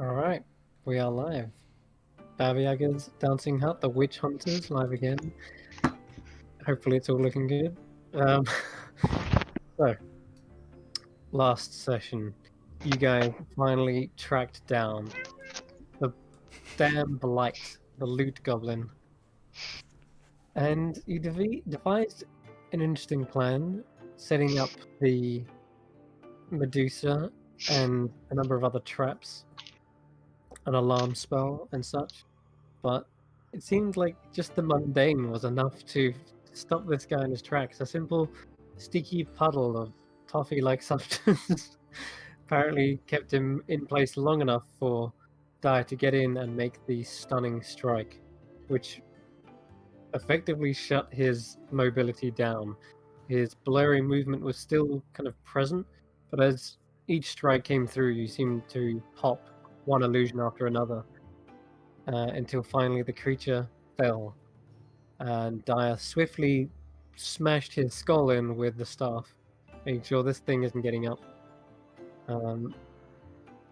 Alright, we are live. Baba Yaga's Dancing Hut, the Witch Hunters, live again. Hopefully it's all looking good. Um, so, last session, you guys finally tracked down the damn Blight, the loot goblin. And you devised an interesting plan, setting up the Medusa and a number of other traps, an alarm spell and such. But it seemed like just the mundane was enough to stop this guy in his tracks. A simple sticky puddle of toffee-like substance apparently kept him in place long enough for Dyer to get in and make the stunning strike, which effectively shut his mobility down. His blurry movement was still kind of present, but as each strike came through, you seemed to pop one illusion after another. Until finally the creature fell, and Dyer swiftly smashed his skull in with the staff, making sure this thing isn't getting up.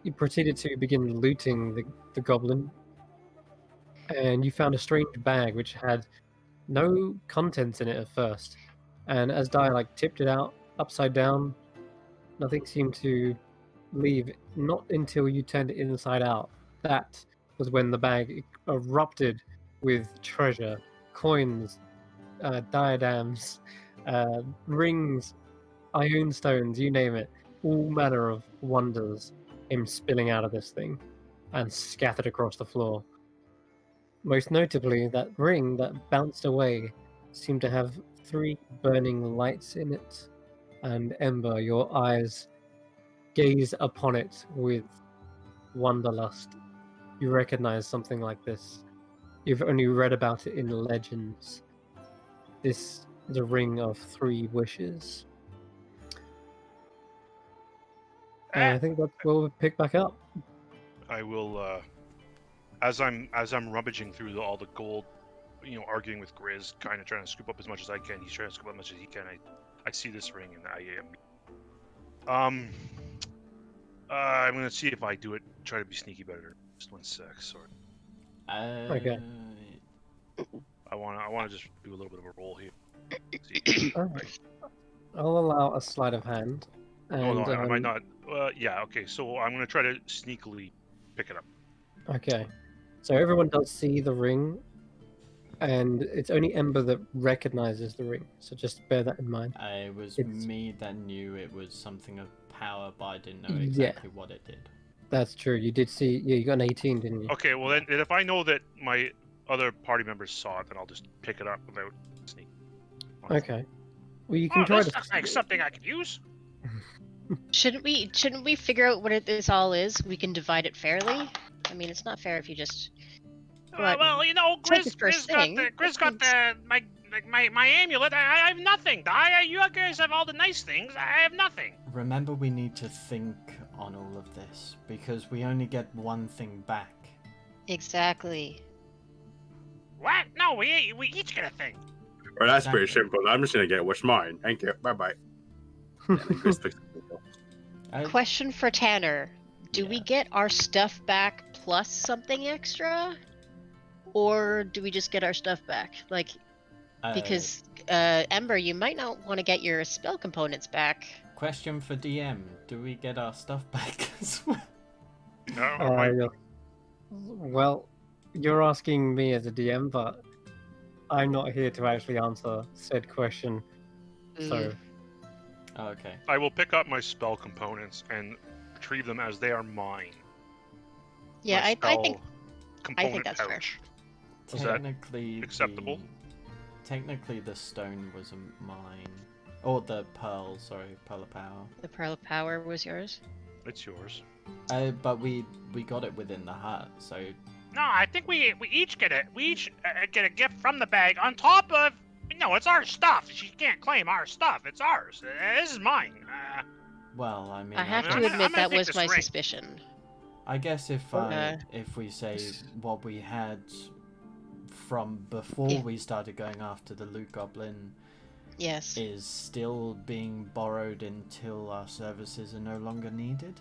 He proceeded to begin looting the goblin, and you found a strange bag which had no contents in it at first. And as Dyer tipped it out upside down, nothing seemed to leave. Not until you turned it inside out. That was when the bag erupted with treasure, coins, diadems, rings, iron stones, you name it. All manner of wonders came spilling out of this thing and scattered across the floor. Most notably, that ring that bounced away seemed to have 3 burning lights in it. And Ember, your eyes gaze upon it with wanderlust. You recognize something like this. You've only read about it in legends. This is a ring of 3 wishes. And I think that's where we'll pick back up. I will, as I'm rummaging through all the gold, arguing with Grizz, kind of trying to scoop up as much as I can. He's trying to scoop up as much as he can. I see this ring, and I'm gonna see if I do it. Try to be sneaky better. Just 1 sec, sorry. Okay. I wanna just do a little bit of a roll here. Alright. I'll allow a sleight of hand. And, no, I might not. Yeah, okay. So I'm gonna try to sneakily pick it up. Okay. So everyone does see the ring, and it's only Ember that recognizes the ring. So just bear that in mind. It was me that knew it was something of power, but I didn't know exactly what it did. That's true. You did see. Yeah, you got an 18, didn't you? Okay. Well, then if I know that my other party members saw it, then I'll just pick it up without sneak. Okay. Well, you can try this to. looks like something I could use. Shouldn't we figure out what this all is? We can divide it fairly. I mean, it's not fair if you just. Well, Grizz got my amulet. I have nothing. You guys have all the nice things. I have nothing. Remember, we need to think on all of this because we only get one thing back. Exactly. What? No, we each get a thing. Well, that's pretty simple. I'm just gonna get what's mine. Thank you. Bye bye. Question for Tanner: do we get our stuff back plus something extra, or do we just get our stuff back? Because Ember, you might not want to get your spell components back. Question for DM: do we get our stuff back as well? Well, you're asking me as a DM, but I'm not here to actually answer said question. So. Okay. I will pick up my spell components and retrieve them as they are mine. Yeah, I think that's pouch. fair. Is that acceptable? Technically, the stone was mine. Or the pearl, sorry, pearl of power. The pearl of power was yours? It's yours. But we got it within the hut, so... No, I think we each get it. We each get a gift from the bag on top of... No, it's our stuff. She can't claim our stuff. It's ours. This is mine. Well, I mean... I have to admit that was my suspicion. I guess if we say what we had from before we started going after the loot goblin... Yes. Is still being borrowed until our services are no longer needed?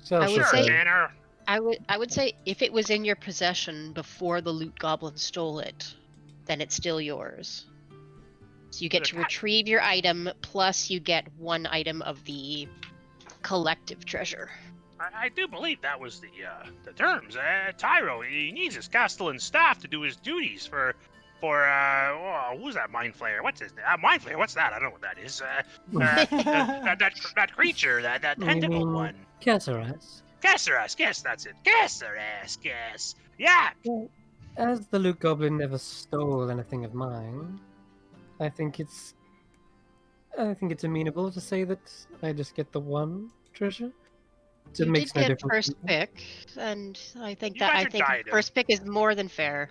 So I would Sure, say- Tanner. I would say if it was in your possession before the loot goblin stole it, then it's still yours. So you get to retrieve your item, plus you get one item of the collective treasure. I do believe that was the terms. Tyro, he needs his castellan staff to do his duties for who's that mind flayer? What's his name? Mind flayer. What's that? I don't know what that is. That creature, that tentacle mean one. Kesseras. Kesseras, yes, that's it. Kesseras, yes. Yeah. Well, as the loot goblin never stole anything of mine, I think it's amenable to say that I just get the one treasure. It You makes did no get difference. first pick, and I think You that guys are dying. first pick is more than fair.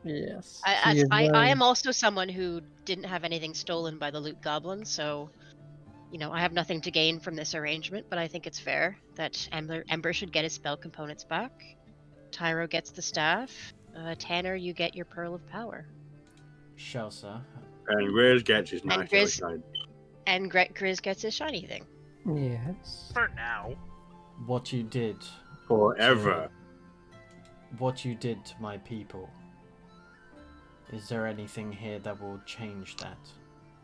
Yes. I am also someone who didn't have anything stolen by the loot goblin, so I have nothing to gain from this arrangement, but I think it's fair that Ember should get his spell components back. Tyro gets the staff. Tanner, you get your Pearl of Power. Shelsa. And Grizz gets his And nice Grizz- shine. And Grizz gets his shiny thing. Yes. For now. What you did. Forever. What you did to my people. Is there anything here that will change that?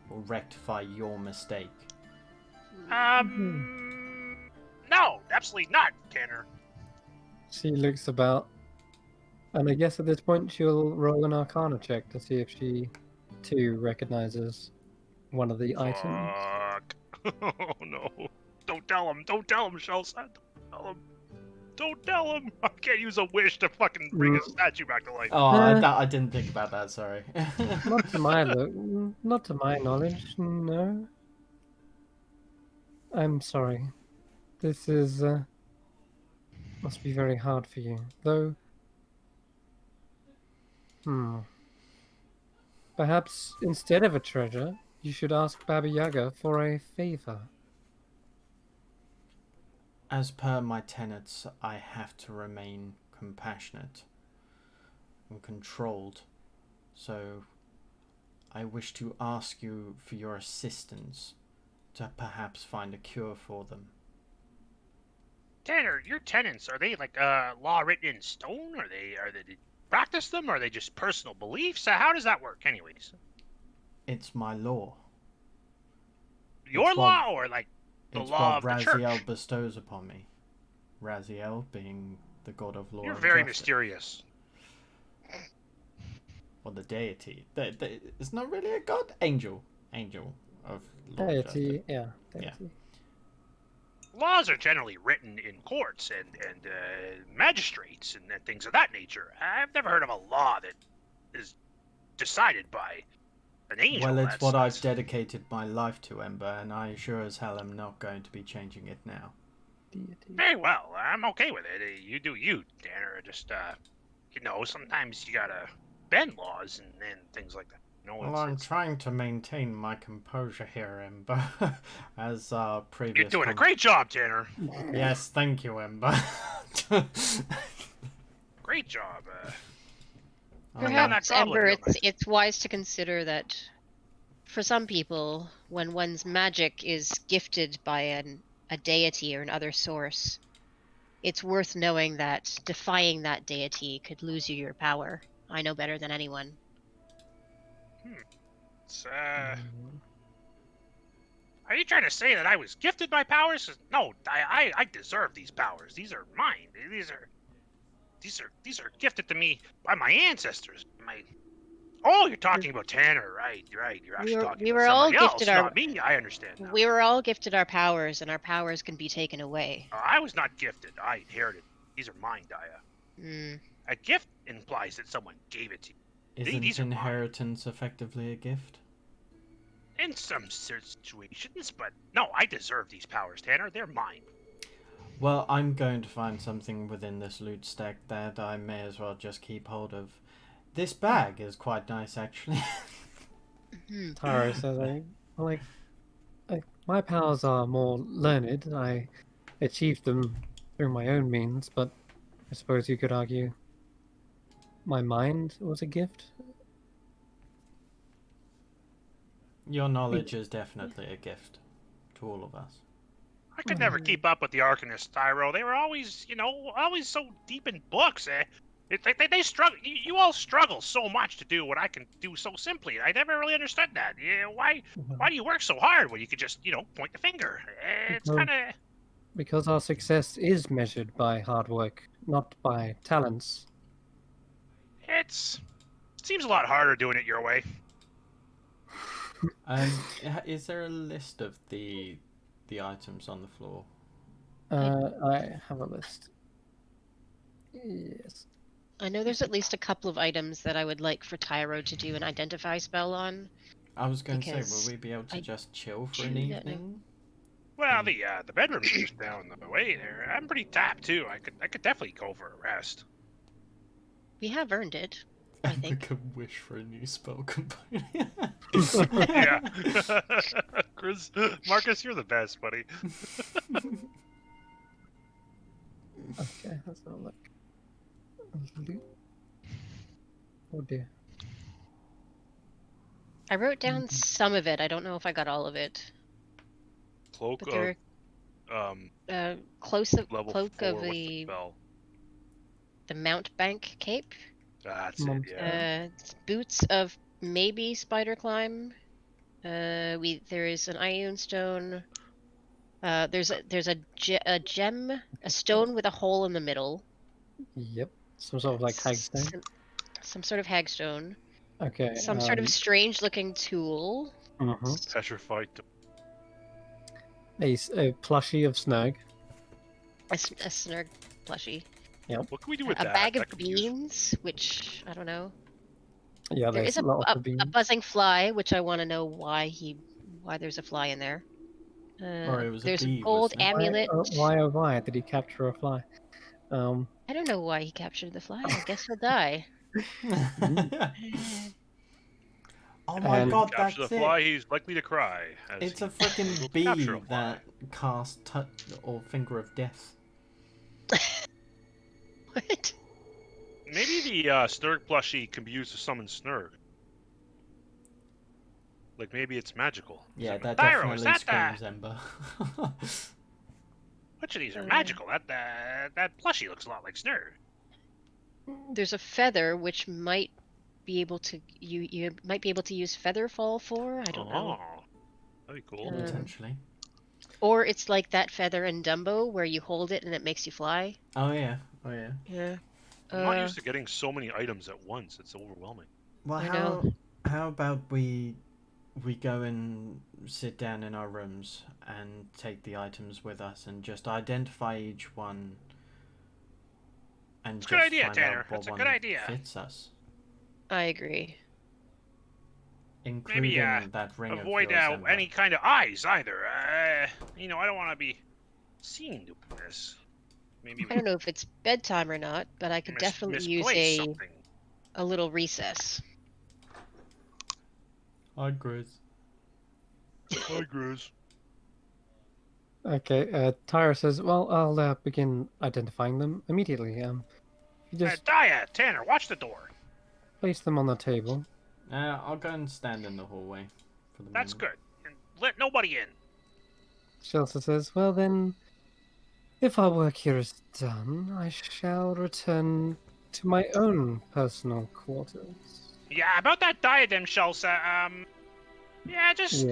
Or rectify your mistake? No, absolutely not, Tanner. She looks about, and I guess at this point she'll roll an Arcana check to see if she too recognizes one of the items. Fuck. Oh no. Don't tell him, Shelsa. Don't tell him. I can't use a wish to fucking bring a statue back to life. Oh, I didn't think about that, sorry. Not to my knowledge, no. I'm sorry. This is must be very hard for you, though. Perhaps instead of a treasure, you should ask Baba Yaga for a favor. As per my tenets, I have to remain compassionate and controlled. So, I wish to ask you for your assistance to perhaps find a cure for them. Tanner, your tenets, are they like law written in stone? Are they practice them, or are they just personal beliefs? How does that work, anyways? It's my law. Your It's law, or like the It's law what of the Raziel church? bestows upon me. Raziel being the god of law. You're and very justice. mysterious. Or the deity. It's not really a god. Angel of law and justice. Deity, yeah. Deity. Laws are generally written in courts and magistrates and things of that nature. I've never heard of a law that is decided by an angel. Well, it's what I've dedicated my life to, Ember, and I sure as hell am not going to be changing it now. Deity. Very well. I'm okay with it. You do you, Tanner. Just, sometimes you gotta bend laws and things like that. Well, I'm trying to maintain my composure here, Ember. As previous. You're doing a great job, Tanner. Yes, thank you, Ember. Great job. Perhaps, problem, Ember, don't I? it's wise to consider that for some people, when one's magic is gifted by a deity or another source, it's worth knowing that defying that deity could lose you your power. I know better than anyone. It's, Are you trying to say that I was gifted by powers? No, I deserve these powers. These are mine. These are gifted to me by my ancestors. Oh, you're talking about Tanner, right? You're actually talking we about were all somebody else, gifted our- not me. I understand now. We were all gifted our powers, and our powers can be taken away. I was not gifted. I inherited. These are mine, Daya. A gift implies that someone gave it to you. Isn't These are mine. inheritance effectively a gift? In some situations, but no, I deserve these powers, Tanner. They're mine. Well, I'm going to find something within this loot stack that I may as well just keep hold of. This bag is quite nice, actually. Taro says, my powers are more learned. I achieved them through my own means, but I suppose you could argue my mind was a gift. Your knowledge is definitely a gift to all of us. I could never keep up with the Arcanists, Tyro. They were always, always so deep in books. They struggle. You all struggle so much to do what I can do so simply. I never really understood that. Yeah, why do you work so hard when you could just, point the finger? It's kind of. Because our success is measured by hard work, not by talents. It seems a lot harder doing it your way. Is there a list of the items on the floor? I have a list. Yes. I know there's at least a couple of items that I would like for Tyro to do an identify spell on. I was going to say, Because will we be able to just chill for do an not know. evening? Well, the bedroom's just down the way there. I'm pretty tapped too. I could definitely go for a rest. We have earned it, I Ember think. can wish for a new spell component. Yeah. Chris, Marcus, you're the best, buddy. Okay, let's have a look. Loot. Oh dear. I wrote down some of it. I don't know if I got all of it. Cloak But there of are level cloak 4. of What's the spell? the Mountebank cape. That's it. Yeah. Boots of maybe spider climb. There is an Ioun stone. There's a gem, a stone with a hole in the middle. Yep. Some sort of like hagstone. Some sort of hagstone. Okay. Some sort of strange looking tool. Petrified. A plushie of Snurg. A snurg plushie. What can we do with A that? bag That of could be useful. beans, which I don't know. Yeah, There there's is a lot of a beans. buzzing fly, which I want to know why there's a fly in there. Or it was a There's bee, a gold wasn't it? amulet. Why did he capture a fly? I don't know why he captured the fly. I guess he'll die. Oh my And- god, Capture that's the fly, it! he's likely to cry. As It's a he freaking will bee capture a fly. that casts touch or finger of death. What? Maybe the Snurg plushie can be used to summon Snurg. Like maybe it's magical. Yeah, that Tyro, is definitely that screams Ember. which of these are magical? That plushie looks a lot like Snurg. There's a feather which might be able to you might be able to use feather fall for. I don't know. Oh, that'd be cool. Potentially. Or it's like that feather in Dumbo where you hold it and it makes you fly. Oh yeah, oh yeah. Yeah. I'm not used to getting so many items at once. It's overwhelming. Well, I know. how about we go and sit down in our rooms and take the items with us and just identify each one and It's a just good idea, find Tanner. out what It's a one good idea. fits us, I agree. including Maybe that ring avoid of yours, Ember. any kind of eyes either. I don't want to be seen doing this. Maybe I don't know if it's bedtime or not, but I could definitely use misplace something. a little recess. Hi, Grizz. Hi, Grizz. Okay. Tyra says, "Well, I'll begin identifying them immediately. You just Daya, Tanner, watch the door. place them on the table." I'll go and stand in the hallway for the That's moment. good. And let nobody in. Chelsea says, "Well then, if our work here is done, I shall return to my own personal quarters." Yeah, about that diadem, Shelsa. Yeah, just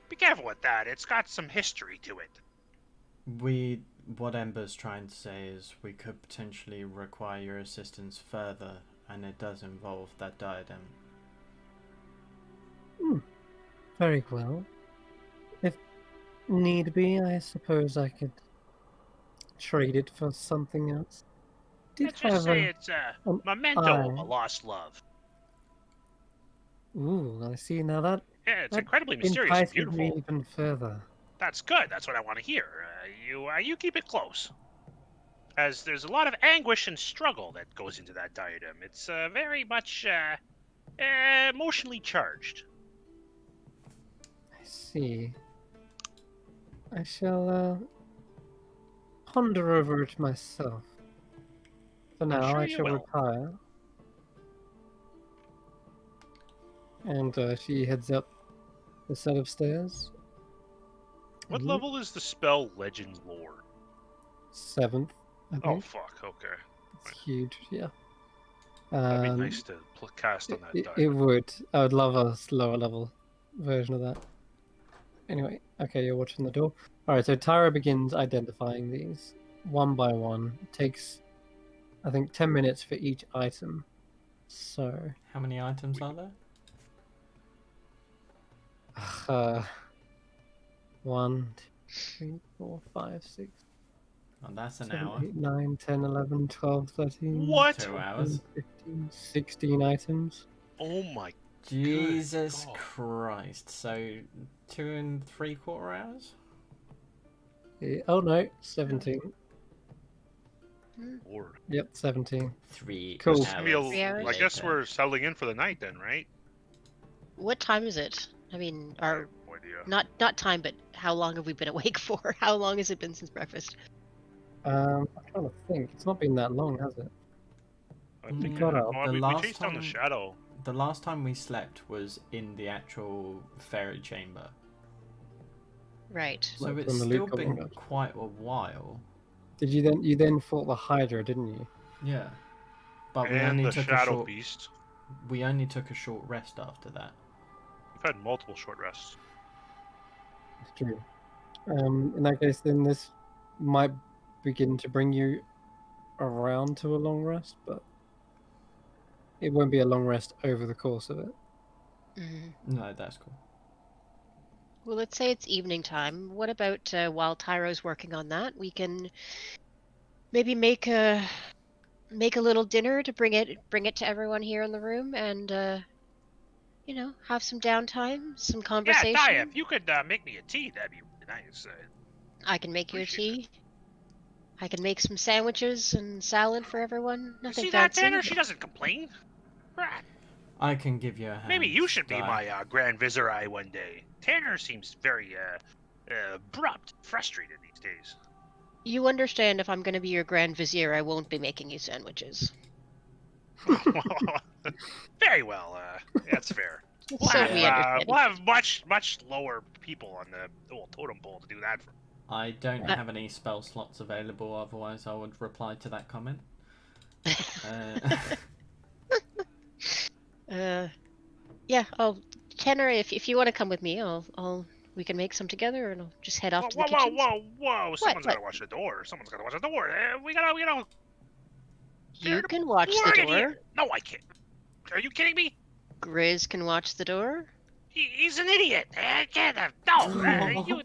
be careful with that. It's got some history to it. What Ember's trying to say is we could potentially require your assistance further, and it does involve that diadem. Very well. If need be, I suppose I could trade it for something else. Let's just say it's a an memento of a eye. lost love. Ooh, I see now that Yeah, it's that incredibly mysterious and entices me beautiful. even further. That's good. That's what I want to hear. You keep it close. As there's a lot of anguish and struggle that goes into that diadem. It's very much emotionally charged. I see. I shall ponder over it myself. For now, sure I you shall will. retire. And she heads up the set of stairs. What Mhm. level is the spell Legend Lore? 7th, I Oh think. fuck. Okay. It's huge, yeah. That'd be nice to cast on that It die. would. I would love a lower level version of that. Anyway, okay, you're watching the door. Alright, so Tyra begins identifying these one by one. It takes, I think, 10 minutes for each item. So, How many items are there? uh, 1, 2, 3, 4, 5, 6, Oh, that's an 7, hour. 8, 9, 10, 11, 12, 13, What? 2 14, hours. 15, 16 items. Oh my. Jesus God. Christ. So 2 3/4 hours? Oh no, 17. Lord. Yep, 17. 3 Cool. This is gonna be a- hours 3 hours? I guess later. we're settling in for the night then, right? What time is it? I mean, I have our no idea. not time, but how long have we been awake for? How long has it been since breakfast? I'm trying to think. It's not been that long, has it? I think got out. well, The we last chased down the time- shadow. The last time we slept was in the actual fairy chamber. Right. So Like it's when the still loot goblin been got- quite a while. Did you then? You then fought the Hydra, didn't you? Yeah. But we And only the took shadow beast. we only took a short rest after that. We've had multiple short rests. It's true. In that case, then this might begin to bring you around to a long rest, but it won't be a long rest over the course of it. Mhm. No, that's cool. Well, let's say it's evening time. What about while Tyro's working on that, we can maybe make a little dinner to bring it to everyone here in the room, and have some downtime, some Yeah, conversation. Taya, if you could make me a tea, that'd be really nice. I can make you a Appreciate tea. I can make some sandwiches and salad for everyone. You Nothing see that, fancy. Tanner? She doesn't complain. Right. I can give you a hand. Maybe you should be Di. my Grand Vizier one day. Tanner seems very abrupt, frustrated these days. You understand if I'm going to be your Grand Vizier, I won't be making you sandwiches. Very well. That's fair. We'll So have, we understand. we'll have much lower people on the old totem pole to do that for. I don't Uh, have any spell slots available, otherwise I would reply to that comment. Yeah. Tanner, if you want to come with me, we can make some together, and I'll just head off to the kitchen. Whoa! Someone's What? gotta watch the door. Someone's gotta watch the door. We gotta. You can watch the We're in door. here. No, I can't. Are you kidding me? Grizz can watch the door. He's an idiot. I can't. You.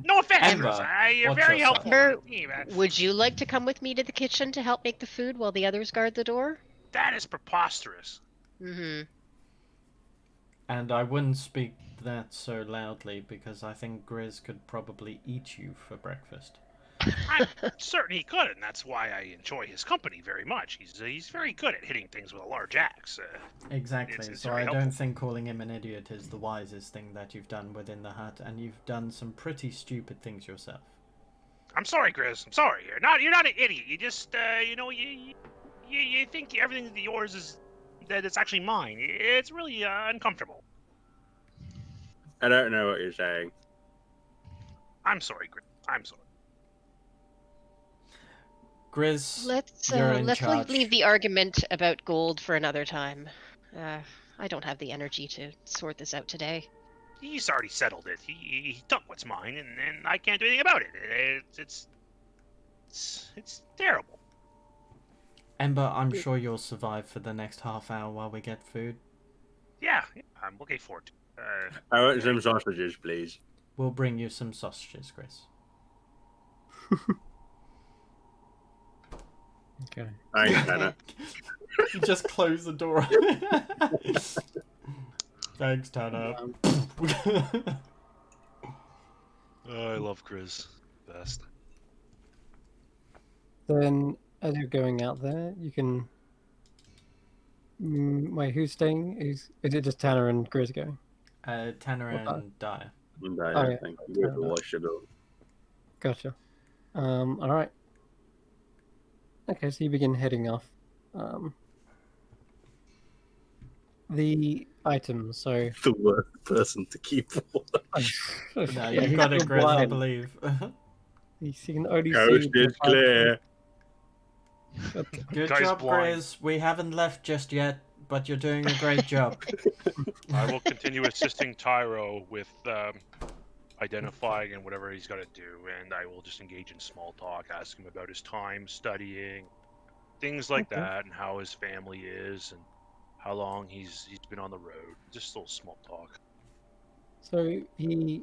No offense, Ember, Chris. You're watch very yourself. helpful. Ember, on the team. would you like to come with me to the kitchen to help make the food while the others guard the door? That is preposterous. Mm-hmm. And I wouldn't speak that so loudly because I think Grizz could probably eat you for breakfast. I'm certain he could, and that's why I enjoy his company very much. He's very good at hitting things with a large axe. Exactly, it's so very I helpful. don't think calling him an idiot is the wisest thing that you've done within the hut, and you've done some pretty stupid things yourself. I'm sorry, Grizz. I'm sorry. You're not an idiot. You just you think everything that's yours is that it's actually mine. It's really uncomfortable. I don't know what you're saying. I'm sorry, Grizz. I'm sorry. Grizz, Let's you're in let's charge. leave the argument about gold for another time. I don't have the energy to sort this out today. He's already settled it. He took what's mine, and I can't do anything about it. It's terrible. Ember, I'm sure you'll survive for the next half hour while we get food. Yeah, I'm looking forward to it. I want some sausages, please. We'll bring you some sausages, Grizz. Okay. Thanks, Tanner. You just close the door. Thanks, Tanner. I love Grizz. Best. Then, as you're going out there, you can. Wait, who's staying? Is it just Tanner and Grizz going? Tanner What about- and Dyer. And Oh, yeah. thank you. Good to watch it all. Gotcha. All right. Okay, so you begin heading off. The items. So The worst person to keep for. No, yeah, you he's got it, still Grizz, I blind. believe. He can only Coast see the is clear. But, Good Guy's job, blind. Grizz. We haven't left just yet, but you're doing a great job. I will continue assisting Tyro with identifying and whatever he's got to do, and I will just engage in small talk, ask him about his time studying, things like Okay. that, and how his family is, and how long he's been on the road. Just a little small talk. so he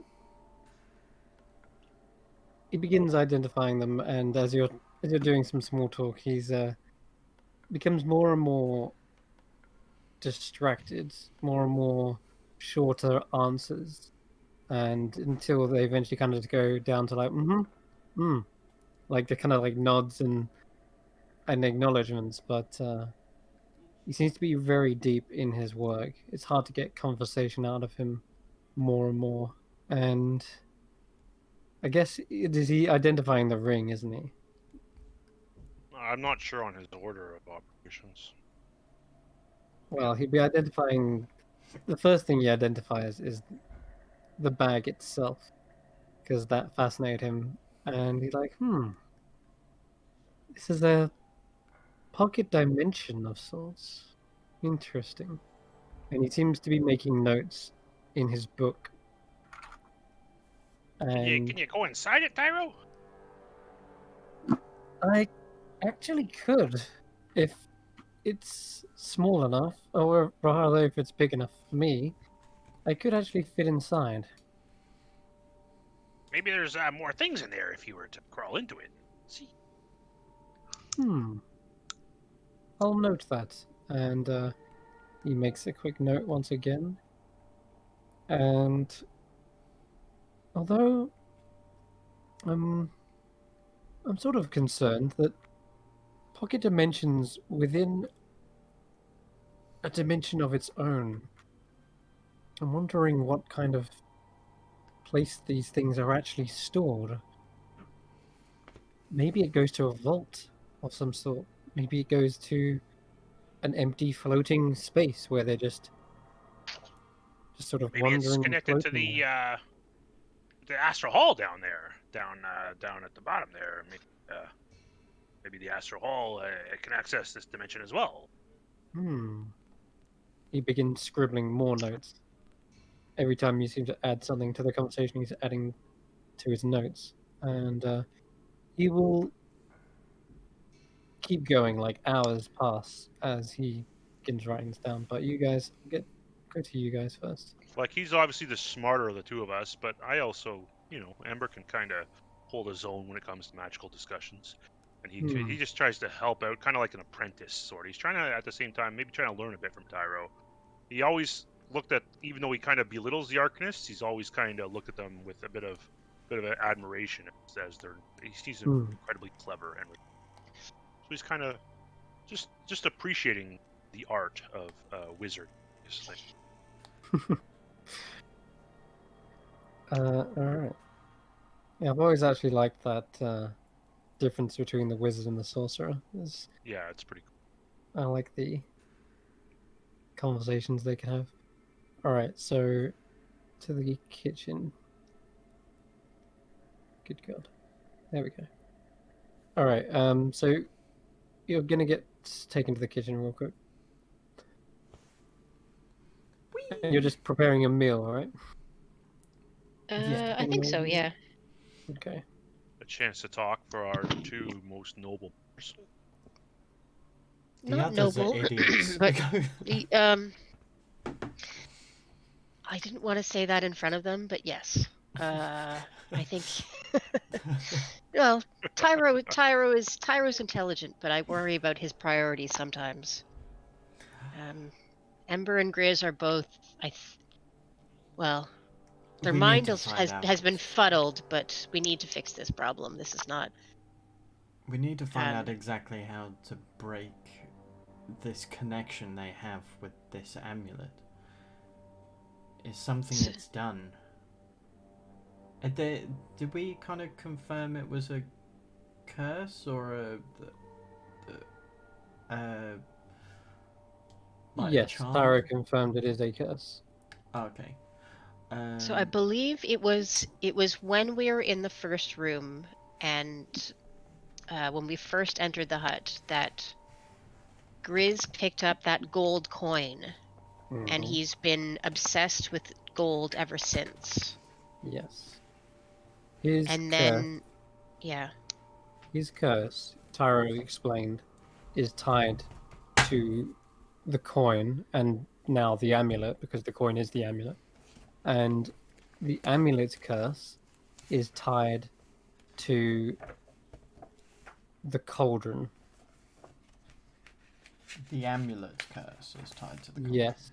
begins identifying them, and as you're doing some small talk, he's becomes more and more distracted, more and more shorter answers, and until they eventually kind of go down to like like the kind of like nods and acknowledgements, but he seems to be very deep in his work. It's hard to get conversation out of him more and more, and I guess is he identifying the ring, isn't he? I'm not sure on his order of operations. Well, he'd be identifying. The first thing he identifies is the bag itself, because that fascinated him, and he's like, this is a pocket dimension of sorts. Interesting. And he seems to be making notes in his book. And Can you go inside it, Tyro? I actually could, if it's small enough, or rather if it's big enough for me, I could actually fit inside. Maybe there's more things in there if you were to crawl into it. See. I'll note that. And he makes a quick note once again. And although I'm sort of concerned that pocket dimensions within a dimension of its own. I'm wondering what kind of place these things are actually stored. Maybe it goes to a vault of some sort. Maybe it goes to an empty floating space where they're just sort of Maybe it's wandering and connected to floating. the astral hall down there, down at the bottom there. Maybe the astral hall can access this dimension as well. He begins scribbling more notes. Every time you seem to add something to the conversation, he's adding to his notes. And he will keep going, like hours pass as he begins writing this down. But you guys, go to you guys first. Like, he's obviously the smarter of the two of us, but I also, Ember can kind of hold his own when it comes to magical discussions. And he just tries to help out, kind of like an apprentice sort. He's trying to, at the same time, maybe trying to learn a bit from Tyro. He always looked at, even though he kind of belittles the Arcanists, he's always kind of looked at them with a bit of admiration, as he sees them incredibly clever, and so he's kind of just appreciating the art of wizard. All right. Yeah, I've always actually liked that difference between the wizard and the sorcerer. Yeah, it's pretty cool. I like the conversations they can have. All right, so to the kitchen. Good God. There we go. All right, so you're gonna get taken to the kitchen real quick. And you're just preparing a meal, all right? I think so, yeah. Okay. A chance to talk for our two most noble members. The Not others noble, are idiots. but I didn't want to say that in front of them, but yes. I think well, Tyro's intelligent, but I worry about his priorities sometimes. Ember and Grizz are both their We need mind to has find out. has been fuddled, but we need to fix this problem. This is not. We need to find out exactly how to break this connection they have with this amulet. Is something that's done. Did we kind of confirm it was a curse or Like a Yes, charm? Tyro confirmed it is a curse. Okay. So I believe it was when we were in the first room and when we first entered the hut that Grizz picked up that gold coin, and Mhm. he's been obsessed with gold ever since. Yes. His And curse, then, yeah. Tyro explained, is tied to the coin and now the amulet, because the coin is the amulet. And the amulet's curse is tied to the cauldron. The amulet curse is tied to the cauldron. Yes.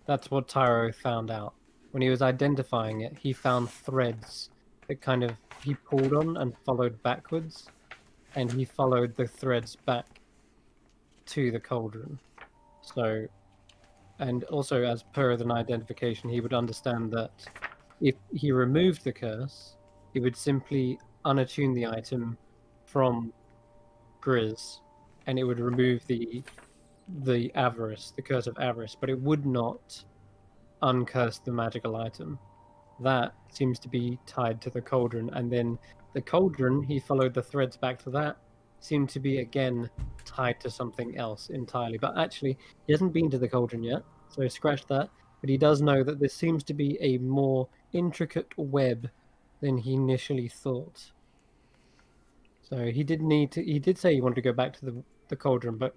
That's what Tyro found out. When he was identifying it, he found threads that kind of he pulled on and followed backwards, and he followed the threads back to the cauldron. So, and also as per an identification, he would understand that if he removed the curse, he would simply unattune the item from Grizz, and it would remove the avarice, the curse of avarice, but it would not uncurse the magical item. That seems to be tied to the cauldron, and then the cauldron, he followed the threads back to that, seemed to be again tied to something else entirely. But actually, he hasn't been to the cauldron yet, so scratch that. But he does know that this seems to be a more intricate web than he initially thought. So he did need to. He did say he wanted to go back to the cauldron, but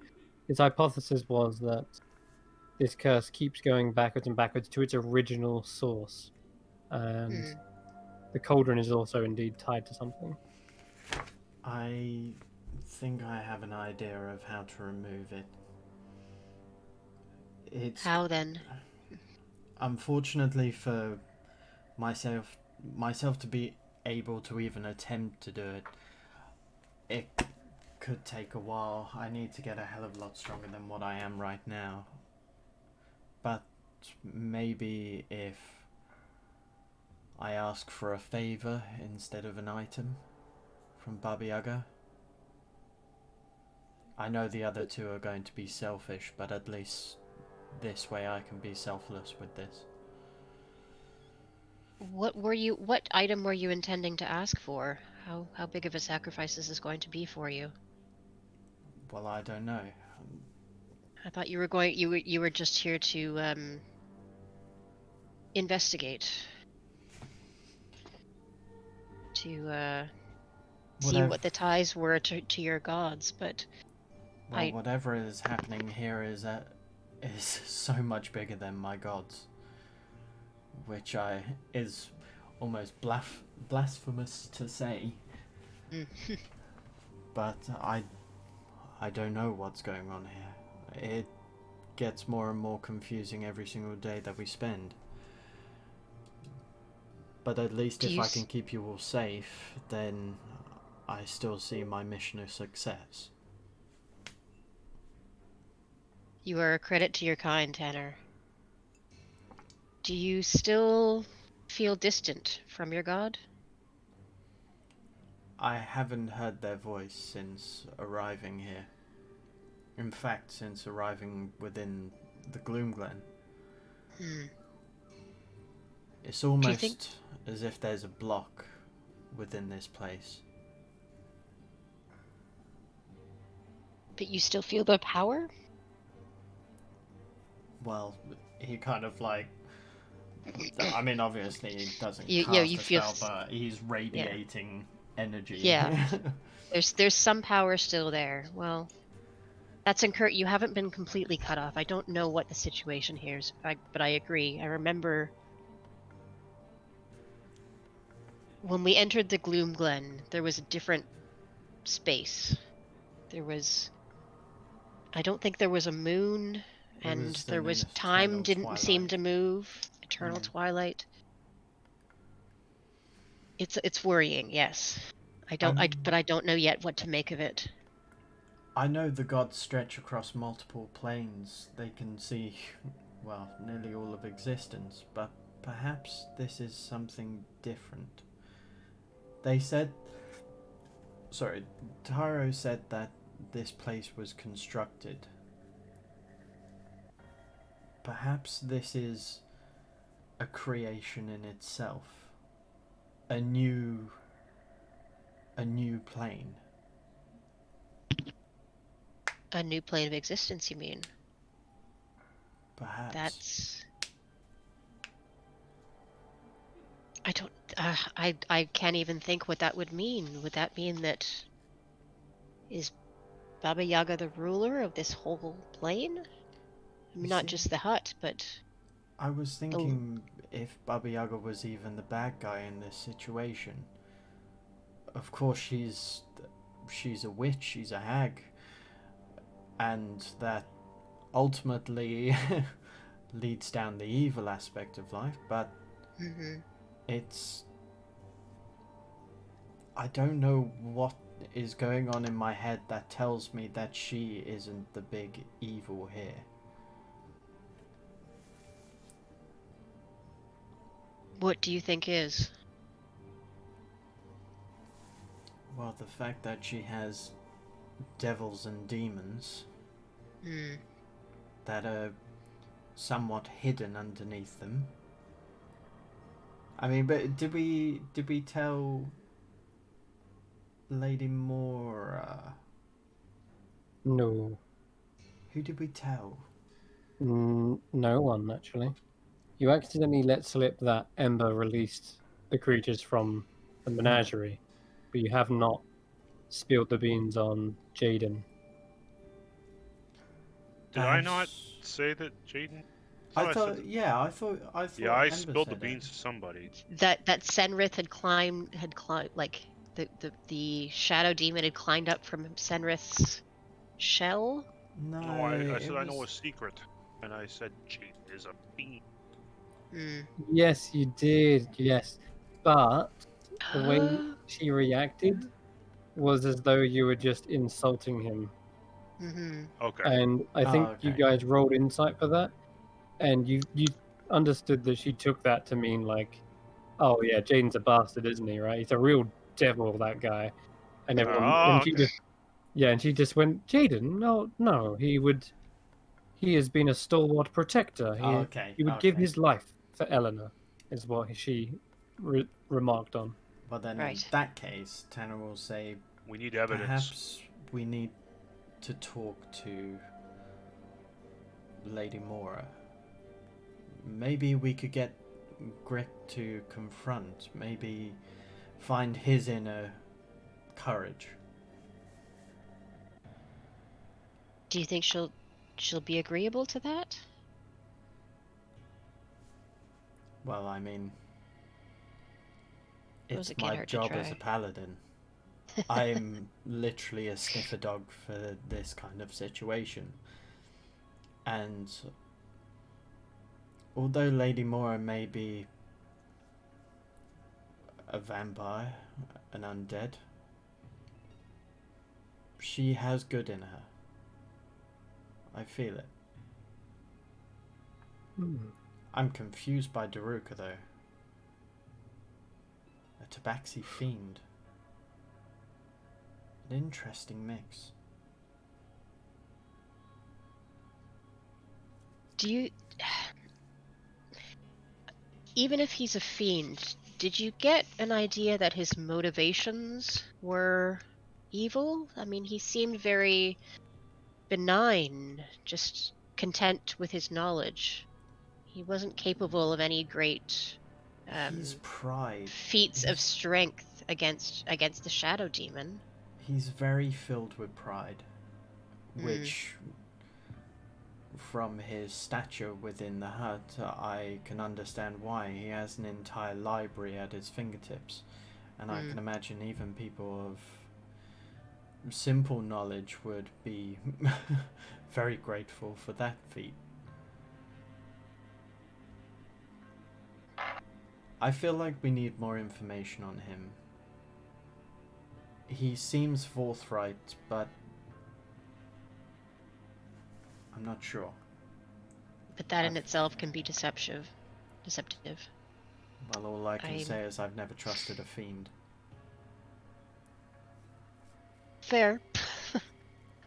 his hypothesis was that this curse keeps going backwards and backwards to its original source, and Hmm. the cauldron is also indeed tied to something. I think I have an idea of how to remove it. It's How then? unfortunately for myself to be able to even attempt to do it. It could take a while. I need to get a hell of a lot stronger than what I am right now. But maybe if I ask for a favor instead of an item from Baba Yaga. I know the other two are going to be selfish, but at least this way I can be selfless with this. What item were you intending to ask for? How big of a sacrifice is this going to be for you? Well, I don't know. I thought you were just here to investigate, to see Whatever. what the ties were to your gods, but Well, whatever is happening here is so much bigger than my gods, which is almost blasphemous to say. Mm. But I don't know what's going on here. It gets more and more confusing every single day that we spend. But at least if I can keep you all safe, then I still see my mission a success. You are a credit to your kind, Tanner. Do you still feel distant from your god? I haven't heard their voice since arriving here. In fact, since arriving within the Gloom Glen. Hmm. It's almost as if there's a block within this place. But you still feel the power? Well, he kind of like... I mean, obviously he doesn't you cast a feel spell, but he's radiating energy. Yeah. There's some power still there. Well, that's encouraging. You haven't been completely cut off. I don't know what the situation here is, but I agree. I remember when we entered the Gloom Glen, there was a different space. I don't think there was a moon, and was there an was time eternal didn't seem twilight. to move. Eternal twilight. It's worrying, yes. But I don't know yet what to make of it. I know the gods stretch across multiple planes. They can see, well, nearly all of existence, but perhaps this is something different. They said... Sorry, Tyro said that this place was constructed. perhaps this is a creation in itself. A new plane. A new plane of existence, you mean? Perhaps. That's... I don't... I can't even think what that would mean. Would that mean that... Is Baba Yaga the ruler of this whole plane? I mean, not just the hut, but... I was thinking if Baba Yaga was even the bad guy in this situation. Of course, she's a witch, she's a hag, and that ultimately leads down the evil aspect of life, but it's... I don't know what is going on in my head that tells me that she isn't the big evil here. What do you think is? Well, the fact that she has devils and demons that are somewhat hidden underneath them. I mean, but did we tell Lady Mora? No. Who did we tell? No one, actually. You accidentally let slip that Ember released the creatures from the menagerie, but you have not spilled the beans on Jaden. Did I not say that Jaden? I thought yeah, I thought yeah, I Ember spilled the said beans to somebody. That Senrith had climbed, like the shadow demon had climbed up from Senrith's shell. No, I said I know a secret, and I said Jaden is a bean. Yes, you did. Yes, but the way she reacted was as though you were just insulting him. Okay. And I think you guys rolled insight for that, and you understood that she took that to mean like, oh yeah, Jaden's a bastard, isn't he? Right? He's a real devil, that guy. And everyone, and she just, yeah, and she just went, Jaden, no, he has been a stalwart protector. He would give his life for Eleanor, is what she remarked on. Well, then in that case, Tanner will say, we need evidence. Perhaps we need to talk to Lady Mora. Maybe we could get Grick to confront. Maybe find his inner courage. Do you think she'll be agreeable to that? Well, I mean, it's my job as a paladin. I'm literally a sniffer dog for this kind of situation. And although Lady Mora may be a vampire, an undead, she has good in her. I feel it. I'm confused by Daruka though. A tabaxi fiend. An interesting mix. Do you... Even if he's a fiend, did you get an idea that his motivations were evil? I mean, he seemed very benign, just content with his knowledge. He wasn't capable of any great his pride. Feats of strength against the shadow demon. He's very filled with pride, which from his stature within the hut, I can understand why. He has an entire library at his fingertips, and I can imagine even people of simple knowledge would be very grateful for that feat. I feel like we need more information on him. He seems forthright, but I'm not sure. But that in itself can be deceptive. Well, all I can say is I've never trusted a fiend. Fair.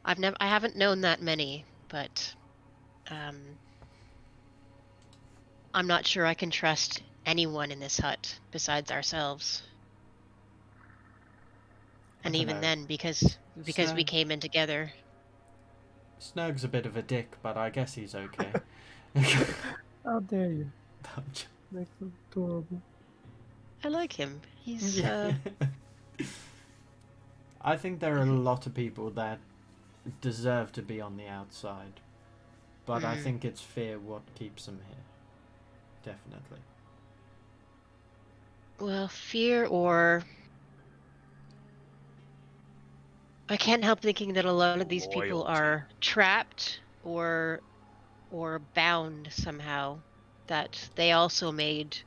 I haven't known that many, but I'm not sure I can trust anyone in this hut besides ourselves. I And don't even know. then, because we Snug- came in together. Snug's a bit of a dick, but I guess he's okay. How dare you? Makes them adorable. I like him. He's Yeah. I think there are a lot of people that deserve to be on the outside, but I think it's fear what keeps them here. Definitely. well, fear or I can't help thinking that a lot of these people Loyalty. are trapped or bound somehow. That they also made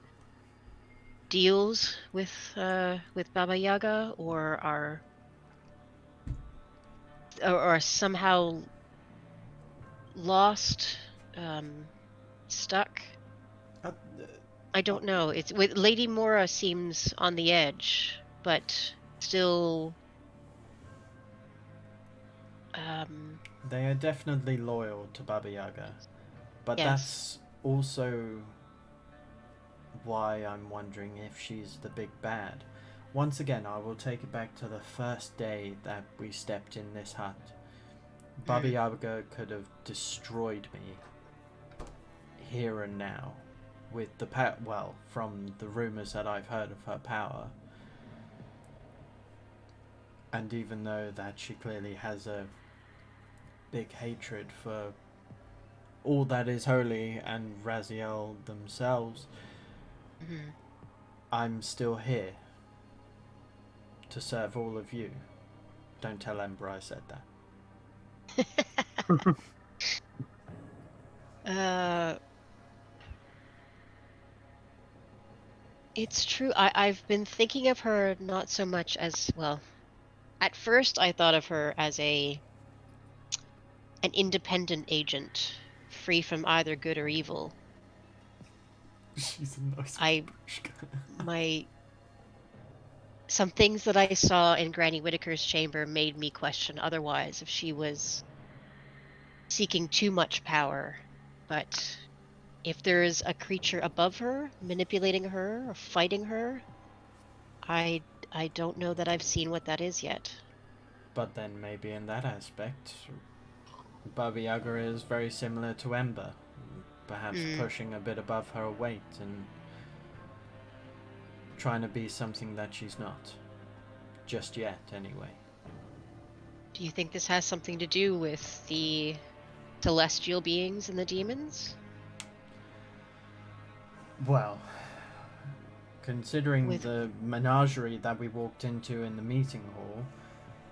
deals with Baba Yaga or are somehow lost, stuck. I don't know. It's with Lady Mora seems on the edge, but still. They are definitely loyal to Baba Yaga, but Yes. that's also why I'm wondering if she's the big bad. Once again, I will take it back to the first day that we stepped in this hut. Baba Yaga could have destroyed me here and now with the well, from the rumors that I've heard of her power. And even though that she clearly has a big hatred for all that is holy and Raziel themselves, I'm still here to serve all of you. Don't tell Ember I said that. It's true. I've been thinking of her not so much as, well, at first I thought of her as an independent agent, free from either good or evil. She's a nice Some things that I saw in Granny Whitaker's chamber made me question otherwise if she was seeking too much power. But if there's a creature above her, manipulating her or fighting her, I don't know that I've seen what that is yet. But then maybe in that aspect, Baba Yaga is very similar to Ember, perhaps pushing a bit above her weight and trying to be something that she's not. Just yet, anyway. Do you think this has something to do with the celestial beings and the demons? Well, considering the menagerie that we walked into in the meeting hall,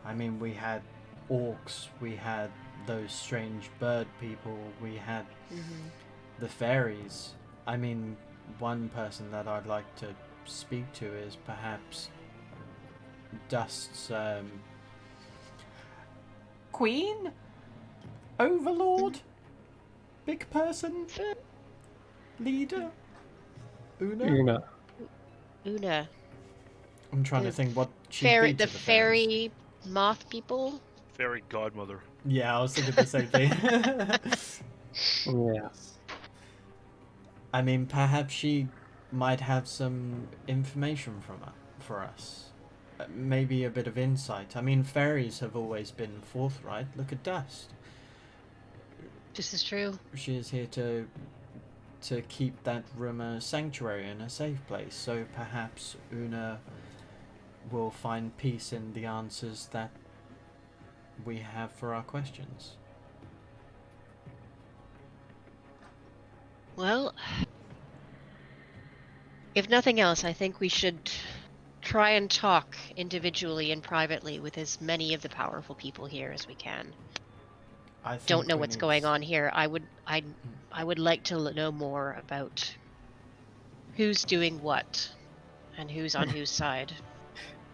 I mean, we had orcs, we had those strange bird people, we had the fairies. I mean, one person that I'd like to speak to is perhaps Dust's Queen? Overlord? Big person? Leader? Una? Una. I'm trying to think what she'd Fairy, be to the the fairy moth people? Fairy godmother. Yeah, I was thinking the same thing. Yes. I mean, perhaps she might have some information for us. Maybe a bit of insight. I mean, fairies have always been forthright. Look at Dust. This is true. She is here to keep that room a sanctuary and a safe place. So perhaps Una will find peace in the answers that we have for our questions. Well, if nothing else, I think we should try and talk individually and privately with as many of the powerful people here as we can. I don't know what's going on here. I would like to know more about who's doing what and who's on whose side.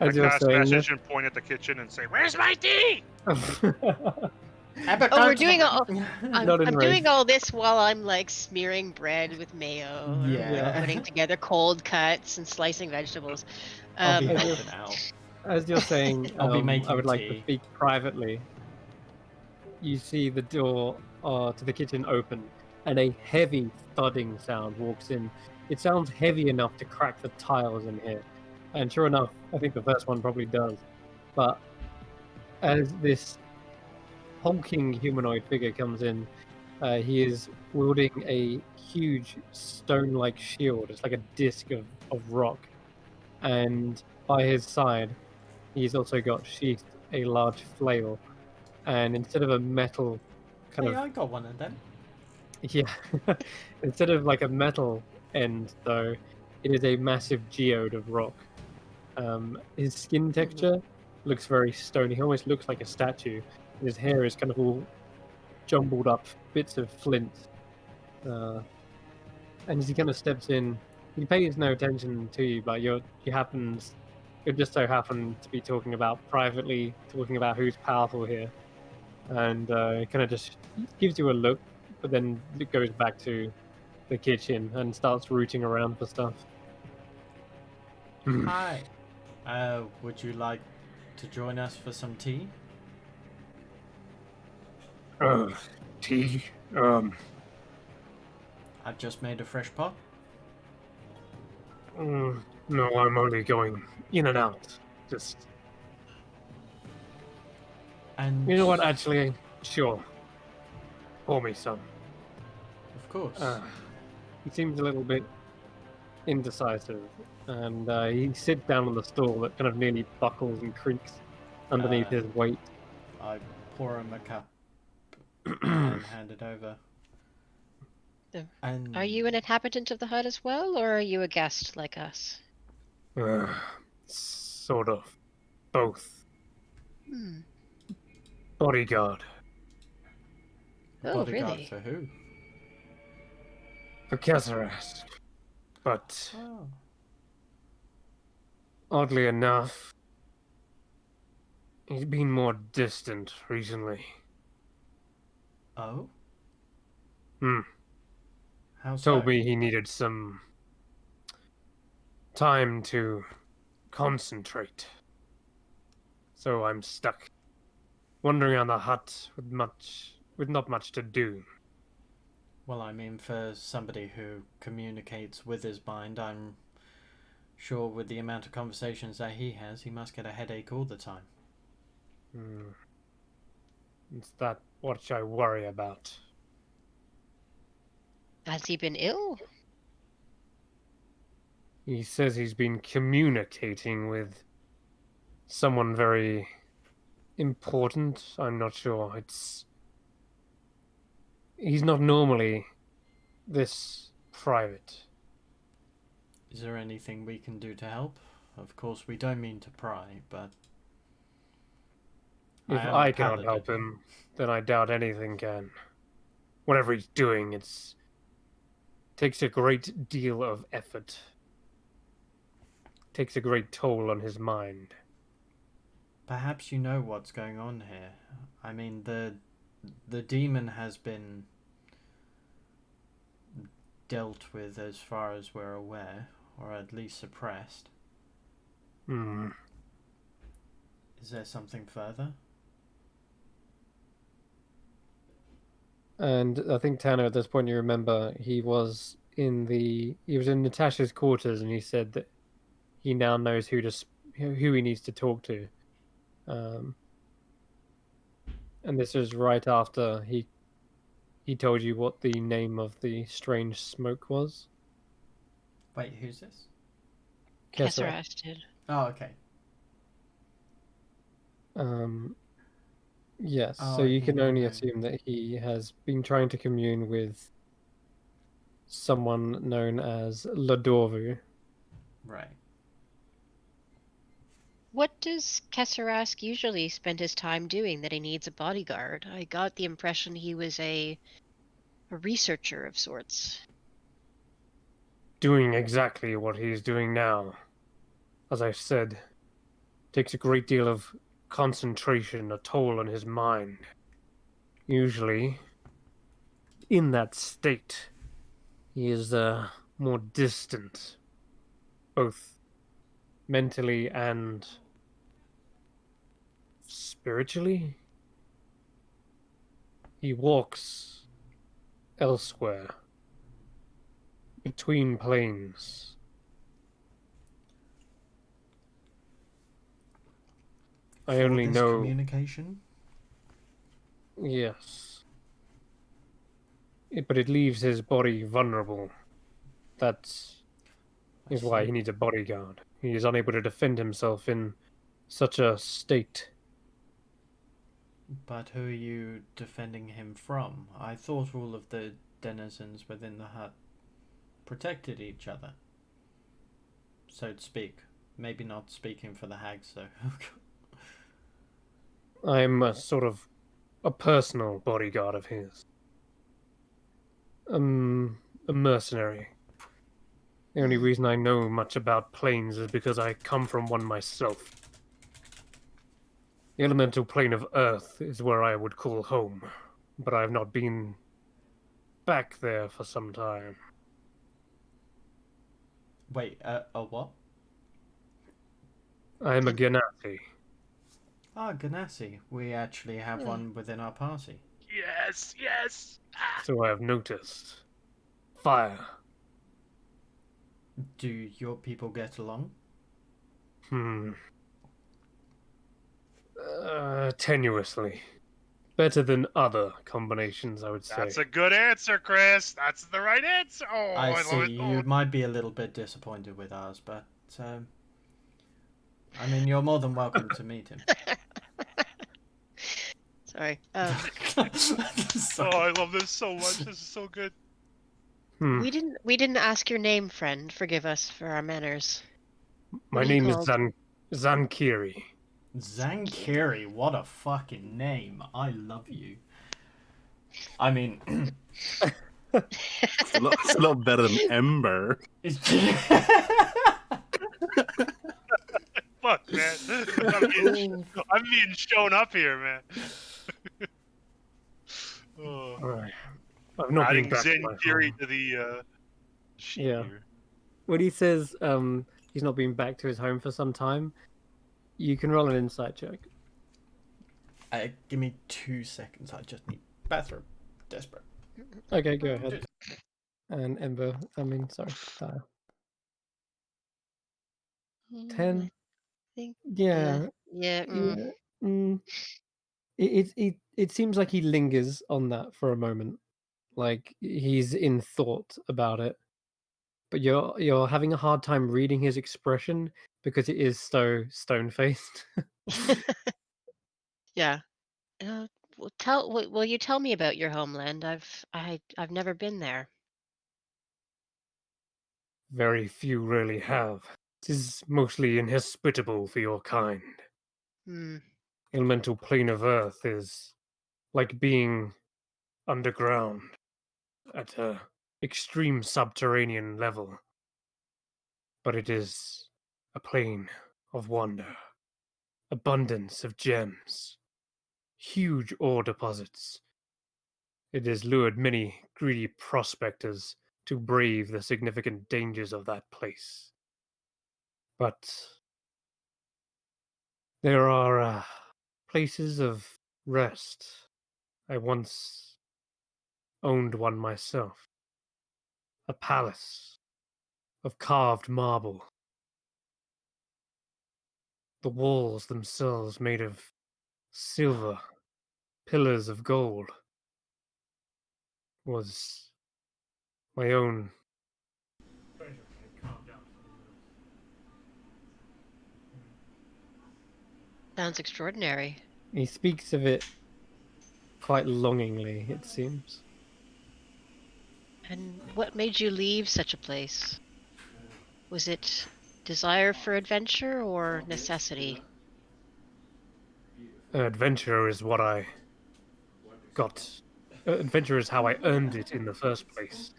I cast message and point at the kitchen and say, "Where's my tea?" We're doing all. I'm doing all this while I'm like smearing bread with mayo, yeah, putting together cold cuts and slicing vegetables. I'll be helping out. As you're saying, I'll be making I would tea. like to speak privately. You see the door to the kitchen open, and a heavy thudding sound walks in. It sounds heavy enough to crack the tiles in here. And sure enough, I think the first one probably does. But as this hulking humanoid figure comes in, he is wielding a huge stone-like shield. It's like a disc of rock. And by his side, he's also got sheathed a large flail. And instead of a metal kind Hey, of I got one of them. yeah, instead of like a metal end though, it is a massive geode of rock. His skin texture looks very stony. He almost looks like a statue. And his hair is kind of all jumbled up bits of flint. And as he kind of steps in, he pays no attention to you, but you just so happen to be talking about who's powerful here, and he kind of just gives you a look, but then it goes back to the kitchen and starts rooting around for stuff. Hi. Would you like to join us for some tea? Tea. I've just made a fresh pot. No, I'm only going in and out. Just, And You know what? Actually, sure. Pour me some. of course. He seems a little bit indecisive, and he sits down on the stool that kind of nearly buckles and creaks underneath his weight. I pour him a cup and hand it over. And Are you an inhabitant of the hut as well, or are you a guest like us? Sort of. Both. Hmm. Bodyguard. a Oh, bodyguard really? for who? For Kesarask. But Oh. oddly enough, he's been more distant recently. Oh? Hmm. How so? Told me he needed some time to concentrate. So I'm stuck, wandering around the hut with not much to do. Well, I mean, for somebody who communicates with his mind, I'm sure with the amount of conversations that he has, he must get a headache all the time. It's that what I worry about. Has he been ill? He says he's been communicating with someone very important. I'm not sure. He's not normally this private. Is there anything we can do to help? Of course, we don't mean to pry, but If am a I cannot paladin. help him, then I doubt anything can. Whatever he's doing, takes a great deal of effort. Takes a great toll on his mind. Perhaps you know what's going on here. I mean, the demon has been dealt with as far as we're aware, or at least suppressed. Is there something further? And I think Tanner, at this point, you remember he was in Natasha's quarters, and he said that he now knows who he needs to talk to. And this was right after he told you what the name of the strange smoke was. Wait, who's this? Kesarash did. Oh, okay. Yes, Oh, so you he can knew only him. assume that he has been trying to commune with someone known as Ladorvu. Right. What does Kesarask usually spend his time doing that he needs a bodyguard? I got the impression he was a researcher of sorts. Doing exactly what he's doing now. As I've said, takes a great deal of concentration, a toll on his mind. Usually, in that state, he is more distant, both mentally and spiritually. He walks elsewhere, between planes. I For only this know, communication? yes. But it leaves his body vulnerable. That I is why see. he needs a bodyguard. He is unable to defend himself in such a state. But who are you defending him from? I thought all of the denizens within the hut protected each other, so to speak. Maybe not speaking for the hags, though. I'm a sort of a personal bodyguard of his. A mercenary. The only reason I know much about planes is because I come from one myself. The elemental plane of Earth is where I would call home, but I have not been back there for some time. Wait, a what? I am a Ganassi. Ah, Ganassi. We actually have one within our party. Yes, yes. Ah. So I have noticed. Fire. Do your people get along? Tenuously. Better than other combinations, I would say. That's a good answer, Chris. That's the right answer. Oh, I I see. love it. You Oh. might be a little bit disappointed with ours, but I mean, you're more than welcome to meet him. Sorry. Oh, I love this so much. This is so good. We didn't ask your name, friend. Forgive us for our manners. My What are you name is called? Zankiri. Zankiri, what a fucking name. I love you. I mean, It's a lot better than Ember. Fuck, man. I'm being shown up here, man. Oh. I've not been Adding back to Zen my Kiri home. to the sheet Yeah. here. When he says he's not been back to his home for some time, you can roll an insight check. Give me 2 seconds. I just need bathroom. Desperate. Okay, go ahead. And Ember, sorry, Daya. 10. I think. Yeah. Yeah. Yeah. It seems like he lingers on that for a moment, like he's in thought about it. But you're having a hard time reading his expression because it is so stone faced. Yeah. Will you tell me about your homeland? I've never been there. Very few really have. It is mostly inhospitable for your kind. Hmm. Elemental plane of Earth is like being underground at a extreme subterranean level. But it is a plane of wonder, abundance of gems, huge ore deposits. It has lured many greedy prospectors to brave the significant dangers of that place. But there are places of rest. I once owned one myself. A palace of carved marble. The walls themselves made of silver, pillars of gold. Was my own. Sounds extraordinary. He speaks of it quite longingly, it seems. And what made you leave such a place? Was it desire for adventure or necessity? Adventure is what I got. Adventure is how I earned it in the first place.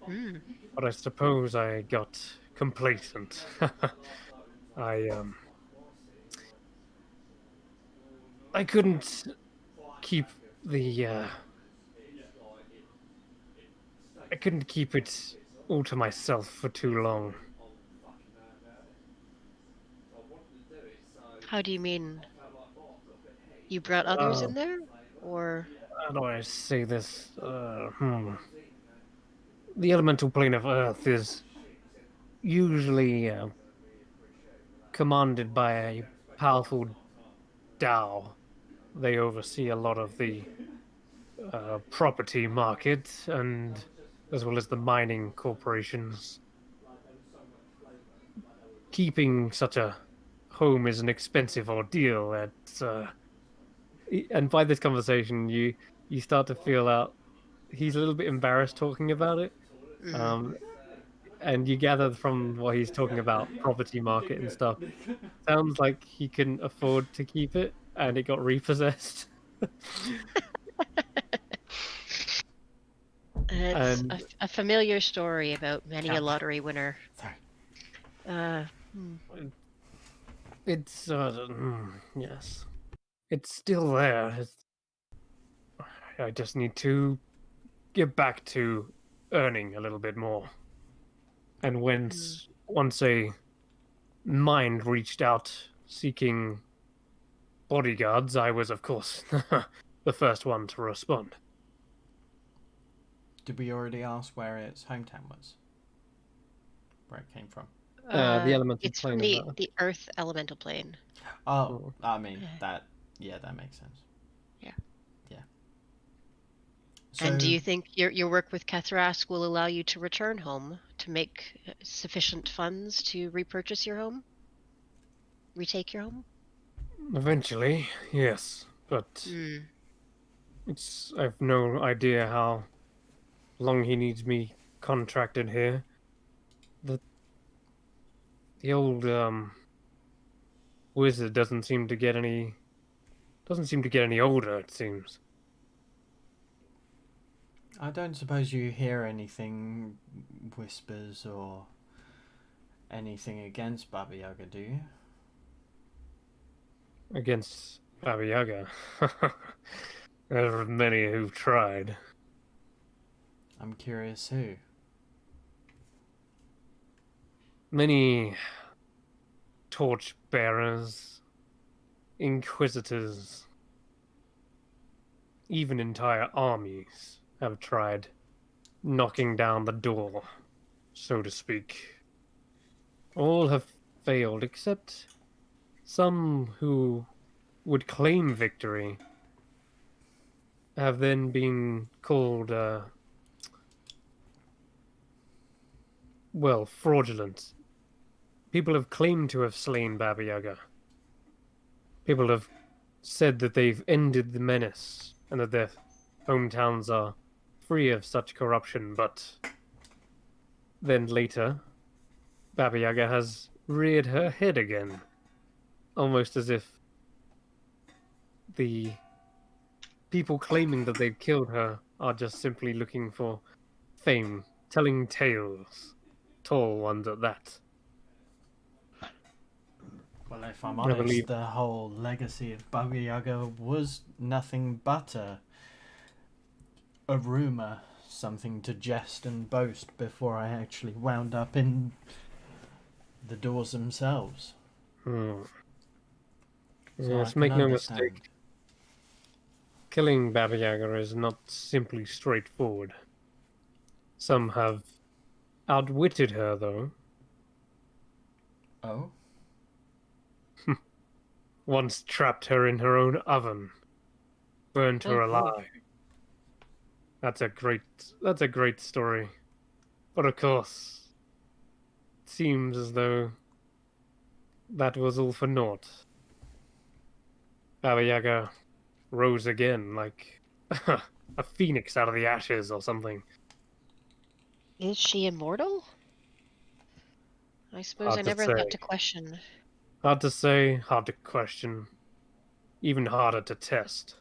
Hmm. But I suppose I got complacent. I I couldn't keep the I couldn't keep it all to myself for too long. How do you mean? You brought others in there, or? How do I say this? the elemental plane of Earth is usually commanded by a powerful Tao. They oversee a lot of the property market and as well as the mining corporations. Keeping such a home is an expensive ordeal. And by this conversation, you start to feel out he's a little bit embarrassed talking about it. Mm. And you gather from what he's talking about property market and stuff. Sounds like he couldn't afford to keep it, and it got repossessed. It's And a familiar story about many a Count. lottery winner. Sorry. Hmm. it's yes, it's still there. I just need to get back to earning a little bit more. And once a mind reached out seeking bodyguards, I was, of course, the first one to respond. Did we already ask where its hometown was? Where it came from? The elemental It's from plane of the Earth elemental plane. Oh, I mean, Yeah. that makes sense. Yeah. Yeah. So, And do you think your work with Kethras will allow you to return home to make sufficient funds to repurchase your home? Retake your home? eventually, yes, but Hmm. I've no idea how long he needs me contracted here. The old wizard doesn't seem to get any older, it seems. I don't suppose you hear anything, whispers or anything against Baba Yaga, do you? Against Baba Yaga. There are many who've tried. I'm curious who. Many torch bearers, inquisitors, even entire armies have tried knocking down the door, so to speak. All have failed except some who would claim victory have then been called, well, fraudulent. People have claimed to have slain Baba Yaga. People have said that they've ended the menace and that their hometowns are free of such corruption, but then later, Baba Yaga has reared her head again, almost as if the people claiming that they've killed her are just simply looking for fame, telling tales, tall ones at that. Well, if I'm I honest, believe the whole legacy of Baba Yaga was nothing but a rumour, something to jest and boast before I actually wound up in the doors themselves. Hmm. So Yes, I can make no understand. mistake. Killing Baba Yaga is not simply straightforward. Some have outwitted her, though. Oh? Once trapped her in her own oven, burnt her Oh, oh. alive. That's a great story. But of course, it seems as though that was all for naught. Baba Yaga rose again like a phoenix out of the ashes or something. Is she immortal? I suppose I Hard to never say. thought to question. Hard to say, hard to question. Even harder to test.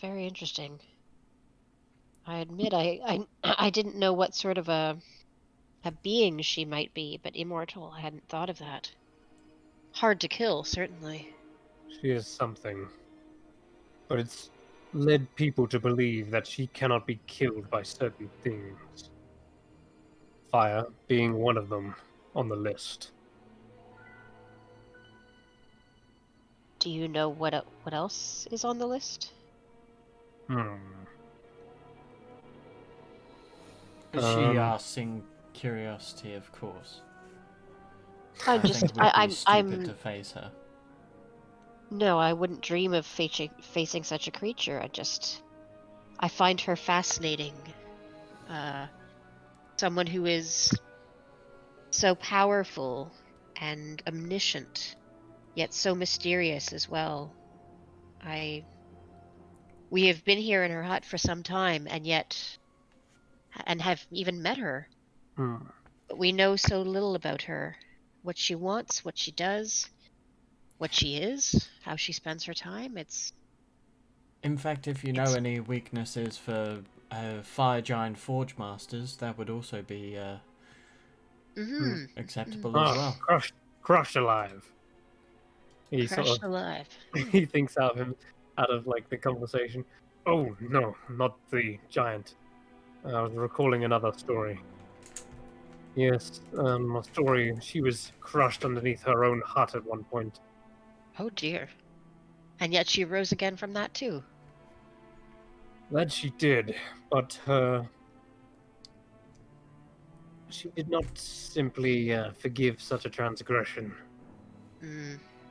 Very interesting. I admit I didn't know what sort of a being she might be, but immortal, I hadn't thought of that. Hard to kill, certainly. She is something. But it's led people to believe that she cannot be killed by certain things. Fire being one of them on the list. Do you know what else is on the list? Hmm. She asks in curiosity, of course. I'm I just, think it would be I'm, stupid to face her. No, I wouldn't dream of facing such a creature. I find her fascinating. Someone who is so powerful and omniscient, yet so mysterious as well. We have been here in her hut for some time, and have even met her. But we know so little about her. What she wants, what she does, what she is, how she spends her time. In fact, if you know any weaknesses for Fire Giant Forge Masters, that would also be acceptable as well. Crushed alive. He Crushed alive. he thinks out of like the conversation. Oh no, not the giant. I was recalling another story. Yes, a story. She was crushed underneath her own hut at one point. Oh dear. And yet she rose again from that too. That she did, but she did not simply forgive such a transgression.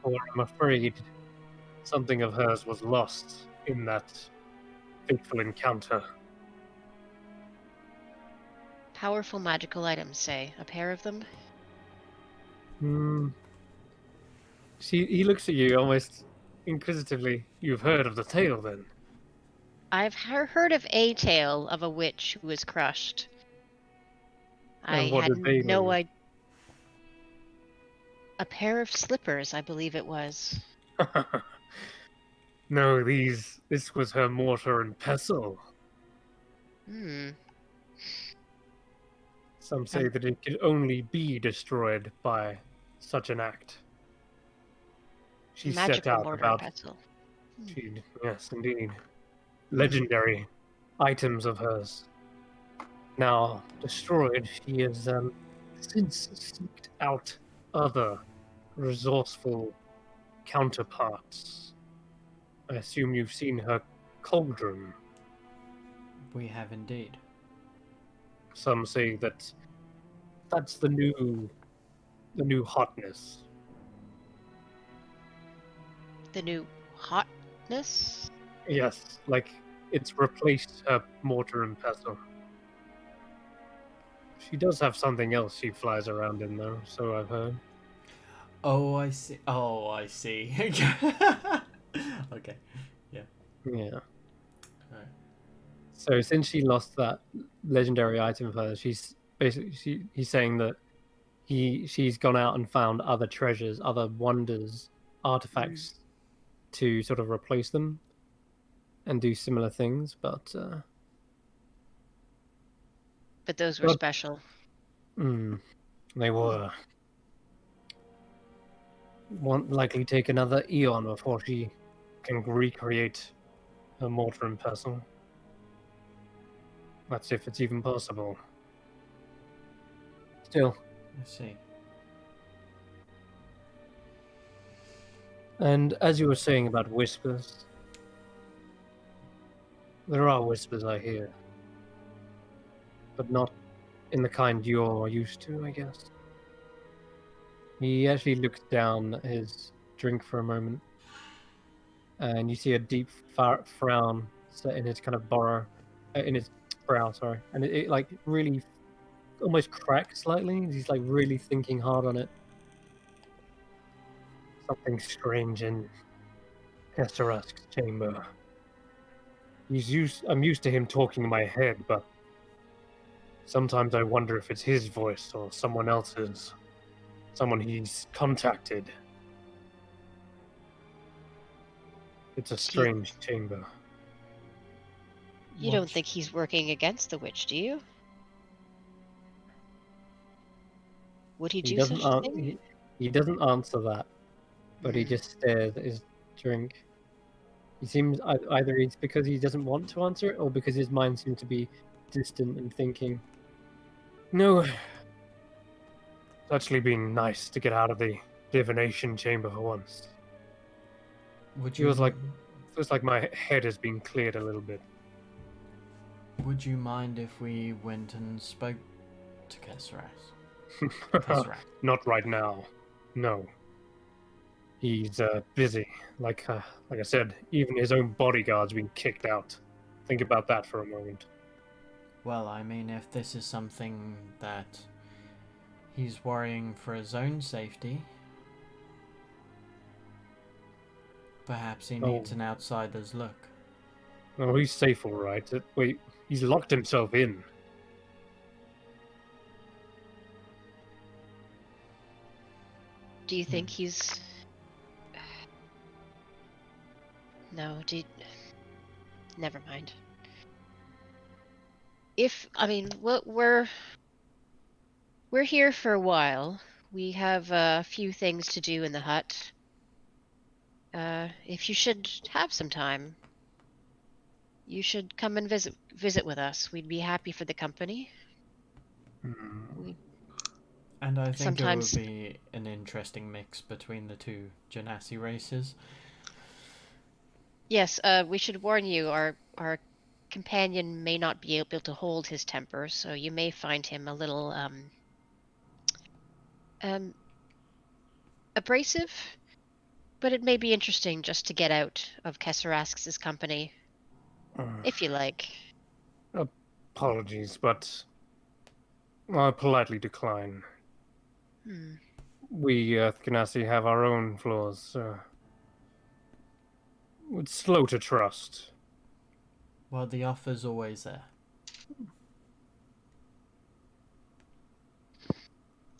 Or I'm afraid something of hers was lost in that fateful encounter. Powerful magical items, say. A pair of them? He looks at you almost inquisitively. You've heard of the tale, then? I've heard of a tale of a witch who was crushed. I And what had did they no lose? idea. A pair of slippers, I believe it was. No, this was her mortar and pestle. Some say that it could only be destroyed by such an act. She set Magical out mortar about... and pestle. Yes, indeed. Legendary items of hers. Now destroyed, she has since seeked out other resourceful counterparts. I assume you've seen her cauldron. We have indeed. Some say that that's the new hotness. The new hotness? Yes, like it's replaced her mortar and pestle. She does have something else she flies around in, though, so I've heard. Oh, I see. Oh, I see. Okay. Yeah. Yeah. Alright. So since she lost that legendary item of hers, she's basically he's saying that she's gone out and found other treasures, other wonders, artifacts to sort of replace them and do similar things, but those were special. They were. Won't likely take another eon before she can recreate her mortar and pestle. That's if it's even possible. Still. I see. And as you were saying about whispers, there are whispers I hear. But not in the kind you're used to, I guess. He actually looks down at his drink for a moment, and you see a deep frown set in his kind of in his brow, sorry, and it like really almost cracks slightly. He's like really thinking hard on it. Something strange in Kesterask's chamber. I'm used to him talking in my head, but sometimes I wonder if it's his voice or someone else's. Someone he's contacted. It's a strange chamber. You don't think he's working against the witch, do you? Would he do such a thing? He doesn't answer that, but he just stares at his drink. He seems either it's because he doesn't want to answer it, or because his mind seems to be distant and thinking. No, it's actually been nice to get out of the divination chamber for once. Would Feels like my head has been cleared a little bit. Would you mind if we went and spoke to Kesserak? Not right now. No. He's busy. Like I said, even his own bodyguard's been kicked out. Think about that for a moment. Well, I mean, if this is something that he's worrying for his own safety, perhaps he needs an outsider's look. Oh, he's safe, all right. Wait, he's locked himself in. Do you think he's... No, never mind. I mean, we're here for a while. We have a few things to do in the hut. If you should have some time, you should come and visit with us. We'd be happy for the company. And I think Sometimes... it would be an interesting mix between the two Genasi races. Yes, we should warn you, our companion may not be able to hold his temper, so you may find him a little abrasive, but it may be interesting just to get out of Kesserak's company, if you like. Apologies, but I politely decline. We Ganassi have our own flaws. It's slow to trust. Well, the offer's always there.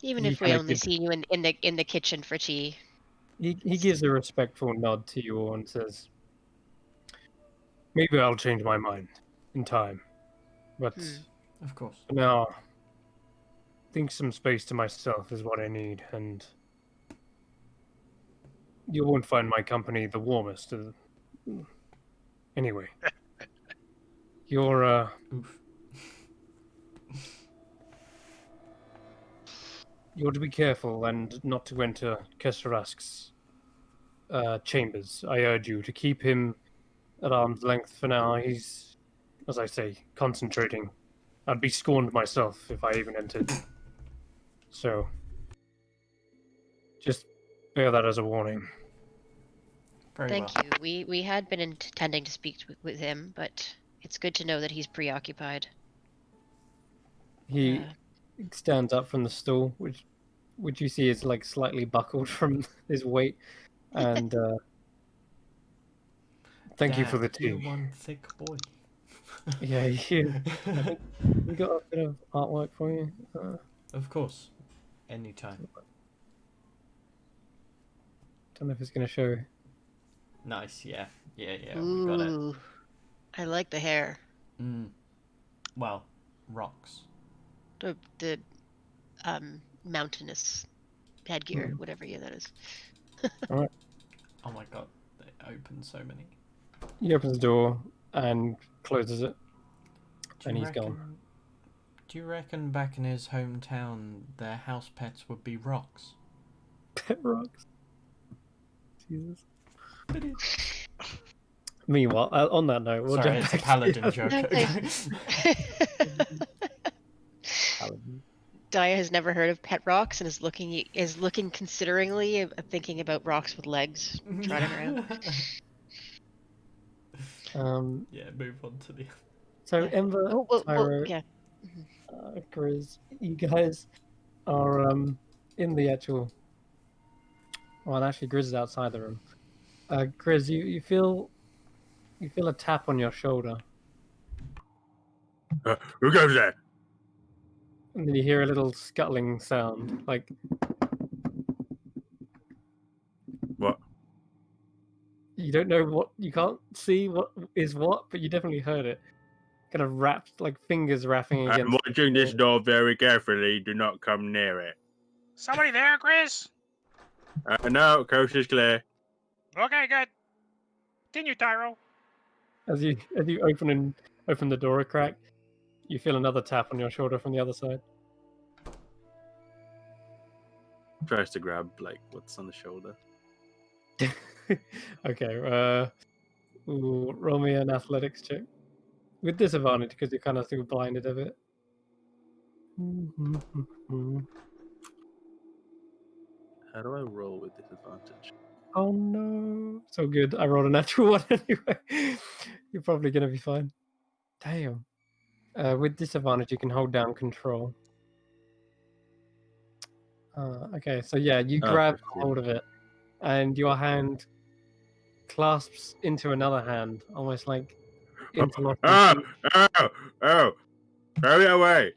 Even if we only see you in the kitchen for tea. He gives a respectful nod to you all and says, "Maybe I'll change my mind in time, but of course, for now, I think some space to myself is what I need, and you won't find my company the warmest. Anyway, you're to be careful and not to enter Kesserak's chambers. I urge you to keep him at arm's length for now. He's, as I say, concentrating. I'd be scorned myself if I even entered. So, just bear that as a warning." Thank you. We had been intending to speak with him, but it's good to know that he's preoccupied. He stands up from the stool, which you see is like slightly buckled from his weight, and thank you for the tea. You're one thick boy. Yeah, you. We got a bit of artwork for you. Of course, anytime. Don't know if it's gonna show. Nice, yeah, Ooh, we got it. I like the hair. Well, rocks. The mountainous headgear, whatever year that is. All right. Oh my god, they open so many. He opens the door and closes it, and he's gone. Do you reckon back in his hometown their house pets would be rocks? Pet rocks. Jesus. Meanwhile, on that note, we'll Sorry, jump it's a paladin joke. Paladin. Daya has never heard of pet rocks and is looking consideringly, thinking about rocks with legs trotting around. Yeah, move on to the. So Ember, Tyro, yeah. Grizz, you guys are in the actual. Well, actually, Grizz is outside the room. Grizz, you feel a tap on your shoulder, Who goes there? and then you hear a little scuttling sound, like What? you don't know what, you can't see what is what, but you definitely heard it. Kind of wrapped, like fingers wrapping against. I'm watching this door very carefully. Do not come near it. Somebody there, Chris? No, coast is clear. Okay, good. Continue, Tyro. As you open the door a crack, you feel another tap on your shoulder from the other side. Tries to grab like what's on the shoulder. Okay, roll me an athletics check. with disadvantage because you're kind of still blinded a bit. How do I roll with disadvantage? Oh no! So good. I rolled a natural one anyway. You're probably gonna be fine. Damn. With disadvantage, you can hold down control. Okay, so yeah, you grab Okay, hold of it, and your hand clasps into another hand, almost like interlocking. Oh! Throw me away!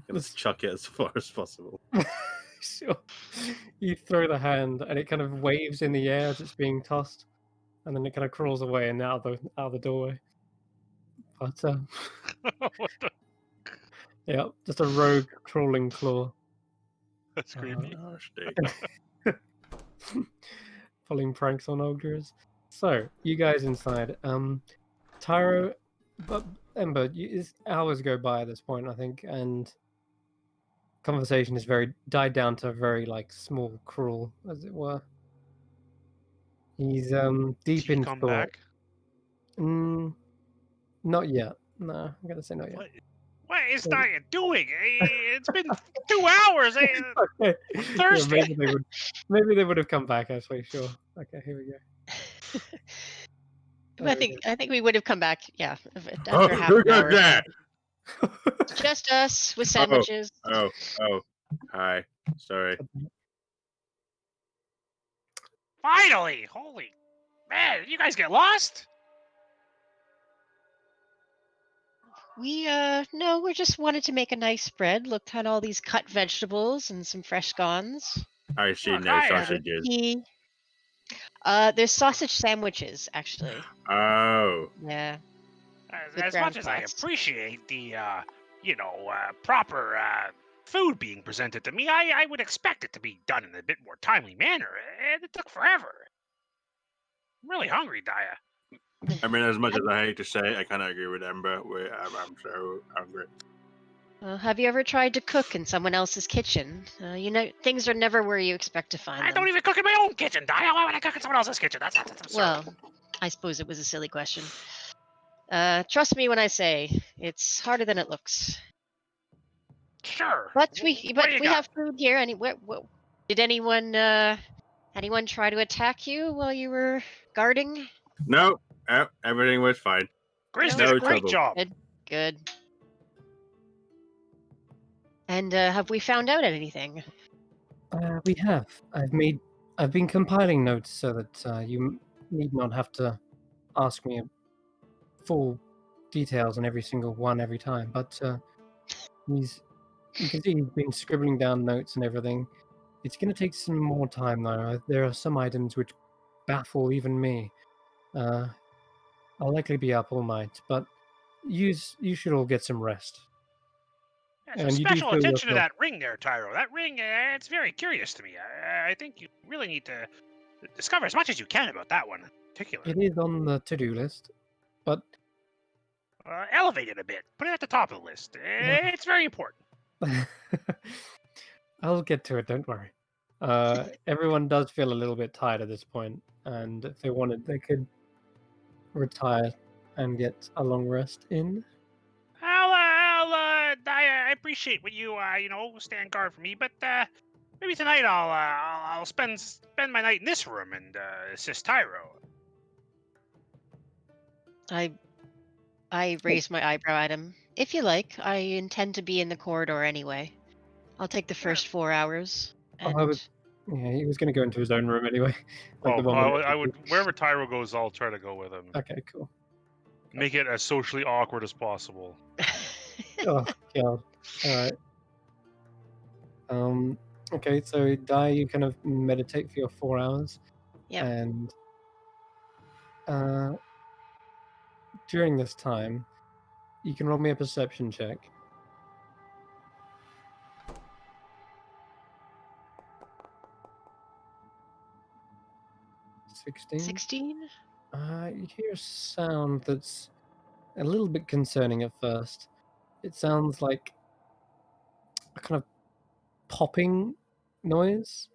Let's This- chuck it as far as possible. Sure. You throw the hand, and it kind of waves in the air as it's being tossed, and then it kind of crawls away and out of the doorway. But What the? yeah, just a rogue crawling claw. That's creepy. Oh, steak. Pulling pranks on ogres. So, you guys inside. Tyro, but Ember, hours go by at this point, I think, and conversation is died down to a very like small crawl, as it were. He's deep Did he in come thought. back? Not yet. No, I'm gonna say not yet. What is Well- Daya doing? It's been 2 hours. Okay. Yeah, Thursday. maybe they would have come back actually. Sure. Okay, here we go. I think we would have come back. Yeah, Oh, after half who an does hour. that? Just us with sandwiches. Oh, hi. Sorry. Finally! Holy man, you guys get lost? We no, we just wanted to make a nice spread. Looked at all these cut vegetables and some fresh scones. I see Look, no I- sausages. Tea. There's sausage sandwiches actually. Oh. Yeah. With As ground much as I crust. appreciate the, proper food being presented to me, I would expect it to be done in a bit more timely manner, and it took forever. I'm really hungry, Daya. I mean, as much as I hate to say it, I kind of agree with Ember. I'm so hungry. Have you ever tried to cook in someone else's kitchen? Things are never where you expect to find I them. don't even cook in my own kitchen, Daya. Why would I cook in someone else's kitchen? That's absurd. Well, I suppose it was a silly question. Trust me when I say it's harder than it looks. Sure. But What we do you got? have food here. Did anyone try to attack you while you were guarding? No, everything was fine. Grace No, did a it's great trouble. job. Good. And have we found out anything? We have. I've been compiling notes so that you need not have to ask me full details on every single one every time. But you can see he's been scribbling down notes and everything. It's going to take some more time though. There are some items which baffle even me. I'll likely be up all night, but you should all get some rest. Yeah, so And you do special feel attention to yourself- that ring there, Tyro. That ring, it's very curious to me. I think you really need to discover as much as you can about that one in particular. It is on the to-do list, but Elevate it a bit. Put it at the top of the list. It's very important. I'll get to it, don't worry. Everyone does feel a little bit tired at this point, and if they wanted, they could retire and get a long rest in. I appreciate what you, stand guard for me, but maybe tonight I'll spend my night in this room and assist Tyro. I raised my eyebrow at him. If you like, I intend to be in the corridor anyway. I'll take the first 4 hours. Oh, And Yeah, he was going to go into his own room anyway. Oh, the one with I would wherever Tyro goes, I'll try to go with him. Okay, cool. Make it as socially awkward as possible. Oh god. Alright. Okay, so Dai, you kind of meditate for your 4 hours. Yep. And during this time, you can roll me a perception check. $16. 16? You hear a sound that's a little bit concerning at first. It sounds like a kind of popping noise,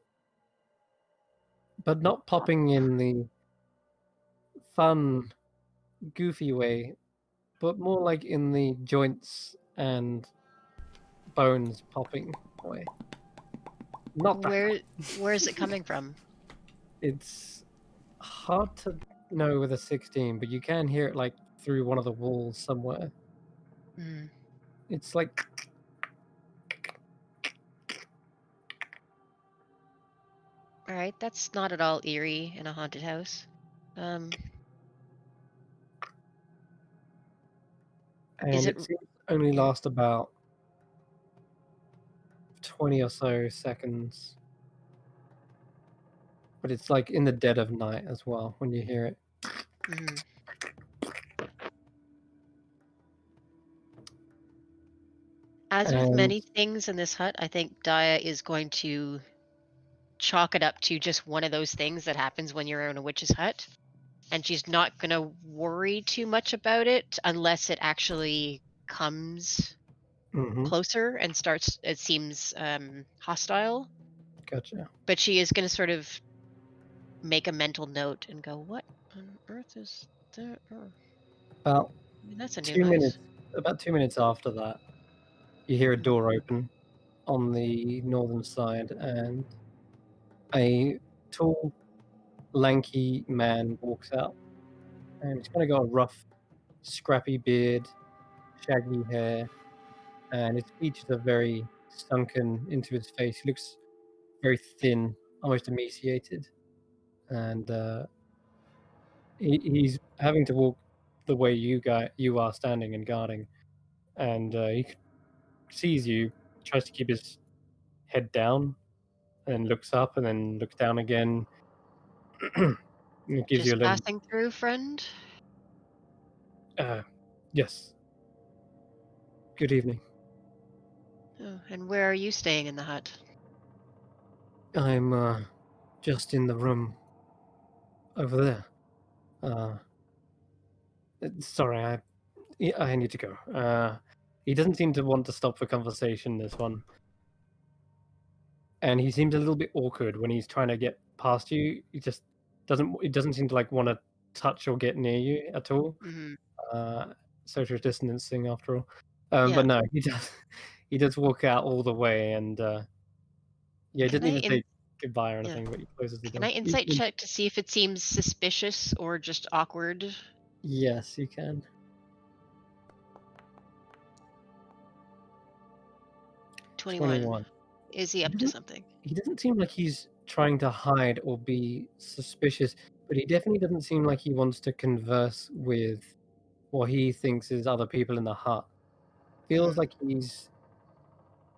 but not popping in the fun, goofy way but more like in the joints and bones popping away. Not the Where is it coming from? It's hard to know with a 16, but you can hear it like through one of the walls somewhere. Mm. It's like All right, that's not at all eerie in a haunted house. and Is it it seems to only yeah. last about 20 or so seconds. But it's like in the dead of night as well when you hear it. Mhm. As with And many things in this hut, I think Daya is going to chalk it up to just one of those things that happens when you're in a witch's hut. And she's not going to worry too much about it unless it actually comes mhm, closer and starts, it seems hostile. gotcha. But she is going to sort of make a mental note and go, what on earth is there? Oh, About I mean, that's a new 2 minutes noise. about 2 minutes after that, you hear a Mhm. door open on the northern side and a tall, lanky man walks out. And he's kind of got a rough, scrappy beard, shaggy hair, and his features are very sunken into his face. He looks very thin, almost emaciated, and he's having to walk the way you are standing and guarding. And he sees you, tries to keep his head down, and looks up, and then looks down again. And it gives you a Just little, passing through, friend. uh, yes, good evening. Oh, and where are you staying in the hut? I'm just in the room over there. Uh, sorry, I need to go. He doesn't seem to want to stop for conversation, this one. And he seems a little bit awkward when he's trying to get past you. He doesn't seem to like want to touch or get near you at all. Hmm. Uh, social distancing after all. Yeah. But no, he does walk out all the way, and yeah, he Can doesn't I even in say goodbye or yeah. anything, but he closes the Can door. I insight check to see if it seems suspicious or just awkward? Yes, you can. 21. 21. Is he He up to doesn't something? he doesn't seem like he's trying to hide or be suspicious, but he definitely doesn't seem like he wants to converse with what he thinks is other people in the hut. Feels Hmm. like he is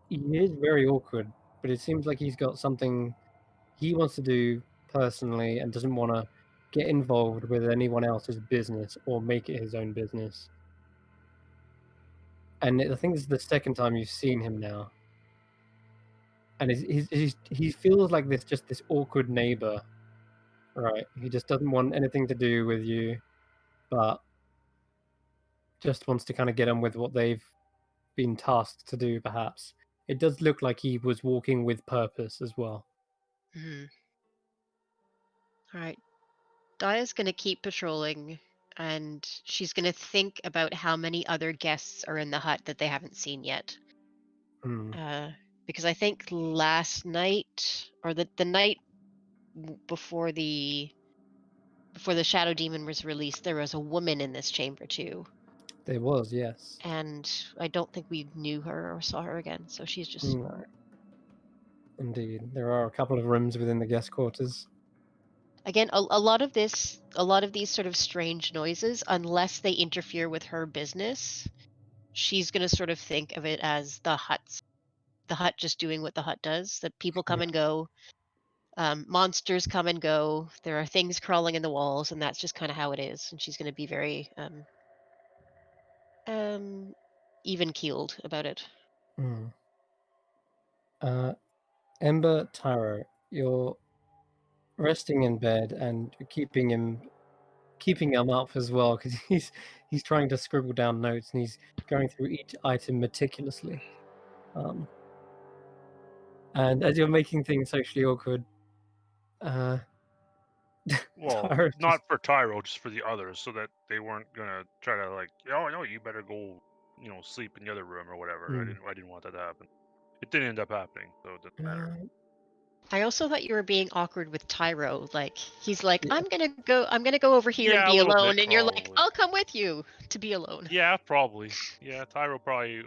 very awkward, but it seems like he's got something he wants to do personally and doesn't want to get involved with anyone else's business or make it his own business. And I think this is the second time you've seen him now, and he feels like this awkward neighbor. Right. He just doesn't want anything to do with you, but just wants to kind of get on with what they've been tasked to do, perhaps. It does look like he was walking with purpose as well. Hmm. All right. Daya's going to keep patrolling and she's going to think about how many other guests are in the hut that they haven't seen yet. Hmm. Uh, because I think last night or the night before the shadow demon was released, there was a woman in this chamber too. There was, yes. And I don't think we knew her or saw her again. So she's just No, indeed. There are a couple of rooms within the guest quarters. again a lot of these sort of strange noises, unless they interfere with her business, she's going to sort of think of it as the hut just doing what the hut does, that people come Yeah. and go, monsters come and go, there are things crawling in the walls, and that's just kind of how it is, and she's going to be very um even keeled about it. Hmm. Uh, Ember Taro, you're resting in bed and keeping him up as well because he's trying to scribble down notes and he's going through each item meticulously. Um, and as you're making things socially awkward, uh, Well, Tyro not just- for Tyro, just for the others, so that they weren't gonna try to like, oh no, you better go, sleep in the other room or whatever. Hmm. I didn't want that to happen. It didn't end up happening, so it doesn't matter. I also thought you were being awkward with Tyro. Like he's like, Yeah. I'm gonna go over here and Yeah, a be little alone, bit, and you're like, probably. I'll come with you to be alone. Yeah, probably. Yeah, Tyro probably.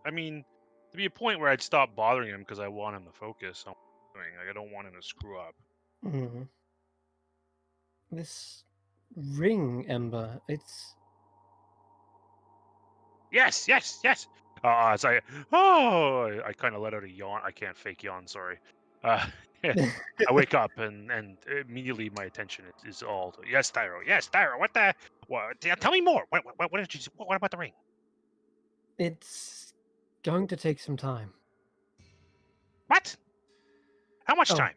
I mean, there'd be a point where I'd stop bothering him because I want him to focus on what he's doing. Like, I don't want him to screw up. Mhm. This ring, Ember, it's Yes, yes, yes. As I kind of let out a yawn. I can't fake yawn. Sorry. Uh, I wake up and immediately my attention is all to, yes, Tyro. Yes, Tyro. What the? What? Yeah, tell me more. What did you? What about the ring? it's going to take some time. What? How much Oh. time?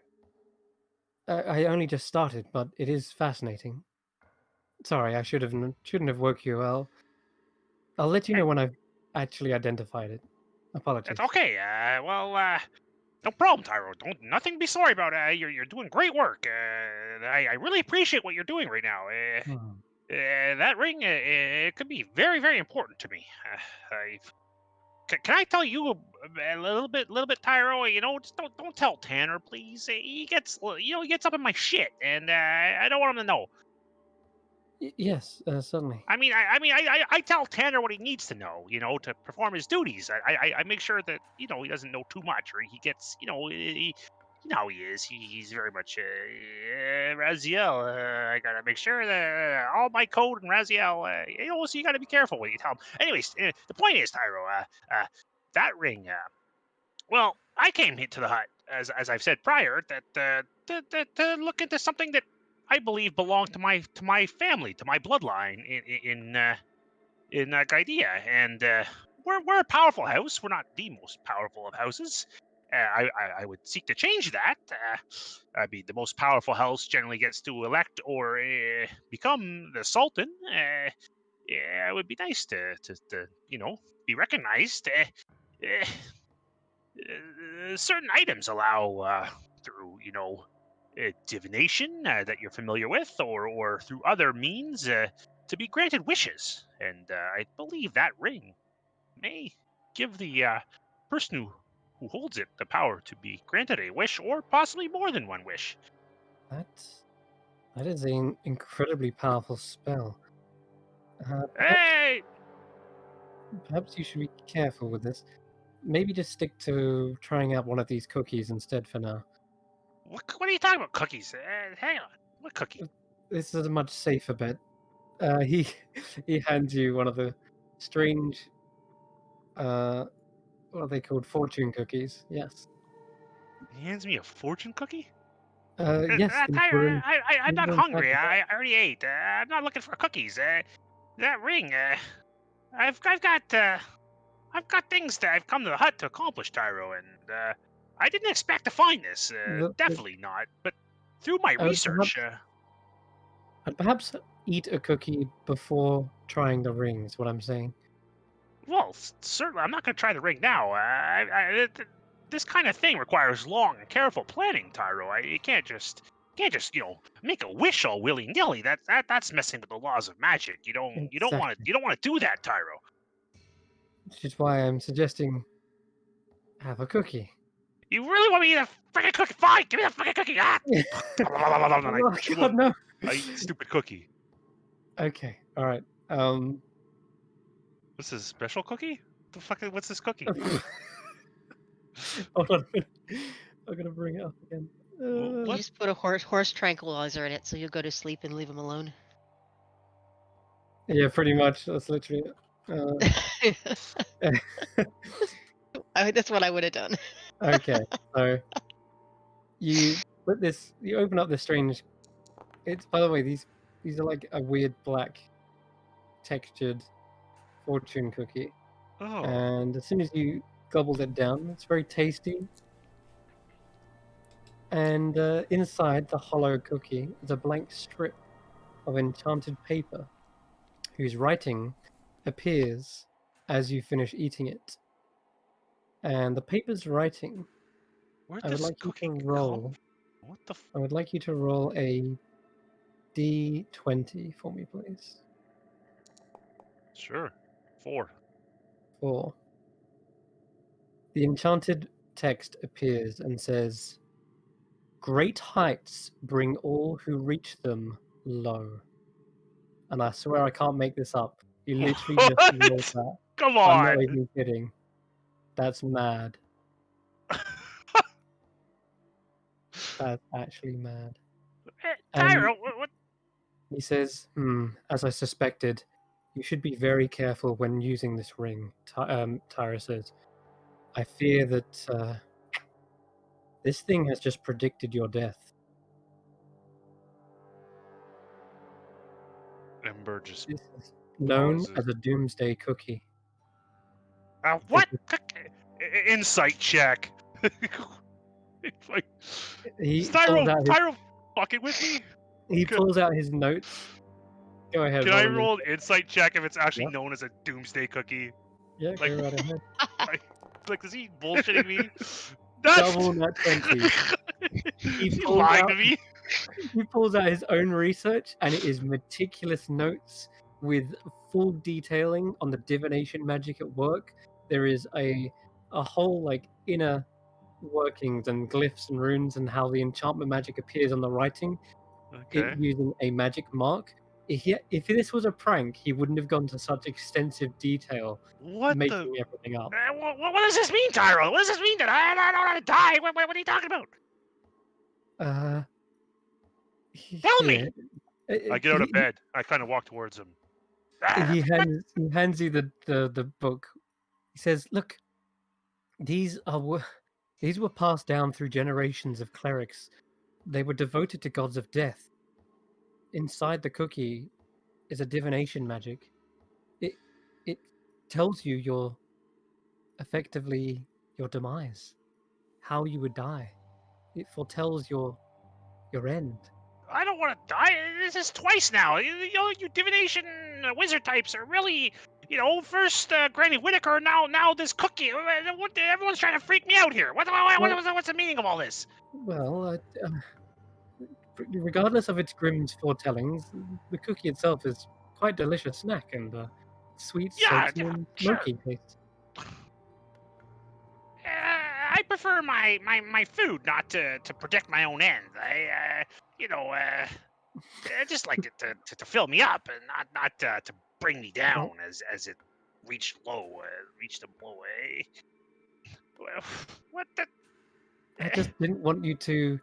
I only just started, but it is fascinating. Sorry, I shouldn't have woke you. I'll let you know when I've actually identified it. Apologies. That's okay. No problem, Tyro. Don't nothing to be sorry about. You're doing great work. I really appreciate what you're doing right now. Hmm. That ring, it could be very, very important to me. Can I tell you a little bit, Tyro? Just don't tell Tanner, please. He gets, he gets up in my shit, and I don't want him to know. Yes, certainly. I tell Tanner what he needs to know, to perform his duties. I make sure that he doesn't know too much, or he gets, you know how he is. He's very much Raziel. I gotta make sure that all my code and Raziel, so you gotta be careful what you tell him. Anyways, the point is, Tyro, that ring. Well, I came to the hut, as I've said prior, that to look into something that I believe belonged to my family, to my bloodline in Gaidia, and we're a powerful house. We're not the most powerful of houses. I would seek to change that. The most powerful house generally gets to elect or become the Sultan. Yeah, it would be nice to be recognized. Certain items allow through divination that you're familiar with, or through other means to be granted wishes, and I believe that ring may give the person who holds it the power to be granted a wish, or possibly more than one wish. That is an incredibly powerful spell. Hey, Perhaps you should be careful with this. Maybe just stick to trying out one of these cookies instead for now. what are you talking about? Cookies? Hang on, what cookie? This is a much safer bet. He he hands you one of the strange, what are they called? Fortune cookies. Yes. He hands me a fortune cookie. Yes. Tyler, I'm These not were inside hungry. the box. I already ate. I'm not looking for cookies. That ring. I've got things that I've come to the hut to accomplish, Tyro, and I didn't expect to find this. The- Definitely not. But through my I would research, I'd perhaps eat a cookie before trying the ring. Is what I'm saying. well, certainly I'm not going to try the ring now. This kind of thing requires long and careful planning, Tyro. You can't just make a wish all willy nilly. That's messing with the laws of magic. Exactly. You don't want to do that, Tyro. Which is why I'm suggesting have a cookie. You really want me to eat a freaking cookie? Fine, give me that fucking cookie. Ah! And I Oh chew God, on no. I eat the stupid cookie. Okay. All right. What's this special cookie? The fuck? What's this cookie? Hold on a minute. I'm gonna bring it up again. You What? just put a horse tranquilizer in it, so you'll go to sleep and leave him alone. Yeah, pretty much. That's literally it. That's what I would have done. Okay, so you put this. You open up this strange. It's, by the way, these are like a weird black textured fortune cookie, Oh, and as soon as you gobbled it down, it's very tasty. And inside the hollow cookie is a blank strip of enchanted paper, whose writing appears as you finish eating it. And the paper's writing, where'd I would this like you to cookie come roll. from? What the? I would like you to roll a D20 for me, please. Sure. 4. 4. The enchanted text appears and says, "Great heights bring all who reach them low." And I swear I can't make this up. You literally just wrote What? that. Come I'm not on. even kidding. That's mad. That's actually mad. And Tyro, what? he says, as I suspected, you should be very careful when using this ring, Tyra says. I fear that this thing has just predicted your death. Ember just This is known pauses. as a doomsday cookie. What? Insight check. Like, He is pulls out his Tyro fucking with me? his notes. Go ahead. Can I Roll an roll an insight check if it's actually Yep. known as a doomsday cookie? Yeah, Like, go right ahead. like, is he bullshitting me? That's... Double nat 20. Is he pulls lying out- to me? He pulls out his own research, and it is meticulous notes with full detailing on the divination magic at work. There is a whole like inner workings and glyphs and runes and how the enchantment magic appears on the writing. Okay. It using a magic mark. If this was a prank, he wouldn't have gone to such extensive detail What making the... everything up. What does this mean, Tyro? What does this mean? That I don't want to die? What are you talking about? Tell me! I get out of bed. I kind of walk towards him. He hands you the book. He says, "Look, these were passed down through generations of clerics. They were devoted to gods of death. Inside the cookie is a divination magic. It tells you effectively your demise, how you would die. It foretells your end." I don't want to die. This is twice now. You divination wizard types are really, first Granny Whittaker, now this cookie. Everyone's trying to freak me out here. What's the meaning of all this? Well, regardless of its grim foretellings, the cookie itself is quite delicious snack and sweet, Yeah, salty, and sure. smoky taste. I prefer my food not to protect my own ends. I just like it to fill me up and not to bring me down as it reached a low. Well, what the? I just didn't want you to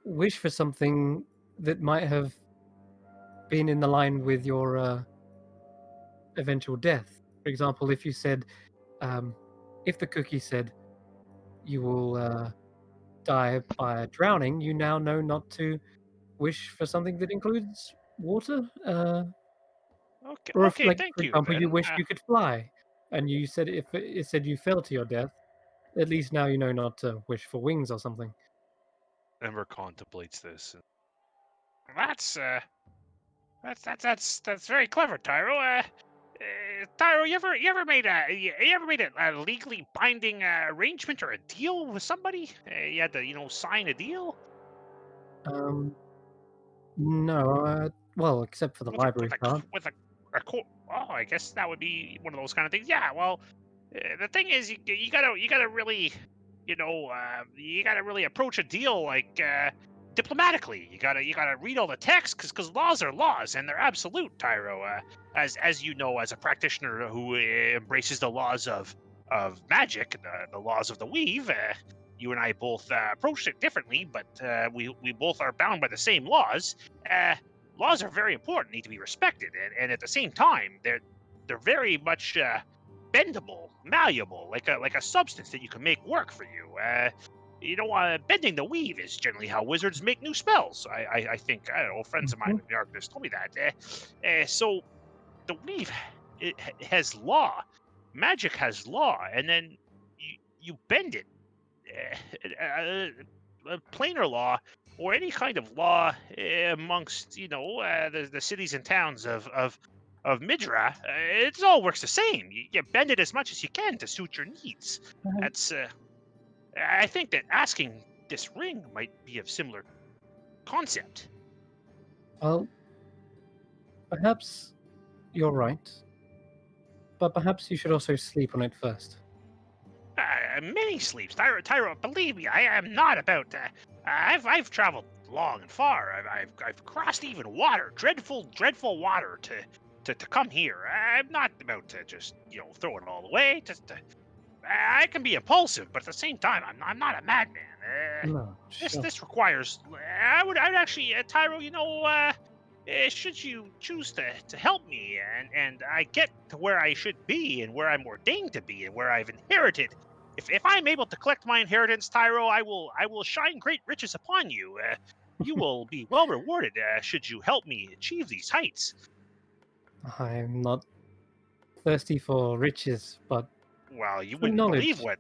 wish for something that might have been in the line with your eventual death. For example, if you said, if the cookie said you will die by drowning, you now know not to wish for something that includes water. Or if, Okay, like, thank for you. example, you Then wish you could fly, and you said if it said you fell to your death, at least now you know not to wish for wings or something. Ember contemplates this. That's very clever, Tyro. Tyro, you ever made a legally binding arrangement or a deal with somebody? You had to sign a deal No, well, except for the with a library card. court. Oh, I guess that would be one of those kind of things. Yeah. Well, the thing is, you gotta really, you gotta really approach a deal like diplomatically. You gotta read all the text because laws are laws and they're absolute, Tyro. As you know, as a practitioner who embraces the laws of magic, the laws of the weave. You and I both approached it differently, but we both are bound by the same laws. Laws are very important, need to be respected, and at the same time, they're very much bendable, malleable, like a substance that you can make work for you. Bending the weave is generally how wizards make new spells. I think, I don't know, friends of mine in the arctis told me that. So the weave, it has law, magic has law, and then you bend it. Plainer law or any kind of law amongst the cities and towns of Midra, it all works the same. You bend it as much as you can to suit your needs. That's I think that asking this ring might be of similar concept. Well, perhaps you're right, but perhaps you should also sleep on it first. Many sleeps, Tyro. Believe me, I am not about. I've traveled long and far. I've crossed even water, dreadful water to come here. I'm not about to just throw it all away. I can be impulsive, but at the same time, I'm not a madman. No, This sure. this requires. I would actually, Tyro. Should you choose to help me, and I get to where I should be, and where I'm ordained to be, and where I've inherited. If I'm able to collect my inheritance, Tyro, I will shine great riches upon you. You will be well rewarded. Should you help me achieve these heights? I'm not thirsty for riches, but Well, you for wouldn't believe knowledge.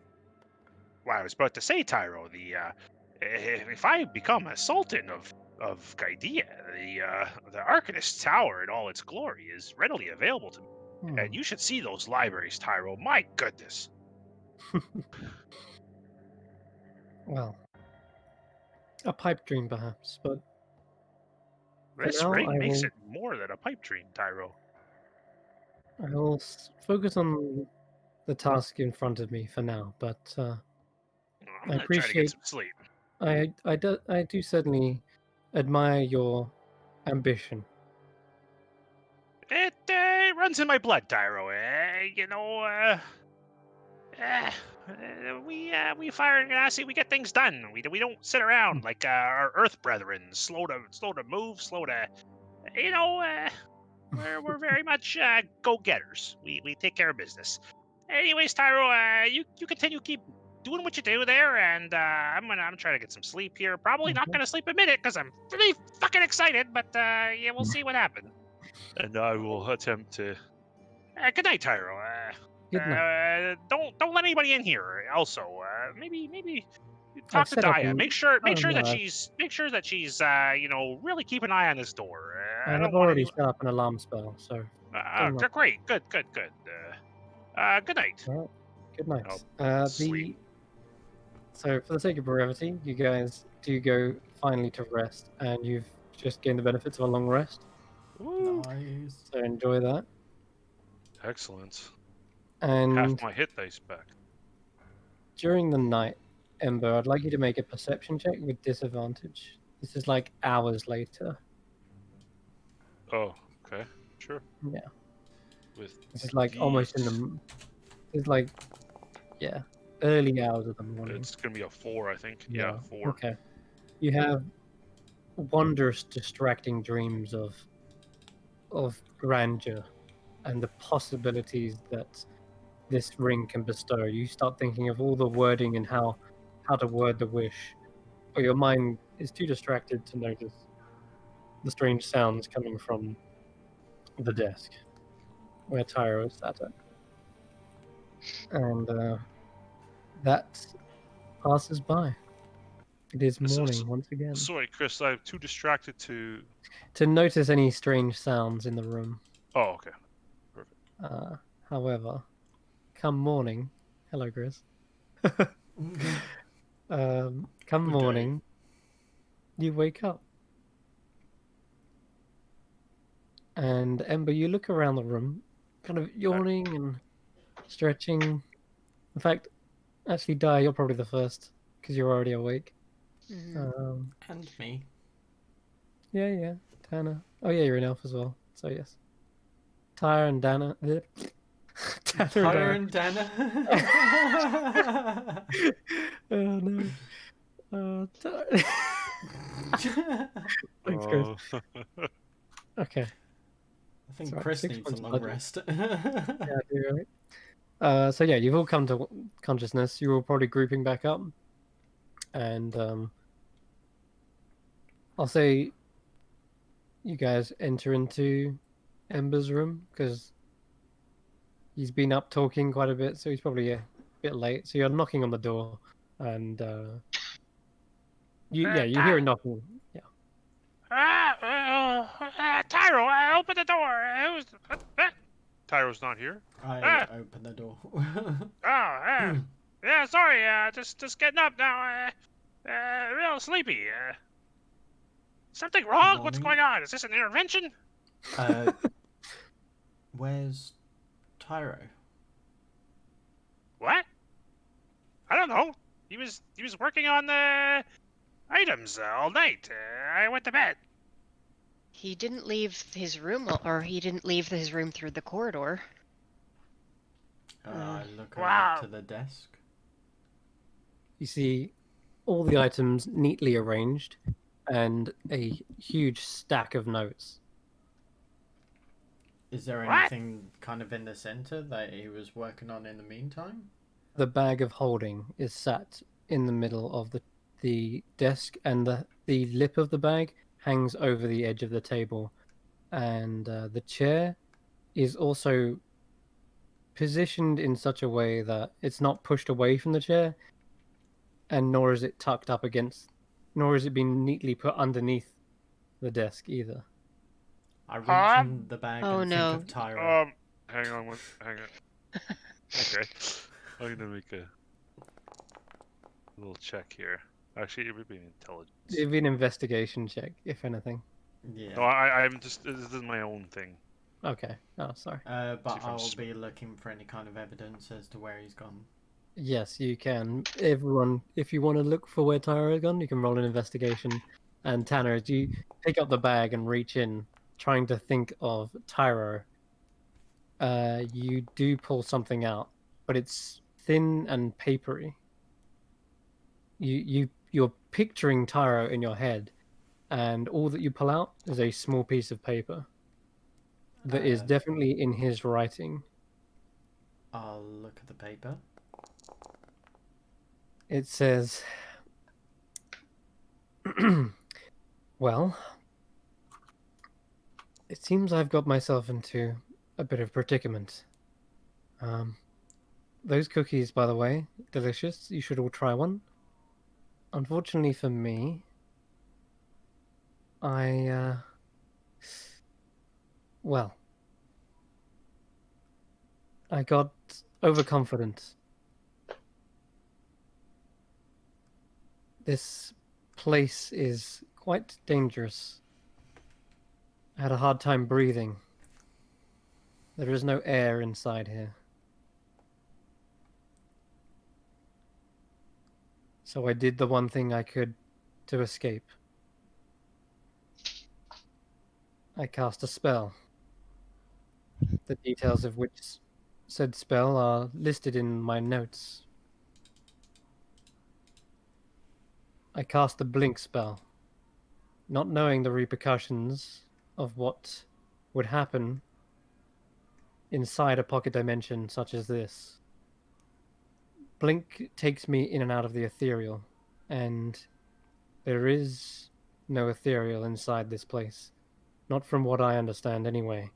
what I was about to say, Tyro. If I become a sultan of Gaidia, the Arcanist Tower in all its glory is readily available to me. And you should see those libraries, Tyro. My goodness. Well, a pipe dream perhaps, but for This now ring makes it more than a pipe dream, Tyro. I will focus on the task in front of me for now. But I'm I gonna try to get appreciate. some sleep. I do certainly admire your ambition. It runs in my blood, Tyro. We fire ganassi. We get things done. We don't sit around like our Earth brethren, slow to move, slow to, you know. We're very much go-getters. We take care of business. Anyways, Tyro, you continue keep doing what you do there, and I'm trying to get some sleep here. Probably not gonna sleep a minute because I'm pretty fucking excited. But yeah, we'll see what happens. And I will attempt to. Good night, Tyro. Good night. Don't let anybody in here. Also, maybe talk I've to set up. Daya. Make sure Oh, no, that she's really keep an eye on this door. I I have don't want already any. set up an alarm spell, so don't worry. Great. Good. Good night. Well, good night. Oh, sleep. So, for the sake of brevity, you guys do go finally to rest, and you've just gained the benefits of a long rest. Woo. Nice. So enjoy that. Excellent. And Half my hit dice back. during the night, Ember, I'd like you to make a perception check with disadvantage. This is like hours later. Oh, okay. Sure. Yeah. With This is like almost in the. It's like, yeah, early hours of the morning. It's gonna be a 4, I think. Yeah, 4. Okay. You have wondrous, distracting dreams of grandeur and the possibilities that this ring can bestow. You start thinking of all the wording and how to word the wish, but your mind is too distracted to notice the strange sounds coming from the desk where Tyro is sat at. And that passes by. It is morning once again. Sorry, Chris. I'm too distracted to notice any strange sounds in the room. Oh, okay. Perfect. However, come morning, hello, Chris. Come morning, you wake up. And Ember, you look around the room, kind of yawning and stretching. In fact, actually, Di, you're probably the first because you're already awake. And me. Yeah, Dana. Oh yeah, you're an elf as well. So yes, Tyra and Dana. Tyra and Dana. Oh no. Thanks, Chris. Okay. I think Chris needs a long rest. Yeah, I do, right? So yeah, you've all come to consciousness. You're all probably grouping back up, and I'll say you guys enter into Ember's room because he's been up talking quite a bit, so he's probably a bit late. So you're knocking on the door, and you hear a knocking. Yeah. Tyro, open the door. Tyro's not here. I open the door. Yeah, sorry. Just getting up now. Real sleepy. Something wrong? Good What's morning. going on? Is this an intervention? Where's Tyro? What? I don't know. He was working on the items all night. I went to bed. He didn't leave his room, or he didn't leave his room through the corridor. I look Wow. over to the desk. You see all the items neatly arranged and a huge stack of notes. Is there What? anything kind of in the center that he was working on in the meantime? The bag of holding is sat in the middle of the desk, and the lip of the bag hangs over the edge of the table, and the chair is also positioned in such a way that it's not pushed away from the chair, and nor is it tucked up against, nor is it being neatly put underneath the desk either. I reach in the bag Oh, and no. think of Tyro. Hang on. Okay. I'm gonna make a little check here. Actually, it would be an intelligence. It'd be an investigation check, if anything. Yeah. No, I'm just. This is my own thing. Okay. Oh, sorry. But See if I'm I'll be looking for any kind of evidence as to where he's gone. Yes, you can. Everyone, if you want to look for where Tyro has gone, you can roll an investigation. And Tanner, as you pick up the bag and reach in, trying to think of Tyro, you do pull something out, but it's thin and papery. You're picturing Tyro in your head, and all that you pull out is a small piece of paper that is definitely in his writing. I'll look at the paper. It says, well, it seems I've got myself into a bit of predicament. Those cookies, by the way, delicious. You should all try one. Unfortunately for me, well, I got overconfident. This place is quite dangerous. I had a hard time breathing. There is no air inside here. So I did the one thing I could to escape. I cast a spell. The details of which said spell are listed in my notes. I cast the blink spell, not knowing the repercussions of what would happen inside a pocket dimension such as this. Blink takes me in and out of the ethereal, and there is no ethereal inside this place. Not from what I understand, anyway.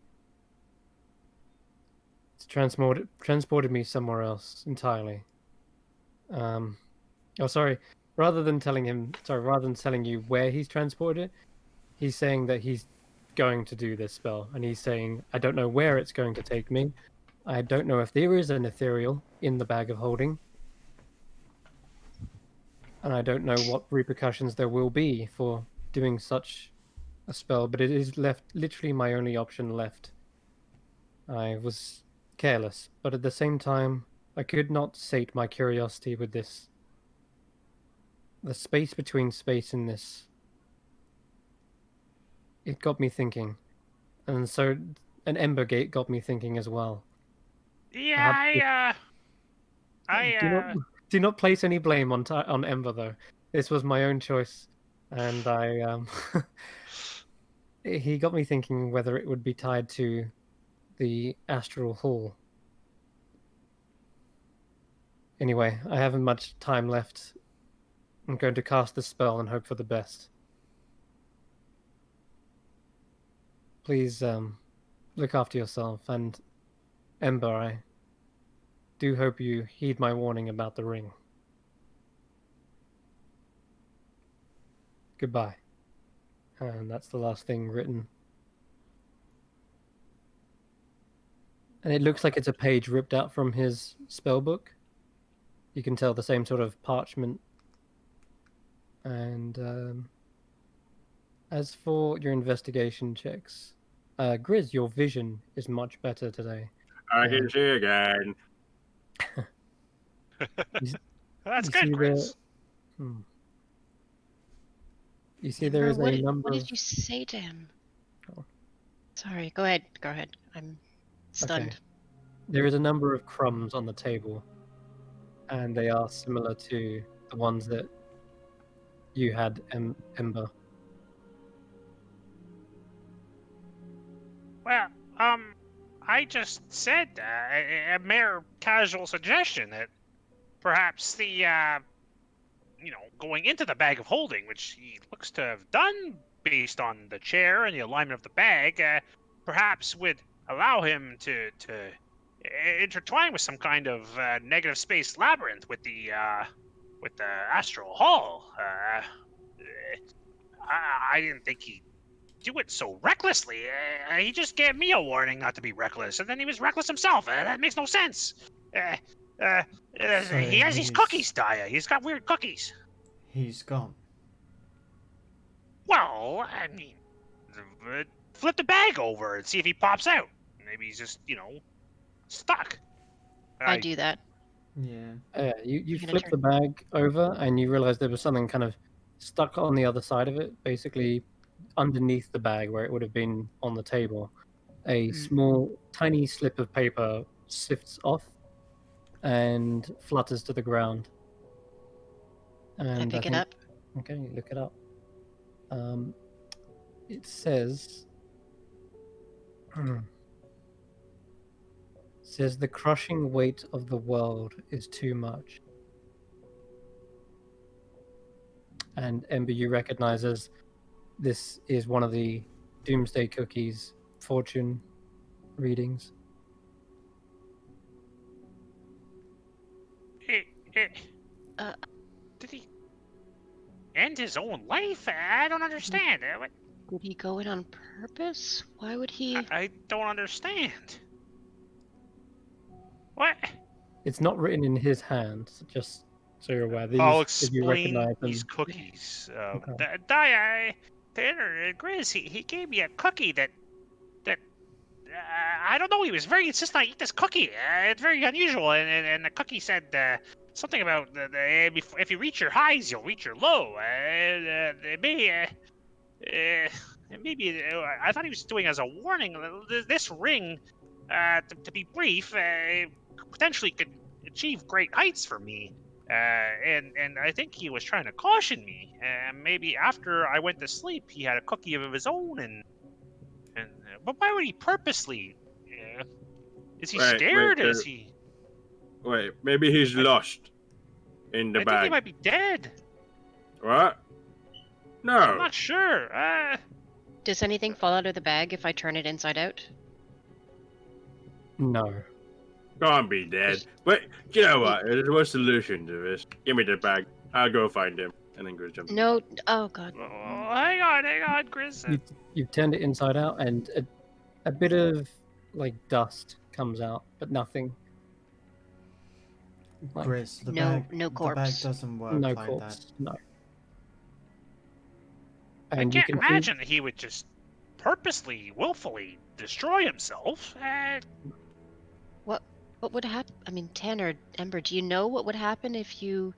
It's transported me somewhere else entirely. Rather than telling you where he's transported it, he's saying that he's going to do this spell, and he's saying, I don't know where it's going to take me. I don't know if there is an ethereal in the bag of holding. And I don't know what repercussions there will be for doing such a spell, but it is literally my only option left. I was careless, but at the same time, I could not sate my curiosity with this. The space between space and this. It got me thinking. And so an Ember Gate got me thinking as well. Yeah, Do not place any blame on Ember, though. This was my own choice, and he got me thinking whether it would be tied to the Astral Hall. Anyway, I haven't much time left. I'm going to cast the spell and hope for the best. Please, look after yourself, and Ember, I do hope you heed my warning about the ring. Goodbye. And that's the last thing written. And it looks like it's a page ripped out from his spell book. You can tell the same sort of parchment. And As for your investigation checks, Grizz, your vision is much better today. I can see again. That's You good, see Chris. You see there is a number what of... did you say to him? Oh. Sorry, go ahead. Go ahead. I'm stunned. Okay. There is a number of crumbs on the table, and they are similar to the ones that you had, Ember. Well, I just said a mere casual suggestion that perhaps the, going into the bag of holding, which he looks to have done based on the chair and the alignment of the bag, perhaps would allow him to intertwine with some kind of negative space labyrinth with the astral hall. I didn't think he'd do it so recklessly. He just gave me a warning not to be reckless, and then he was reckless himself. That makes no sense. So He has these he's- cookies, Daya. He's got weird cookies. He's gone. Well, I mean, flip the bag over and see if he pops out. Maybe he's just, stuck. I do that. Yeah. You gonna flip the bag over, and you realize there was something kind of stuck on the other side of it, basically underneath the bag where it would have been on the table. A small, tiny slip of paper sifts off and flutters to the ground. And I pick it up. Okay, you look it up. It says... says the crushing weight of the world is too much. And Ember, you recognize as this is one of the Doomsday Cookies fortune readings. Did he end his own life? I don't understand. Did he go in on purpose? Why would he? I don't understand. What? It's not written in his hand, just so you're aware. I'll If you explain recognize them. these cookies. Okay. Tanner, Grizz, he gave me a cookie that I don't know. He was very insistent I eat this cookie. It's very unusual, and the cookie said something about if you reach your highs, you'll reach your low. Maybe I thought he was doing as a warning. This ring, to be brief, potentially could achieve great heights for me. And I think he was trying to caution me. Maybe after I went to sleep, he had a cookie of his own, but why would he purposely? Is he scared? Is he? Wait, maybe he's lost in the I bag. think he might be dead. What? No. I'm not sure. Does anything fall out of the bag if I turn it inside out? No. Can't be dead. But you know what? There's a solution to this. Give me the bag. I'll go find him. And then Grizz jumps in. No. Oh God. Oh, hang on, Grizz. You've turned it inside out, and a bit of like dust comes out, but nothing. Like, Grizz, the No- bag, no the bag corpse. doesn't work no like corpse. No. I And you can't can see imagine that he would just purposely, willfully destroy himself. What would happen? I mean, Tanner, Ember, do you know what would happen if you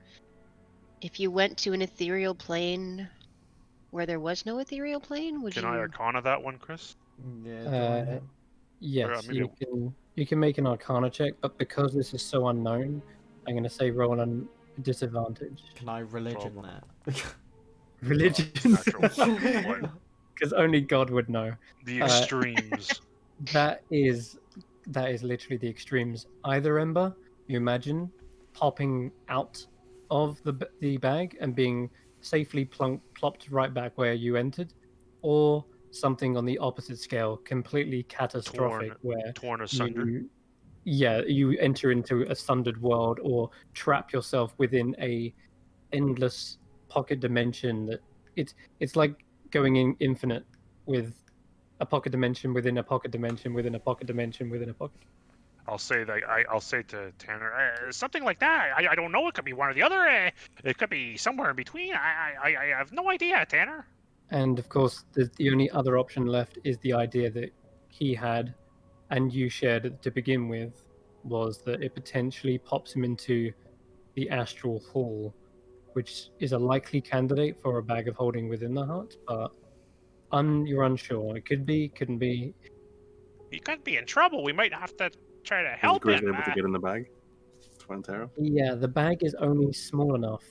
went to an ethereal plane where there was no ethereal plane? Would Can you? I Arcana that one, Chris? that. Yeah. go on, yeah. yes, maybe you can make an Arcana check, but because this is so unknown, I'm going to say roll on a disadvantage. Can I religion Problem. that? Religion, Natural one. because only God would know. The extremes. That is literally the extremes. Either Ember, you imagine popping out of the bag and being safely plopped right back where you entered, or something on the opposite scale, completely catastrophic, where Torn asunder. you enter into a sundered world or trap yourself within a endless pocket dimension that it's like going in infinite with a pocket dimension within a pocket dimension within a pocket dimension within a pocket. I'll say that. I'll say to Tanner, something like that. I don't know. It could be one or the other. It could be somewhere in between. I have no idea, Tanner. And of course, the only other option left is the idea that he had and you shared to begin with, was that it potentially pops him into the astral hall, which is a likely candidate for a bag of holding within the hut, but you're unsure. It could be, couldn't be. He could be in trouble. We might have to try to Is help Grizzly him. able to get in the bag? Fantero? Yeah, the bag is only small enough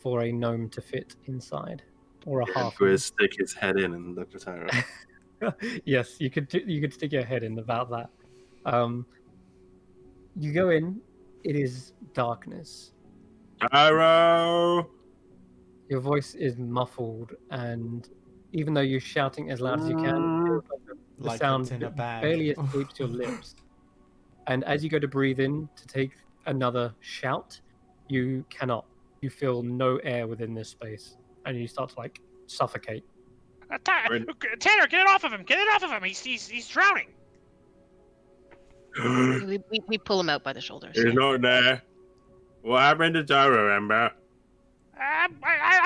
for a gnome to fit inside, or a half. Grizz stick his head in and look for Tyro. Yes, you could stick your head in about that. You go in. It is darkness. Tyro! Your voice is muffled, and even though you're shouting as loud as you can, it feels the Like sound it's in a bag. barely escapes your lips. And as you go to breathe in to take another shout, you cannot. You feel no air within this space, and you start to like suffocate. Tanner, get it off of him! Get it off of him! He's drowning. We pull him out by the shoulders. He's not there. What happened to Tyro, Ember? I'm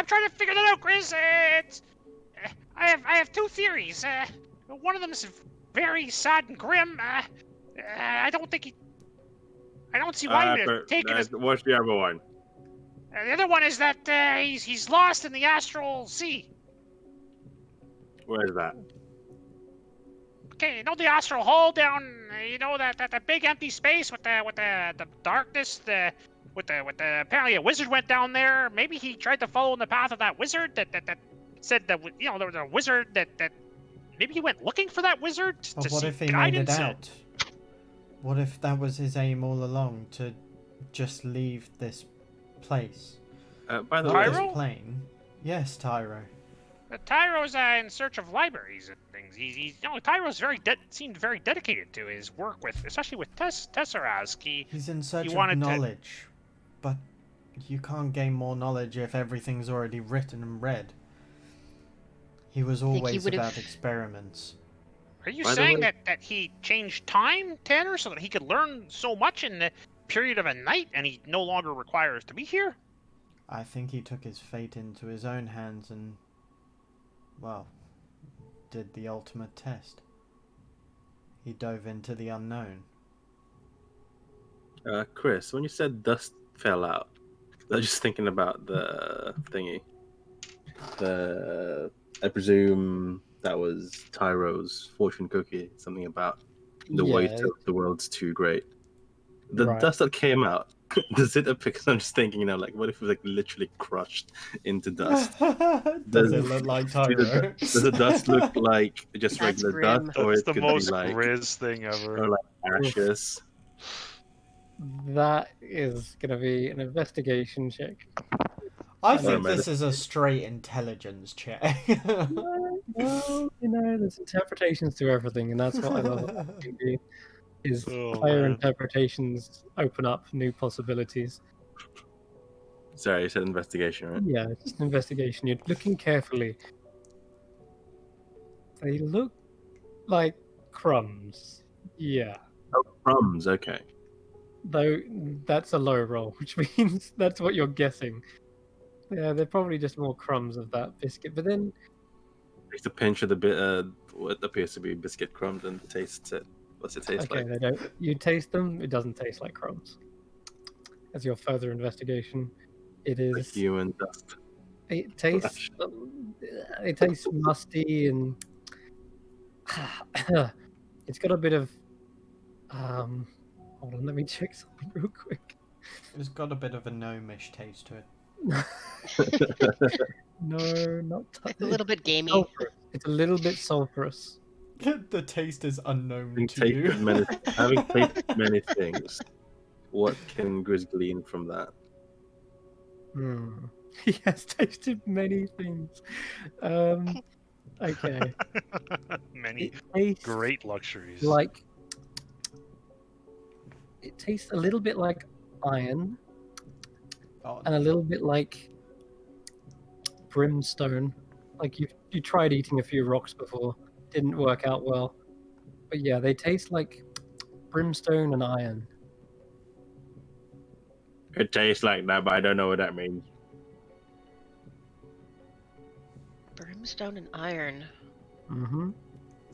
trying to figure that out, Chris. I have two theories. One of them is very sad and grim. I don't see why he would have taken his. What's the other one? The other one is that he's lost in the astral sea. Where's that? Okay, you know the astral hole down. You know that big empty space with the darkness. With the apparently a wizard went down there. Maybe he tried to follow in the path of that wizard that said that there was a wizard that maybe he went looking for that wizard But to what see if he made guidance. it out? What if that was his aim all along, to just leave this place? By the Not way, this Tyro? plane. Yes, Tyro. Tyro's in search of libraries and things. Tyro's seemed very dedicated to his work with, especially with Tesserask. He's in search of wanted to- knowledge. But you can't gain more knowledge if everything's already written and read. He was think he always would've- about experiments. Are you By the saying way- that he changed time, Tanner, so that he could learn so much in the period of a night, and he no longer requires to be here? I think he took his fate into his own hands and, well, did the ultimate test. He dove into the unknown. Chris, when you said dust fell out, I was just thinking about the thingy. I presume that was Tyro's fortune cookie. Something about the weight Yeah, of the world's too great. The Right. dust that came out, does it appear? Because I'm just thinking, like, what if it was like literally crushed into dust? Does it look like Tyro? Does the dust look like just That's regular grim. dust, or That's it the could most be like, Grizz thing ever. or like ashes? That is going to be an investigation check. I don't think know, this is a straight intelligence check. Well, there's interpretations to everything, and that's what I love about D&D, is Oh, player man. interpretations open up new possibilities. Sorry, you said investigation, right? Yeah, it's just an investigation. You're looking carefully. They look like crumbs. Yeah. Oh, crumbs. Okay. Though that's a low roll, which means that's what you're guessing. Yeah, they're probably just more crumbs of that biscuit. But then, Takes a pinch of the bit, what appears to be biscuit crumbs, and tastes it. What's it taste okay, like? they don't. You taste them. It doesn't taste like crumbs. As your further investigation, it Like is. human dust. It tastes. It tastes musty and. It's got a bit of. Hold on, let me check something real quick. It's got a bit of a gnomish taste to it. No, not A little bit gamey. sulfurous. It's a little bit sulfurous. The taste is unknown Having to you. tasted many things, what can Grizz glean from that? He has tasted many things. Okay. Many It tastes great luxuries. like. It tastes a little bit like iron Oh, and a little bit like brimstone. Like you tried eating a few rocks before, didn't work out well. But yeah, they taste like brimstone and iron. It tastes like that, but I don't know what that means. Brimstone and iron. Mm-hmm.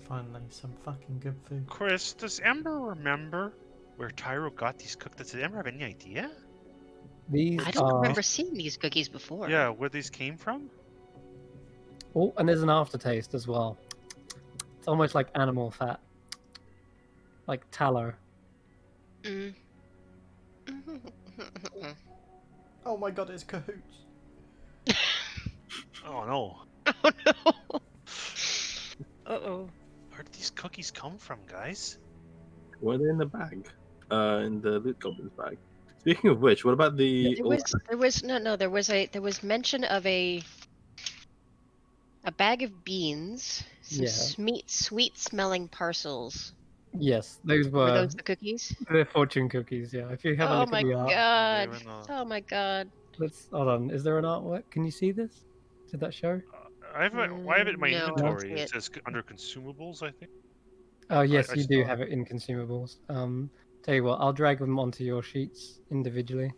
Finally, some fucking good food. Chris, does Ember remember where Tyro got these cookies? Does Ember have any idea? These I don't are. remember seeing these cookies before. Yeah, where these came from? Oh, and there's an aftertaste as well. It's almost like animal fat, like tallow. Mm. Oh my god, it's cahoots. Oh no. Oh no. Uh-oh. Where did these cookies come from, guys? Were they in the bag? In the loot goblin's bag. Speaking of which, what about the? There was mention of a bag of beans, some Yeah. sweet smelling parcels. Yes, those Were were those the cookies? they're fortune cookies. Yeah, if you have a Oh look my at the art, god. They were in Oh my god. let's hold on. Is there an artwork? Can you see this? Did that show? I have it in my No, I don't inventory. see It it. says under consumables, I think. Oh yes, I you do saw have it in consumables. Tell you what, I'll drag them onto your sheets individually,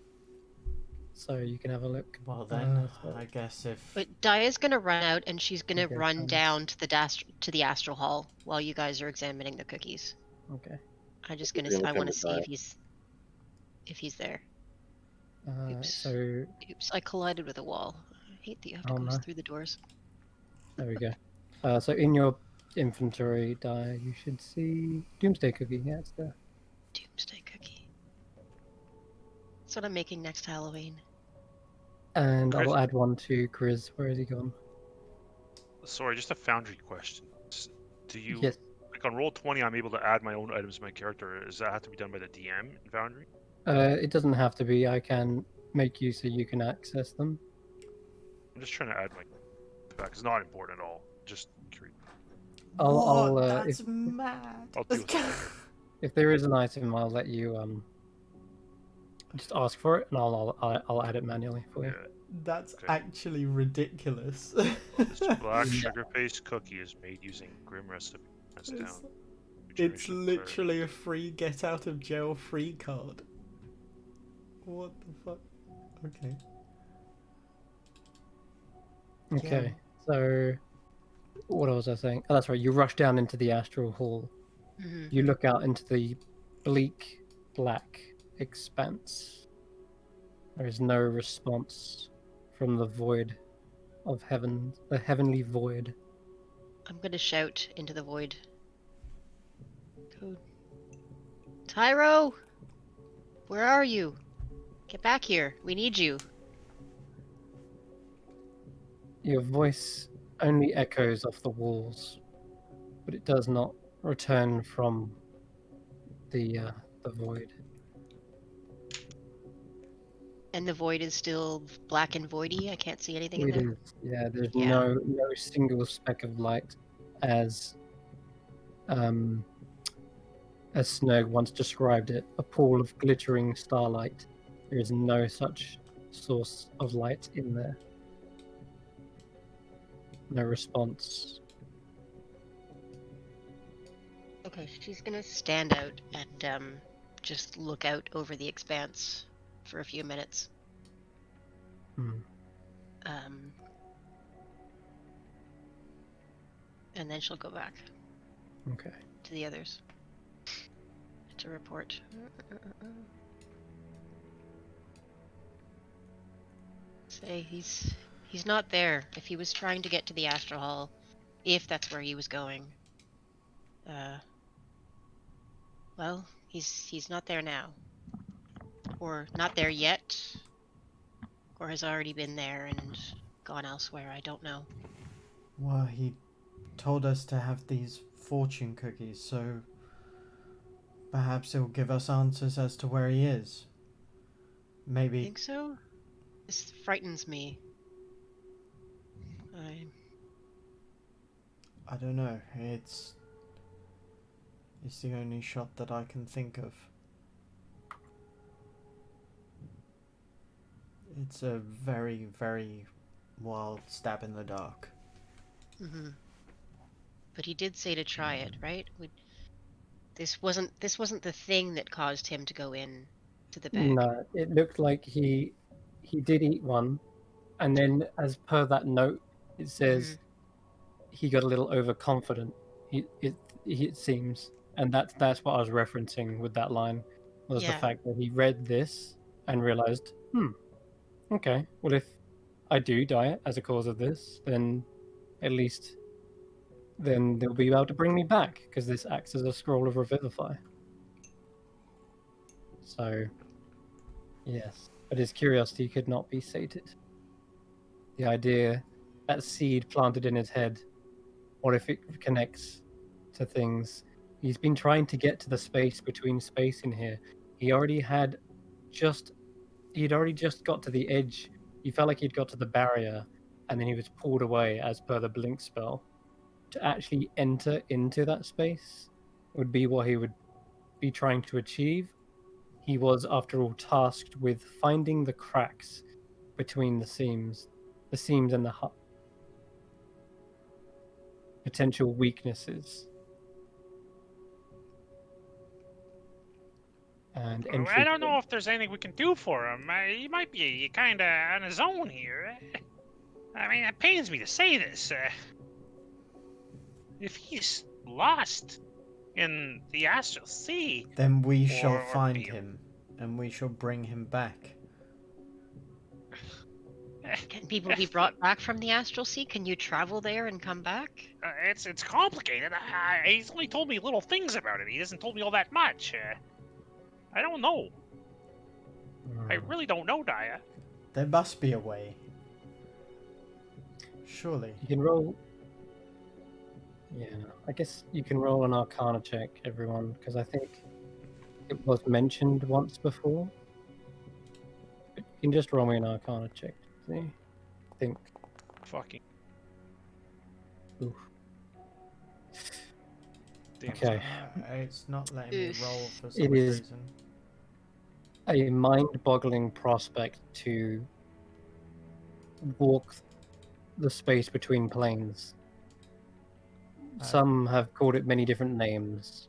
so you can have a look. Well then, So- I guess if But Daya's gonna run out and she's gonna Okay, run fine. down to the astral hall while you guys are examining the cookies. Okay. I'm just gonna. Yeah, I want to okay, see Daya. if he's there. Oops. So Oops! I collided with a wall. I hate that you have to Oh, go no. through the doors. there we go. So in your inventory, Dyer, you should see Doomsday Cookie. Yeah, it's there. Doomsday cookie. That's what I'm making next Halloween. And Chris- I'll add one to Grizz. Where is he gone? Sorry, just a Foundry question. Do you Yes. like on roll 20? I'm able to add my own items to my character. Does that have to be done by the DM in Foundry? It doesn't have to be. I can make you so you can access them. I'm just trying to add my back. It's not important at all. Just curious. I'll, what? if- That's mad. I'll deal with that. If there is an item, I'll let you just ask for it, and I'll add it manually for you. Yeah, That's Okay. actually ridiculous. this black sugar paste cookie is made using Grim recipe. That's It's- down. It's Regeneration literally a free get out of jail free card. What the fuck? Okay. Okay. So, what was I saying? Oh, that's right. You rush down into the astral hall. Mm-hmm. You look out into the bleak, black expanse. There is no response from the void of heaven, the heavenly void. I'm gonna shout into the void. Code. Tyro! Where are you? Get back here. We need you. Your voice only echoes off the walls, but it does not return from the void. And the void is still black and voidy. I can't see anything in It there. is, yeah. There's Yeah. no single speck of light, as Snurg once described it, a pool of glittering starlight. There is no such source of light in there. No response. Okay, she's gonna stand out and just look out over the expanse for a few minutes. Hmm. And then she'll go back Okay. to the others to report. Say he's not there. If he was trying to get to the Astral Hall, if that's where he was going, well, he's not there now, or not there yet, or has already been there and gone elsewhere. I don't know. Well, he told us to have these fortune cookies, so perhaps he'll give us answers as to where he is. Maybe. Think so? This frightens me. I don't know. It's the only shot that I can think of. It's a very, very wild stab in the dark. Mm-hmm. But he did say to try it, right? This wasn't the thing that caused him to go in to the bag. No, it looked like he did eat one, and then as per that note, it says he got a little overconfident. It seems, and that's what I was referencing with that line, was the Yeah. fact that he read this and realized, okay, well, if I do die as a cause of this, then at least then they'll be able to bring me back, because this acts as a scroll of revivify. So, yes, but his curiosity could not be sated. The idea, that seed planted in his head, what if it connects to things? He's been trying to get to the space between space in here. He'd already just got to the edge. He felt like he'd got to the barrier, and then he was pulled away as per the blink spell. To actually enter into that space would be what he would be trying to achieve. He was, after all, tasked with finding the cracks between the seams and the potential weaknesses. And I don't know if there's anything we can do for him. He might be kind of on his own here. I mean, it pains me to say this. If he's lost in the Astral Sea, Then we shall or find be- him, and we shall bring him back. Can people be brought back from the Astral Sea? Can you travel there and come back? it's complicated. He's only told me little things about it. He hasn't told me all that much. I don't know. I really don't know, Daya. There must be a way. Surely. You can roll. Yeah, I guess you can roll an Arcana check, everyone, because I think it was mentioned once before. But you can just roll me an Arcana check. See? I think. Fucking. Oof. Damn Okay. It's not letting me Oof. roll for some It is reason. a mind-boggling prospect to walk the space between planes. Some have called it many different names.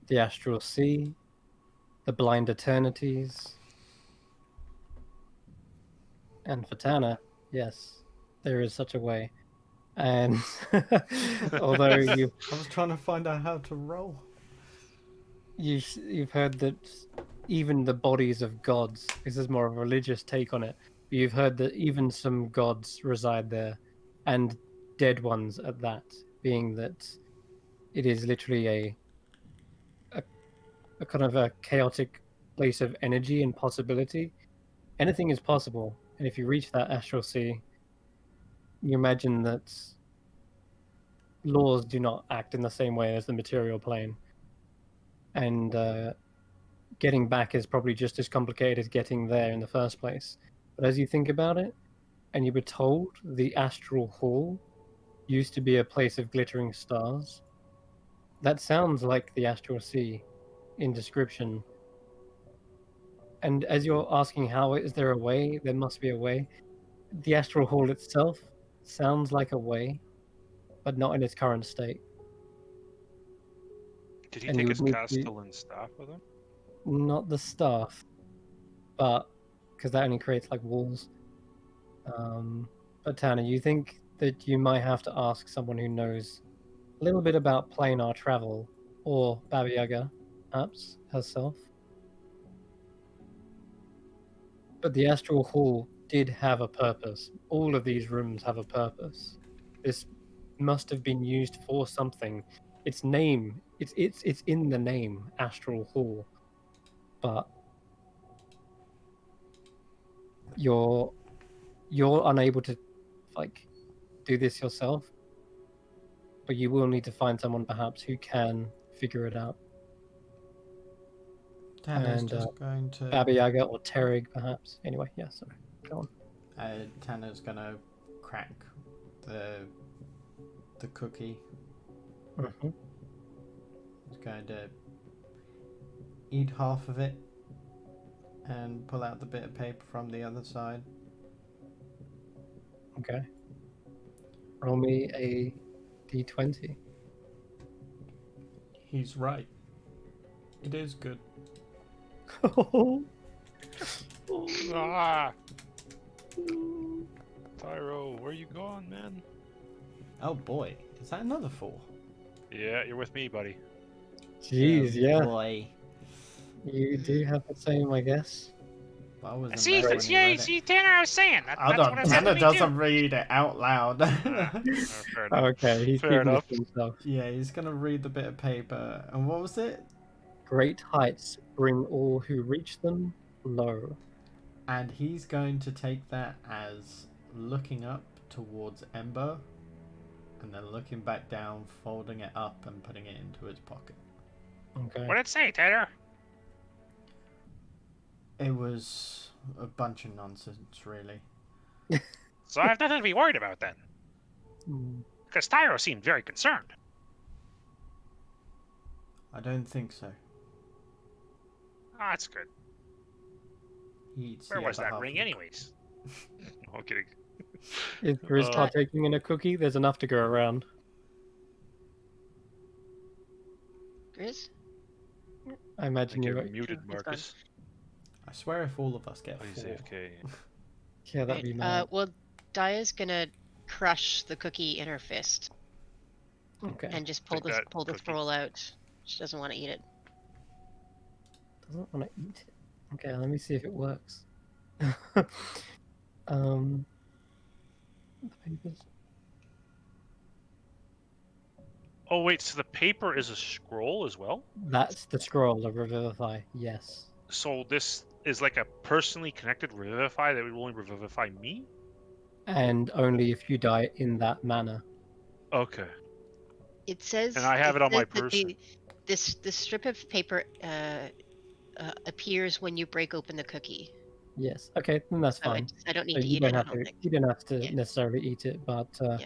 The Astral Sea, the Blind Eternities, and for Tanner, yes, there is such a way. And although I was trying to find out how to roll. you've heard that even the bodies of gods, this is more of a religious take on it, but you've heard that even some gods reside there, and dead ones at that, being that it is literally a kind of a chaotic place of energy and possibility. Anything is possible, and if you reach that astral sea, you imagine that laws do not act in the same way as the material plane, and getting back is probably just as complicated as getting there in the first place. But as you think about it, and you were told the astral hall used to be a place of glittering stars, that sounds like the astral sea in description. And as you're asking how is there a way, there must be a way. The astral hall itself sounds like a way, but not in its current state. Did he And you take would his need castle and staff with him? not the staff, but because that only creates like walls. But Tanner, you think that you might have to ask someone who knows a little bit about planar travel, or Baba Yaga, perhaps herself. But the astral hall did have a purpose. All of these rooms have a purpose. This must have been used for something. Its name, it's in the name, Astral Hall. But you're unable to like do this yourself. But you will need to find someone perhaps who can figure it out. Tanner's And just going to. Baba Yaga or Terig, perhaps. Anyway, yeah, sorry. Go on. Tanner's gonna crack the cookie. Mm-hmm. He's going to eat half of it and pull out the bit of paper from the other side. Okay. Roll me a d20. He's right. It is good. Ah! Tyro, where you gone, man? Oh boy, is that another 4? Yeah, you're with me, buddy. Jeez, yeah. Boy. You do have the same, I guess. I wasn't See, there when you read it. see, Tanner, I was saying that's Hold what on, it said to Tanner me doesn't too. read it out loud. Fair enough. Okay, he's Fair keeping enough. this to himself. Yeah, he's gonna read the bit of paper. And what was it? Great heights bring all who reach them low. And he's going to take that as looking up towards Ember, and then looking back down, folding it up and putting it into his pocket. Okay. What did it say, Tanner? It was a bunch of nonsense, really. So I have nothing to be worried about then, Hmm. because Tyro seemed very concerned. I don't think so. Ah, that's good. He eats Where the was other that half ring, of the- anyways? No, I'm kidding. If Grizz partaking in a cookie, there's enough to go around. Grizz? I I imagine think you're you're right. muted, He's gone. Marcus. I swear if all of us get Oh, he's 4. AFK. Yeah, that'd be mad. Well, Daya's gonna crush the cookie in her fist Okay. and just pull Take the that, pull the cookie. scroll out. She doesn't want to eat it. Doesn't want to eat it. Okay, let me see if it works. The papers. Oh wait, so the paper is a scroll as well? That's the scroll of Revivify. Yes. So this is like a personally connected revivify that would only revivify me? And only if you die in that manner. Okay. It says. And I have it on my says that person. this strip of paper appears when you break open the cookie. Yes. Okay, then that's So fine. I don't need So to you eat don't it. I have don't to. think. You don't have to Yeah. necessarily eat it, but Yeah.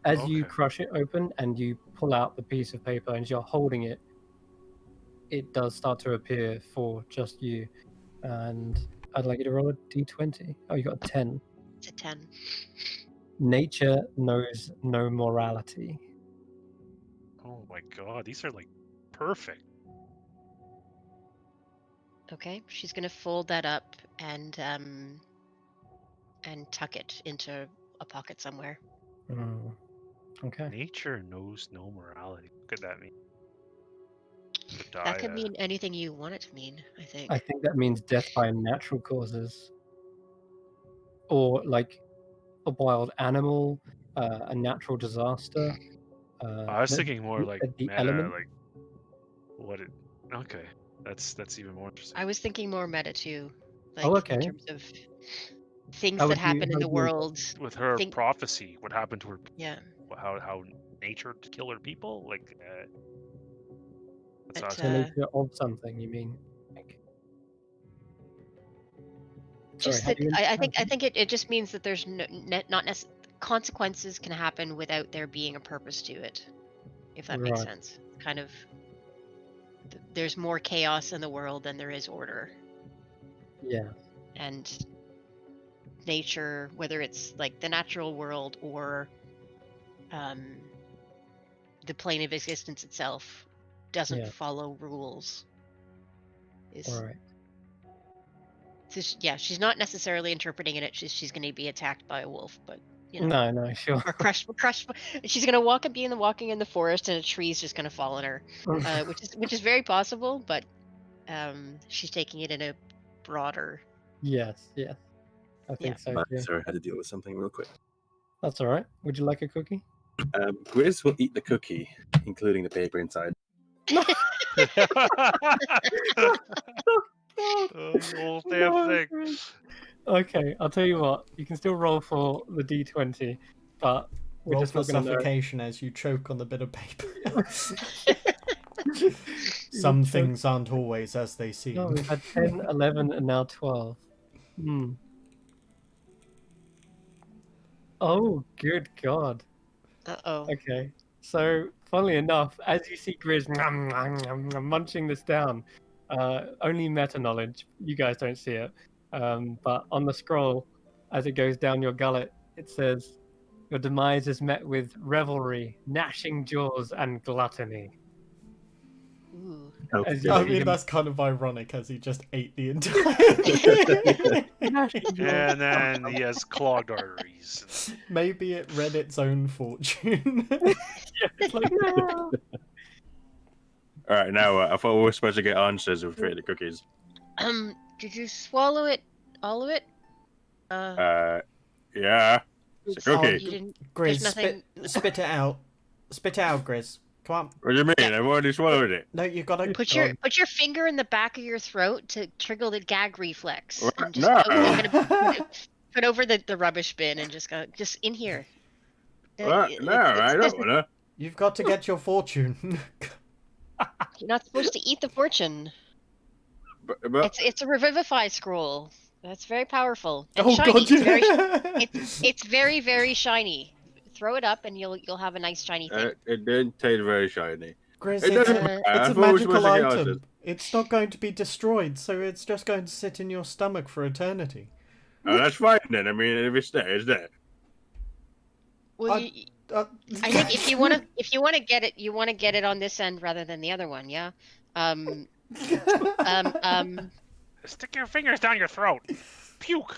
as you Okay. crush it open and you pull out the piece of paper and you're holding it, it does start to appear for just you. And I'd like you to roll a d20. Oh, you got a 10. It's a 10. Nature knows no morality. Oh my god, these are like perfect. Okay, she's gonna fold that up and tuck it into a pocket somewhere. Mm. Okay. Nature knows no morality. What could that mean? That could mean anything you want it to mean, I think. I think that means death by natural causes. Or like a wild animal, a natural disaster. I was thinking more like the meta, element. like what it. Okay, that's even more interesting. I was thinking more meta too, like Oh, okay. in terms of things How that would you- happen how in the would you- world. With her think- prophecy, what happened to her? Yeah, How nature to kill her people? Like that's But, awesome. The nature of something, you mean? Like, just how that do you I understand? think it just means that there's not consequences can happen without there being a purpose to it, if that makes Right. sense. Kind of, there's more chaos in the world than there is order, Yeah. and nature, whether it's like the natural world or the plane of existence itself, doesn't Yeah. follow rules. All right. So she's not necessarily interpreting it. She's going to be attacked by a wolf, but you know, No, sure. or crushed. She's going to walking in the forest, and a tree's just going to fall on her, which is very possible. But she's taking it in a broader. Yes. I think so too. Sorry, I had to deal with something real quick. That's all right. Would you like a cookie? Grizz will eat the cookie, including the paper inside. The whole damn thing. Okay, I'll tell you what. You can still roll for the d20, but we're Roll just for not going to know. suffocation as you choke on the bit of paper. You Some choke- things aren't always as they seem. No, we've had 10, 11, and now 12. Oh, good God. Uh-oh. Okay. So, funnily enough, as you see Grizz munching this down, only meta knowledge, you guys don't see it, but on the scroll, as it goes down your gullet, it says, "Your demise is met with revelry, gnashing jaws, and gluttony." Ooh. As I you mean, eat that's kind of ironic as he just ate the entire And then he has clogged arteries. Maybe it read its own fortune. it's like, no. All right, now I thought we were supposed to get answers with the cookies. Did you swallow it? All of it? Yeah. It's a Oh, cookie. You didn't. Grizz, There's nothing. spit it out. Spit it out, Grizz. Come on. What do you mean? I've already swallowed it. No, you gotta Put your finger in the back of your throat to trigger the gag reflex, What? and just No. put over the rubbish bin and just go in here. What? No, I don't wanna. You've got to get your fortune. You're not supposed to eat the fortune. But It's a revivify scroll. That's very powerful and Oh shiny. god, It's very very shiny. Throw it up and you'll have a nice shiny thing. it didn't taste very shiny. Grizz, It doesn't matter. I it's a thought we were supposed magical to get item. answers. It's not going to be destroyed, so it's just going to sit in your stomach for eternity. Oh, that's fine then. I mean, if it's there, it's there. Well, I- I think if you want to get it, you want to get it on this end rather than the other one, yeah. Stick your fingers down your throat. Puke.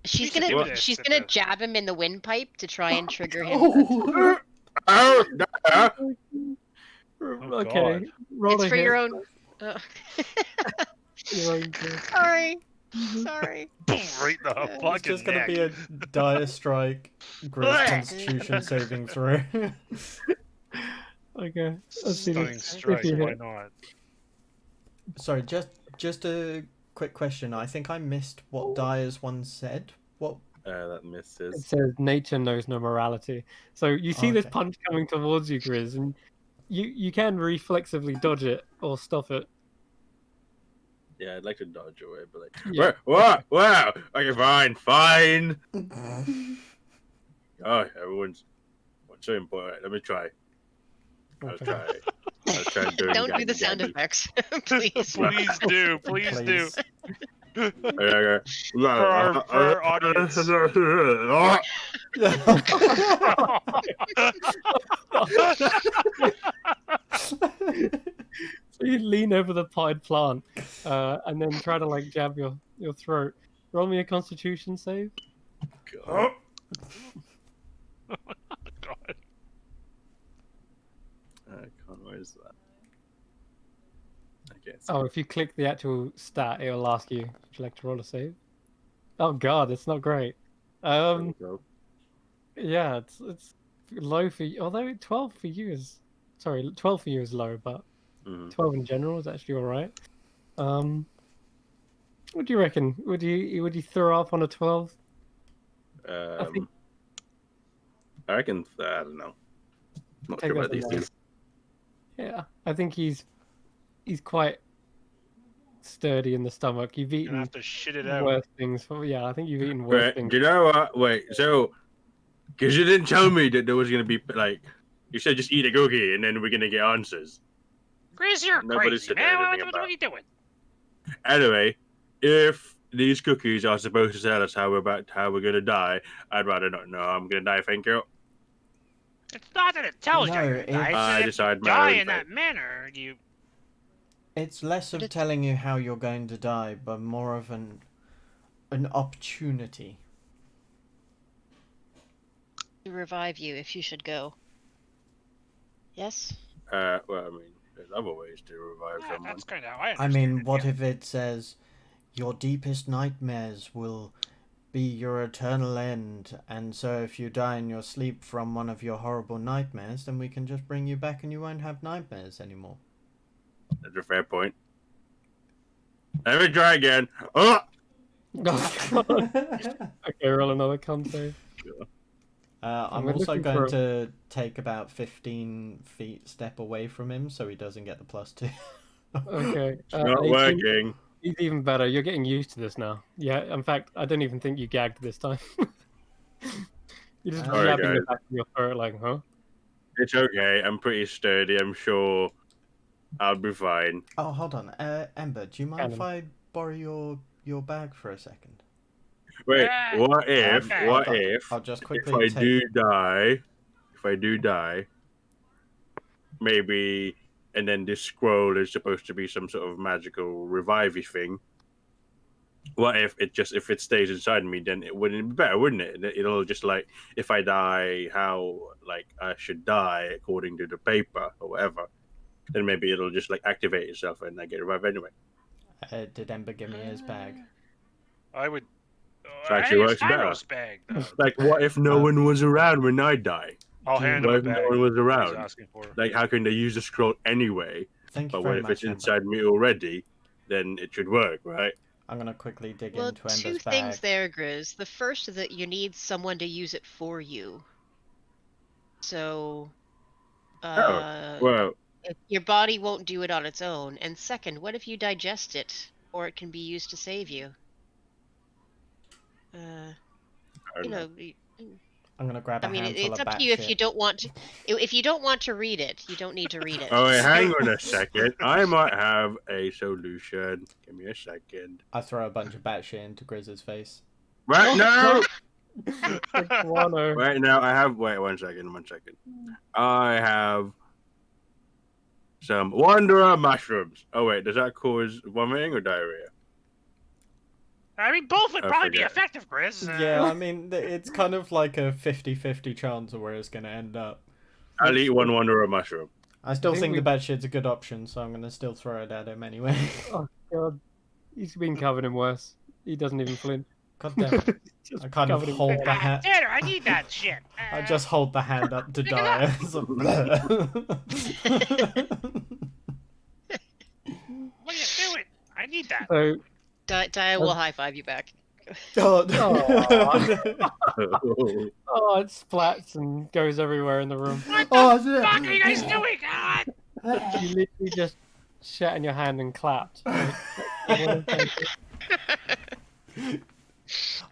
She's should do gonna this she's at gonna the- jab him in the windpipe to try and trigger him. Oh. Oh, Okay. God. Roll It's a for hit. your own. Your own good. Sorry, sorry. Right in the It's fucking just gonna neck. be a dire strike. Grizz Constitution saving throw. Okay. Let's see Stunning this. strike. If you Why hit. not? Sorry, just a quick question. I think I missed what Dyer's one said. What? that It misses. says nature knows no morality. So you see this Okay. punch coming towards you, Grizz, and you can reflexively dodge it or stop it. Yeah, I'd like to dodge away, but like, Yeah. wow. Okay, fine. Oh, everyone's what's so important. Let me try. I'll try. I'll try doing Don't do the gaggy sound gaggy. effects, please. Please do. Please do. Okay. For our audience. So you lean over the potted plant, and then try to like jab your throat. Roll me a Constitution save. God. God. I can't. Where is that? I can't see. Oh, if you click the actual stat, it'll ask you, would you like to roll a save? Oh god, it's not great. There we go. Yeah, it's low for you. Although 12 for you is, sorry, 12 for you is low, but Mhm. 12 in general is actually all right. What do you reckon? Would you throw up on a 12? think- I reckon. I don't know. Not Take sure that about these as a no. things. Yeah, I think he's quite sturdy in the stomach. You've You're gonna eaten have to shit it out. worse things. Yeah, I think you've eaten worse Wait, things. do you know what? Wait, so because you didn't tell me that there was gonna be like, you said just eat a cookie and then we're gonna get answers. Grizz, you're Nobody crazy, said man. anything What are you doing? Anyway, if these cookies are supposed to tell us how we're gonna die, I'd rather not know. I'm gonna die. Thank you. It's not that it tells you No, you're gonna die. It's I that if decide you my die own in that fate. manner, you. It's less of telling you how you're going to die, but more of an opportunity. To revive you if you should go. Yes. Well, I mean, there's other ways to revive Yeah, someone. that's kind of how I I understand mean, it, what yeah. if it says your deepest nightmares will be your eternal end, and so if you die in your sleep from one of your horrible nightmares, then we can just bring you back and you won't have nightmares anymore. That's a fair point. Let me try again. Oh! Oh, God. Okay, roll another con save. I'm We're also looking going for- to take about 15 feet step away from him so he doesn't get the +2. Okay. It's not 18. working. He's even better. You're getting used to this now. Yeah, in fact, I don't even think you gagged this time. You're just Sorry, jabbing the guys. back of your throat like, huh? It's okay. I'm pretty sturdy. I'm sure I'll be fine. Oh, hold on. Ember, do you mind if Cannon. I borrow your bag for a second? Wait, Ah, what if? okay. What I'll- if? I'll just If quickly I take... do die, maybe and then this scroll is supposed to be some sort of magical revivey thing. What if it stays inside me, then it wouldn't be better, wouldn't it? It'll just like, if I die how like I should die according to the paper or whatever, then maybe it'll just like activate itself and I get revived anyway. Did Ember give me his bag? I would. It actually works better. Tyro's bag, though. Like, what if no one was around when I die? I'll hand him What a if no bag. one was He's around? asking for. Like, how can they use the scroll anyway? Thank you But very what if much, it's Ember. inside me already? Then it should work, right? I'm gonna quickly dig Well, into Ember's two bag. things there, Grizz. The first is that you need someone to use it for you. So, Well, your body won't do it on its own. And second, what if you digest it, or it can be used to save you? I You don't know. know, I'm gonna grab a I mean, handful it's of up to you if batshit. you don't want to. If you don't want to read it, you don't need to read it. Oh, wait, hang on a second. I might have a solution. Give me a second. I throw a bunch of batshit into Grizz's face. Right now! Guano. Right now, I have. Wait, 1 second. I have some Wanderer mushrooms. Oh, wait, does that cause vomiting or diarrhea? I mean, both would I probably be forget. effective, Grizz. Yeah, I mean, it's kind of like a 50-50 chance of where it's gonna end up. I'll eat one Wanderer mushroom. I still I think think the batshit's a good option, so I'm gonna still throw it at him anyway. Oh god, he's been covered in worse. He doesn't even flinch. God damn it. Just I kind of covered in hold pain. the hand. Tanner, I need that shit. I just hold the hand up to Pick it die. up. It's a What are you doing? I need that. So, Dia will high five you back. God. oh, it splats and goes everywhere in the room. What the Oh, fuck are you guys doing? God. You literally just shat in your hand and clapped.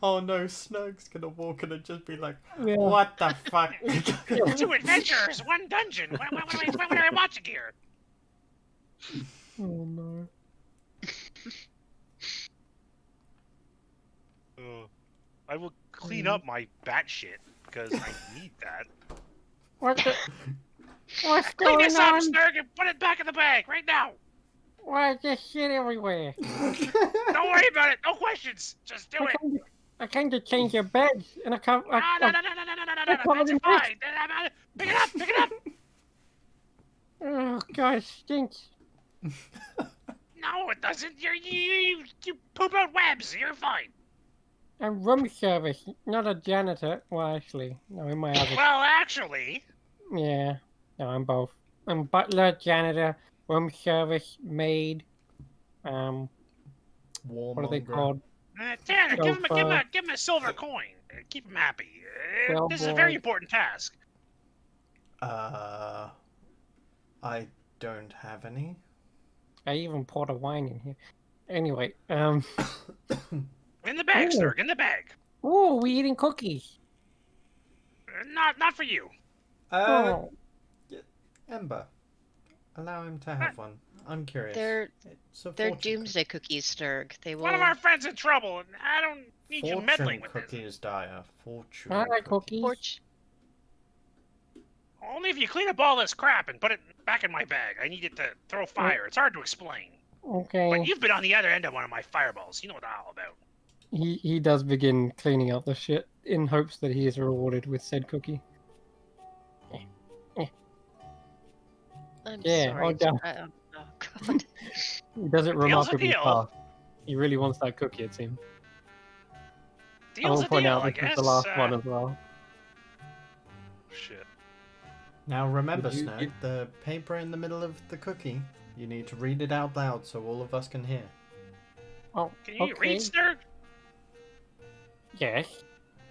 Oh no, Snug's gonna walk in and just be like, Yeah. what the fuck? 2 adventures, 1 dungeon. What am I watching here? Oh no. I will clean up my bat shit because I need that. What's Clean going this up, on? Snurg, and put it back in the bag right now. Why is there shit everywhere? Don't worry about it. No questions. Just do it. I came to change your beds, and I can't. No. That's fine. Pick it up. Pick it up. Oh god, it stinks. No, it doesn't. You poop out webs. You're fine. I'm room service, not a janitor. Well, actually, no, in my other. Well, actually, Yeah, no, I'm both. I'm butler, janitor, room service, maid. What are they Warmonger. called? Tanner, give him Chauffeur. a silver coin. Keep him happy. Well, This is a boy. very important task. I don't have any. I even poured a wine in here. Anyway, In the bag, Ooh. Snurg. In the bag. Oh, we eating cookies. Not for you. Oh, Ember, allow him to have one. I'm curious. They're It's a they're fortune doomsday cookies, Sturg. They will. One of our friends in trouble, and I don't need you Fortune meddling with this. cookies, Dia. Fortune I like cookies. Porch. Only if you clean up all this crap and put it back in my bag. I need it to throw fire. It's hard to explain. Okay. But you've been on the other end of one of my fireballs. You know what I'm all about. He does begin cleaning out the shit in hopes that he is rewarded with said cookie. I'm Yeah, sorry. oh, God. Oh god. He does it Deal's a remarkably deal. fast. He really wants that cookie, it seems. I Deal's will a point deal, out I this is guess. the last one as well. Shit. Now remember, Would you Snug, get- the paper in the middle of the cookie, you need to read it out loud so all of us can hear. Oh, Can you okay. read, Snurg? Yes.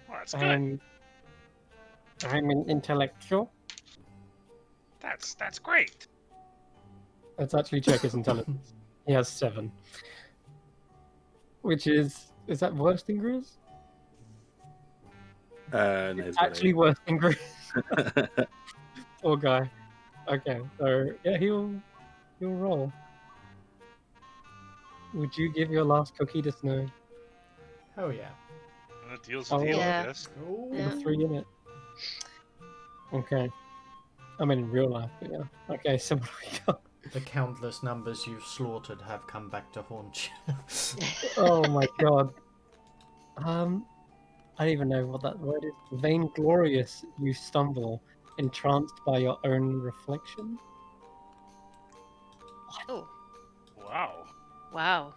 Well, that's good. I'm an intellectual. That's great. Let's actually check his intelligence. He has 7. Which is that worse than Grizz? No, It's actually worse than Grizz. Poor guy. Okay, so yeah, he'll roll. Would you give your last cookie to Snow? Oh yeah. Deal's a Oh, deal, yeah. I guess. Ooh. With Yeah. a 3 in it. Okay. I mean in real life, but yeah. Okay, so what do we got? The countless numbers you've slaughtered have come back to haunt you. Oh my god. I don't even know what that word is. Vainglorious, you stumble, entranced by your own reflection. Oh, Wow. wow.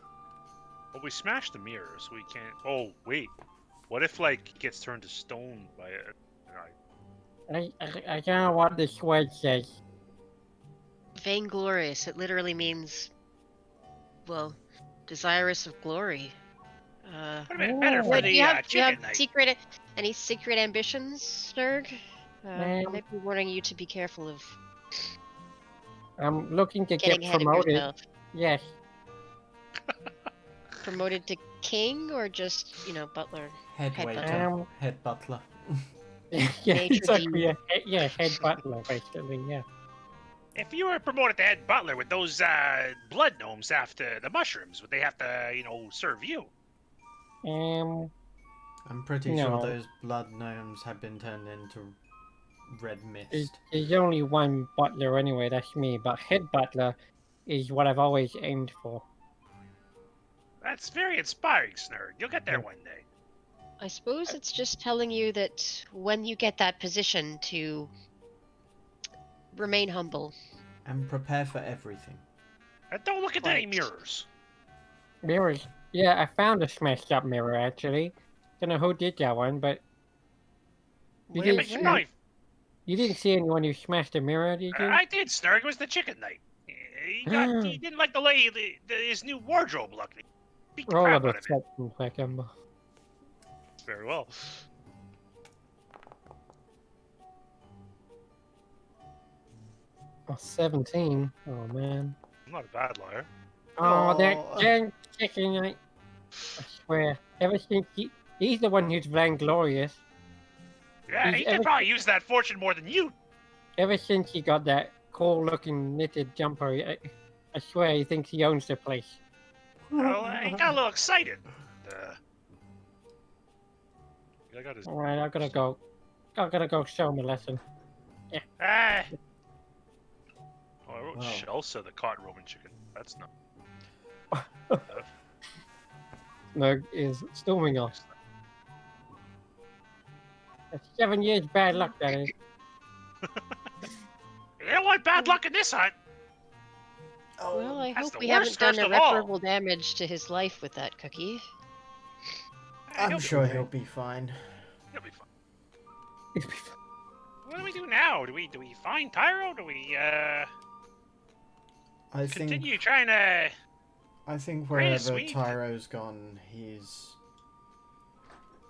Well, we smashed the mirror, so we can't. Oh wait, what if like he gets turned to stone by it? I don't know what this word says. Vainglorious. It literally means, well, desirous of glory. Would have been better for Do the you have chicken night. any secret ambitions, Nurg? Um, Maybe warning you to be careful of I'm looking to getting get ahead of promoted. yourself. Yes. Promoted to king or just, butler? Head Head waiter, butler. head butler. Yeah, Major exactly. D. Yeah, head butler, basically. Yeah. If you were promoted to head butler, would those blood gnomes have to the mushrooms? Would they have to, serve you? I'm pretty No. sure those blood gnomes have been turned into red mist. There's only one butler anyway. That's me. But head butler is what I've always aimed for. That's very inspiring, Snurg. You'll get there Yeah. one day. I suppose it's just telling you that when you get that position to remain humble. And prepare for everything. And don't look into any Right. mirrors. Mirrors. Yeah, I found a smashed up mirror actually. Don't know who did that one, but you Where? didn't Where? see, you didn't see anyone who smashed a mirror, did you? I did, Snurg. It was the chicken night. He didn't like the lady, his new wardrobe look. He beat the Roll crap a out of it. deception check, Ember. Very well. Oh, 17. Oh man. I'm not a bad liar. Oh, that Oh. dang chicken! I swear. Ever since he's the one who's vainglorious. Yeah, He's he could probably use that fortune more than you. Ever since he got that cool-looking knitted jumper, I swear he thinks he owns the place. Well, he got a little excited. I got his. All right, I gotta go. I gotta go show him a lesson. Ah, Oh, I wrote Wow. Chelsea, the caught Roman chicken. That's not. Nurg is storming off. That's 7 years bad luck, that is. you don't want bad luck in this hunt. Well, I That's hope the we haven't worst done curse of all. irreparable damage to his life with that cookie. I'm sure he'll be fine. He'll be fine. It'd be fun. What do we do now? Do we find Tyro? Do we I continue trying to? think Chris, wherever we- Tyro's gone, he's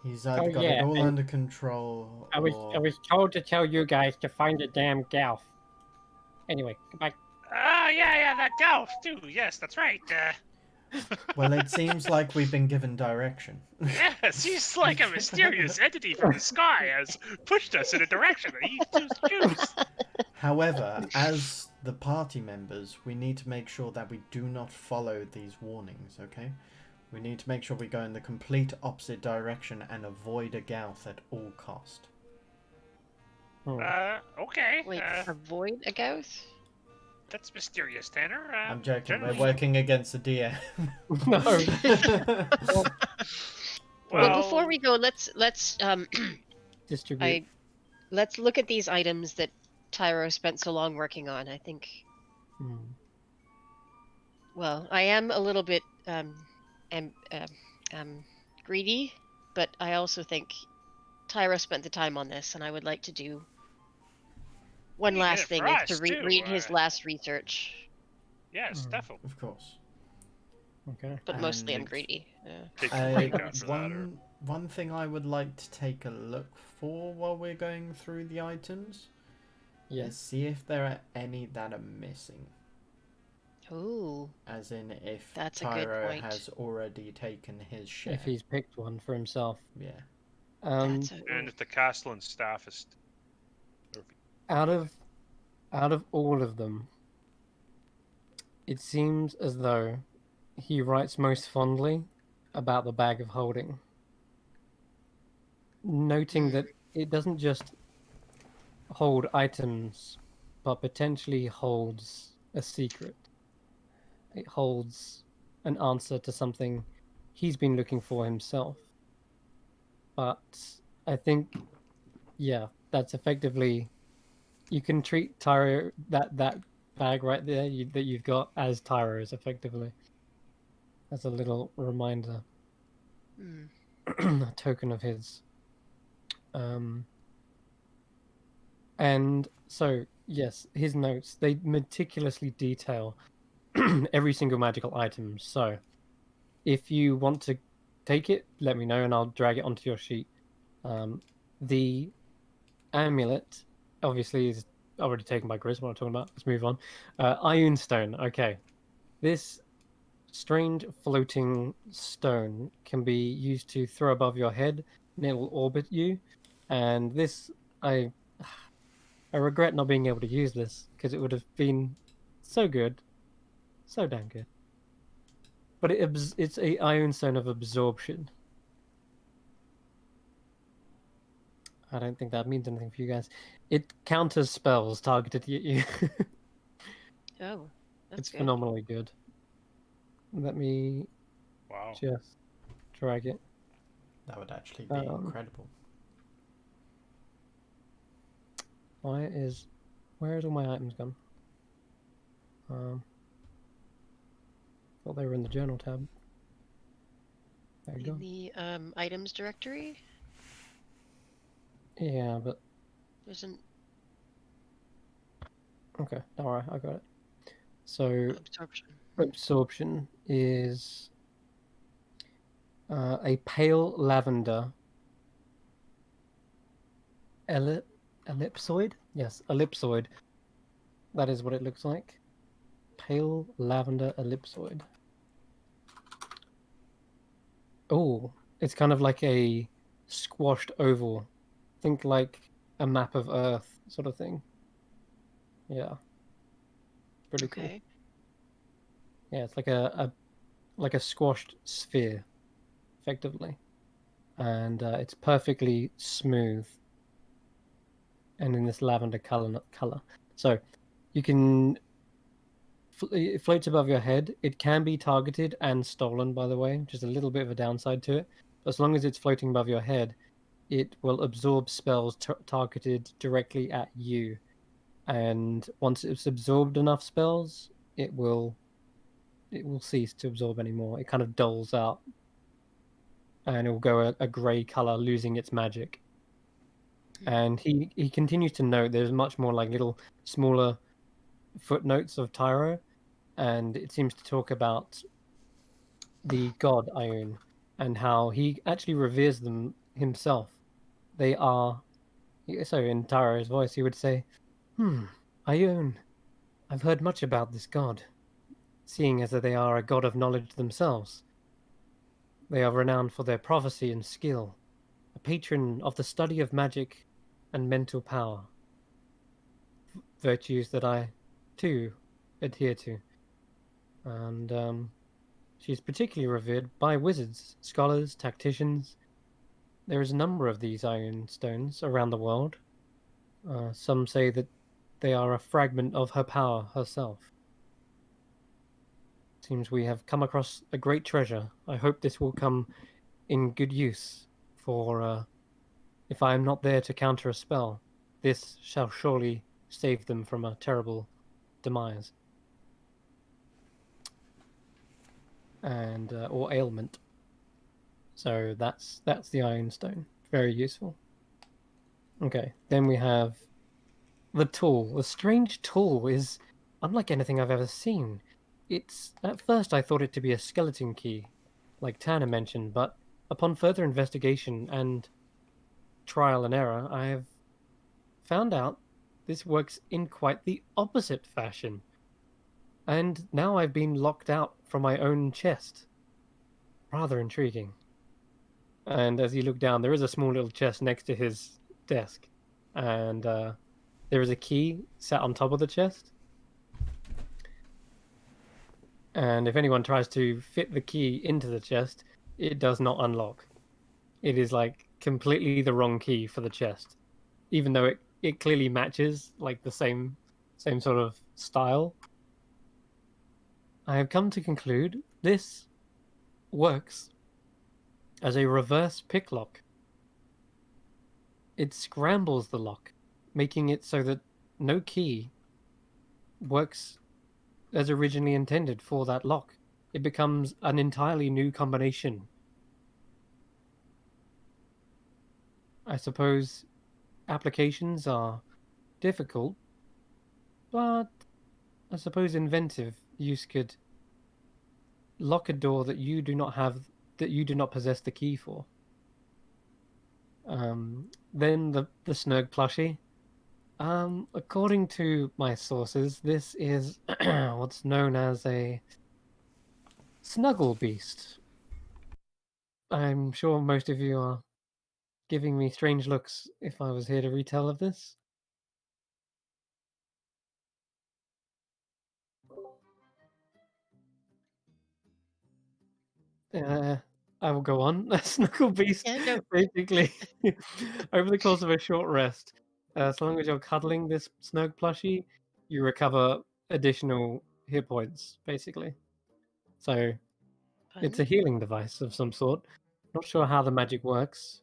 either got yeah, it all and under control I or was told to tell you guys to find the damn Galf. Anyway, goodbye. Yeah, that Golf too. Yes, that's right. well, it seems like we've been given direction. Yes, he's like a mysterious entity from the sky has pushed us in a direction that he choose. However, as the party members, we need to make sure that we do not follow these warnings, okay? We need to make sure we go in the complete opposite direction and avoid a Gauth at all cost. Okay. Wait, avoid a ghost? That's mysterious, Tanner. I'm joking, generally- we're working against the DM. No. Well, before we go, let's Distribute. let's look at these items that Tyro spent so long working on. I think. Hmm. Well, I am a little bit greedy, but I also think Tyro spent the time on this, and I would like to do one He did last it thing for is us, to too, read his last research. Yes, definitely. Of course. Okay. But mostly I'm And- great. Yeah. Take a break after that. One thing I would like to take a look for while we're going through the items is Yes. see if there are any that are missing. Ooh, As in if That's a good Tyro point. has already taken his share. If he's picked one for himself. Yeah. that's And if the castle and staff is. Out of all of them, it seems as though he writes most fondly about the bag of holding, noting that it doesn't just hold items, but potentially holds a secret. It holds an answer to something he's been looking for himself. But I think, yeah, that's effectively, you can treat Tyro, that bag right there that you've got, as Tyro's effectively. As a little reminder, a token of his. And so, yes, his notes, they meticulously detail every single magical item. So, if you want to take it, let me know and I'll drag it onto your sheet. The amulet, obviously, is already taken by Grizz. What I'm talking about. Let's move on. Iron Stone. Okay. This strange floating stone can be used to throw above your head and it will orbit you. And this, I regret not being able to use this because it would have been so good. So damn good. But it's a Iron Stone of Absorption. I don't think that means anything for you guys. It counters spells targeted at you. Oh, that's It's good. phenomenally good. Let me Wow. just drag it. That would actually be incredible. Where is all my items gone? Thought they were in the journal tab. There you go. In the items directory? Yeah, but There's an okay, don't worry, I got it. So absorption. absorption is a pale lavender ellipsoid. Yes, ellipsoid. That is what it looks like. Pale lavender ellipsoid. Oh, it's kind of like a squashed oval. Think like a map of Earth sort of thing. Yeah. Pretty cool. Okay. Yeah, it's like a squashed sphere, effectively. And it's perfectly smooth and in this lavender color. So you can it floats above your head. It can be targeted and stolen, by the way, just a little bit of a downside to it. But as long as it's floating above your head, it will absorb spells targeted directly at you. And once it's absorbed enough spells, it will cease to absorb anymore. It kind of dulls out, and it will go a grey color, losing its magic. And he continues to note there's much more like little smaller footnotes of Tyro, and it seems to talk about the god Ioun and how he actually reveres them himself. They are, so in Tyro's voice, he would say, Ioun, I've heard much about this god, seeing as that they are a god of knowledge themselves. They are renowned for their prophecy and skill, a patron of the study of magic and mental power, virtues that I, too, adhere to. And she's particularly revered by wizards, scholars, tacticians. There is a number of these iron stones around the world. Some say that they are a fragment of her power herself. Seems we have come across a great treasure. I hope this will come in good use, for if I am not there to counter a spell, this shall surely save them from a terrible demise. And or ailment. So that's the Iron Stone. Very useful. Okay, then we have the tool. The strange tool is unlike anything I've ever seen. It's at first I thought it to be a skeleton key, like Tanner mentioned, but upon further investigation and trial and error, I have found out this works in quite the opposite fashion. And now I've been locked out from my own chest. Rather intriguing. And as you look down, there is a small little chest next to his desk. And there is a key sat on top of the chest. And if anyone tries to fit the key into the chest, it does not unlock. It is like completely the wrong key for the chest. Even though it clearly matches like the same sort of style. I have come to conclude this works as a reverse pick lock. It scrambles the lock, making it so that no key works as originally intended for that lock. It becomes an entirely new combination. I suppose applications are difficult, but I suppose inventive. Use could lock a door that you do not possess the key for. Then the Snurg plushie. According to my sources, this is what's known as a snuggle beast. I'm sure most of you are giving me strange looks if I was here to retell of this. I will go on. A snuggle beast, Yeah, no. basically, over the course of a short rest, so long as you're cuddling this Snurg plushie, you recover additional hit points, basically. So it's a Fun. healing device of some sort. Not sure how the magic works,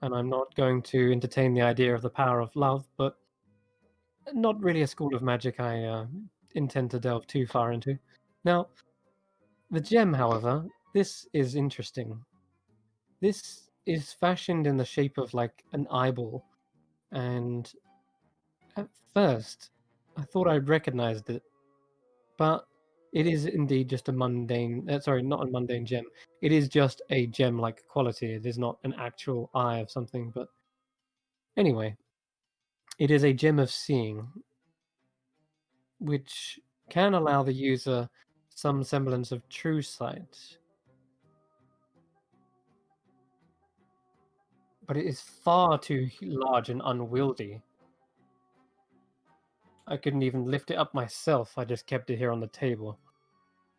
and I'm not going to entertain the idea of the power of love, but not really a school of magic I intend to delve too far into. Now, the gem, however, this is interesting. This is fashioned in the shape of like an eyeball, and at first I thought I'd recognized it, but it is indeed just a mundane, sorry, not a mundane gem. It is just a gem-like quality. It is not an actual eye of something, but anyway, it is a gem of seeing, which can allow the user some semblance of true sight. But it is far too large and unwieldy. I couldn't even lift it up myself. I just kept it here on the table.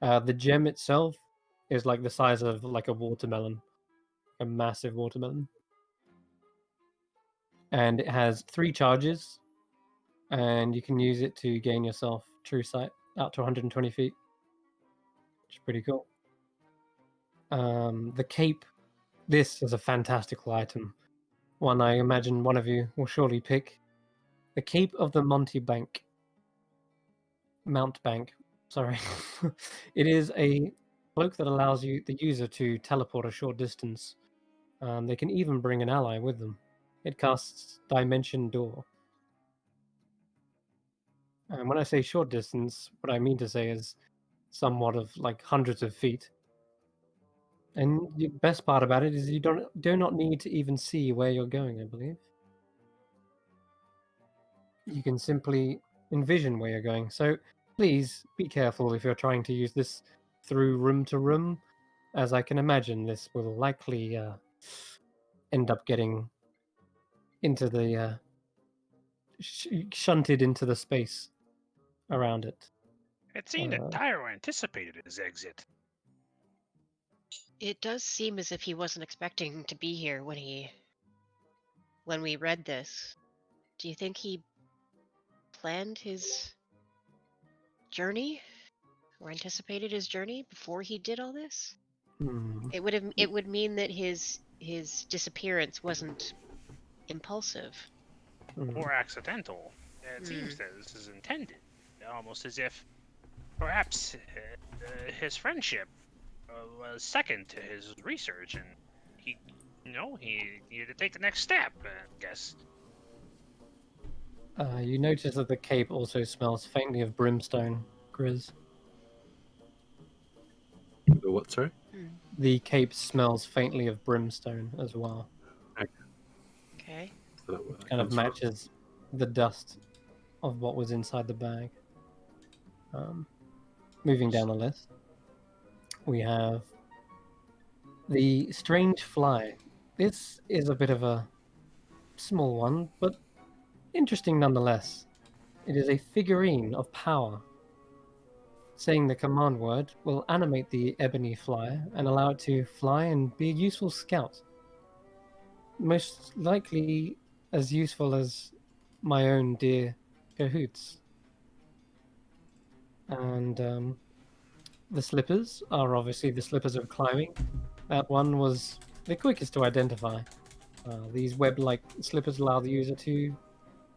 The gem itself is like the size of like a watermelon, a massive watermelon. And it has 3 charges, and you can use it to gain yourself true sight out to 120 feet, which is pretty cool. The cape, this is a fantastical item. One I imagine one of you will surely pick. The Cape of the Mountebank, sorry. It is a cloak that allows the user to teleport a short distance. They can even bring an ally with them. It casts Dimension Door. And when I say short distance, what I mean to say is somewhat of like hundreds of feet. And the best part about it is you do not need to even see where you're going, I believe. You can simply envision where you're going. So please be careful if you're trying to use this through room to room, as I can imagine this will likely end up getting into the shunted into the space around it. It seemed that Tyro anticipated his exit. It does seem as if he wasn't expecting to be here when we read this. Do you think he planned his journey or anticipated his journey before he did all this? It would mean that his disappearance wasn't impulsive or accidental. It seems that this is intended, almost as if perhaps his friendship was second to his research, and he needed to take the next step, I guess. You notice that the cape also smells faintly of brimstone, Grizz. The what, sorry? The cape smells faintly of brimstone as well. Okay. So that Kind of matches the dust of what was inside the bag. Moving down the list, we have the strange fly. This is a bit of a small one, but interesting nonetheless. It is a figurine of power. Saying the command word will animate the ebony fly and allow it to fly and be a useful scout. Most likely as useful as my own dear Cahoots. And The slippers are obviously the slippers of climbing. That one was the quickest to identify. These web-like slippers allow the user to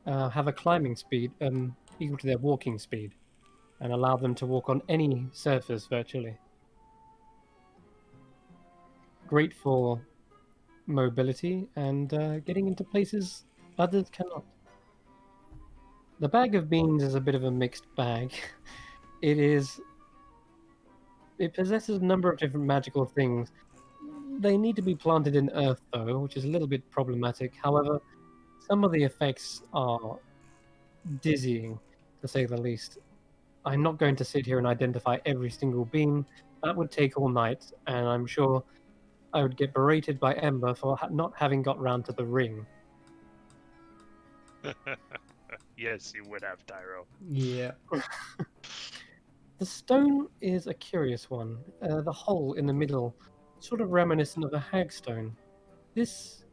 have a climbing speed equal to their walking speed, and allow them to walk on any surface virtually. Great for mobility and getting into places others cannot. The bag of beans is a bit of a mixed bag. It possesses a number of different magical things. They need to be planted in earth though, which is a little bit problematic. However, some of the effects are dizzying, to say the least. I'm not going to sit here and identify every single bean. That would take all night, and I'm sure I would get berated by Ember for not having got round to the ring. Yes, you would have, Tyro. Yeah. The stone is a curious one. The hole in the middle, sort of reminiscent of a hagstone. This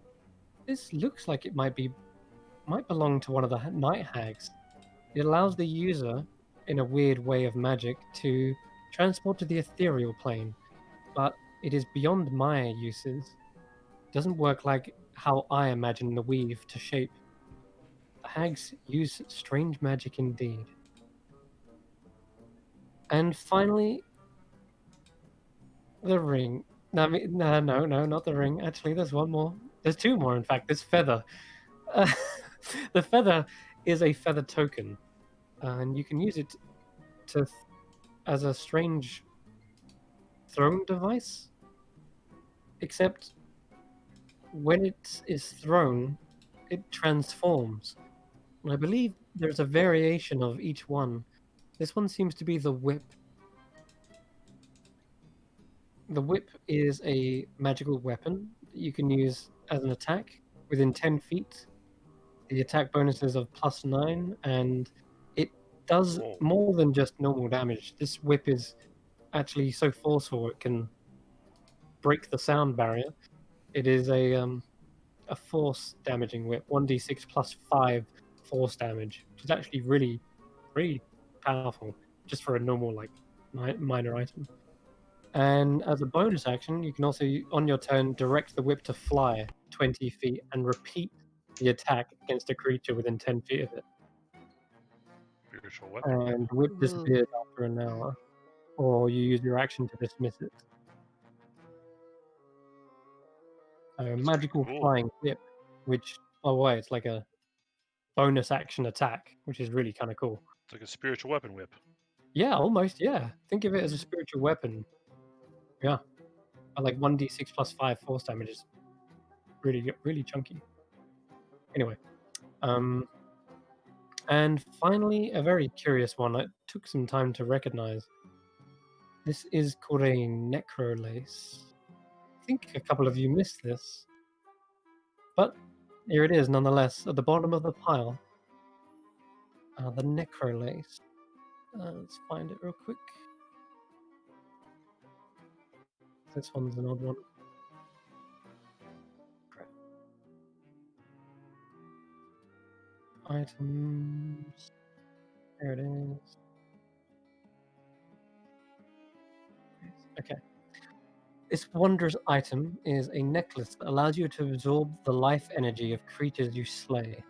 looks like it might belong to one of the night hags. It allows the user, in a weird way of magic, to transport to the ethereal plane, but it is beyond my uses. It doesn't work like how I imagine the weave to shape. The hags use strange magic indeed. And finally, the ring. No, no, not the ring. Actually, there's one more. There's two more, in fact. This feather. The feather is a feather token, and you can use it to as a strange throwing device. Except when it is thrown, it transforms. And I believe there's a variation of each one. This one seems to be the whip. The whip is a magical weapon that you can use as an attack within 10 feet. The attack bonus is of +9, and it does Whoa. more than just normal damage. This whip is actually so forceful it can break the sound barrier. It is a force damaging whip, 1d6 +5 force damage, which is actually really, really powerful just for a normal like minor item. And as a bonus action, you can also, on your turn, direct the whip to fly 20 feet and repeat the attack against a creature within 10 feet of it. Spiritual weapon. And the whip Ooh. disappears after an hour, or you use your action to dismiss it. A magical cool. flying whip, which, by the way, it's like a bonus action attack, which is really kind of cool. It's like a spiritual weapon whip. Yeah, almost, yeah. Think of it as a spiritual weapon. Yeah. But like 1d6 +5 force damage is really, really chunky. Anyway. And finally, a very curious one that took some time to recognize. This is called a necrolace. I think a couple of you missed this. But here it is nonetheless, at the bottom of the pile. The necrolace. Let's find it real quick. This one's an odd one. Crap. Items. There it is. Okay. This wondrous item is a necklace that allows you to absorb the life energy of creatures you slay.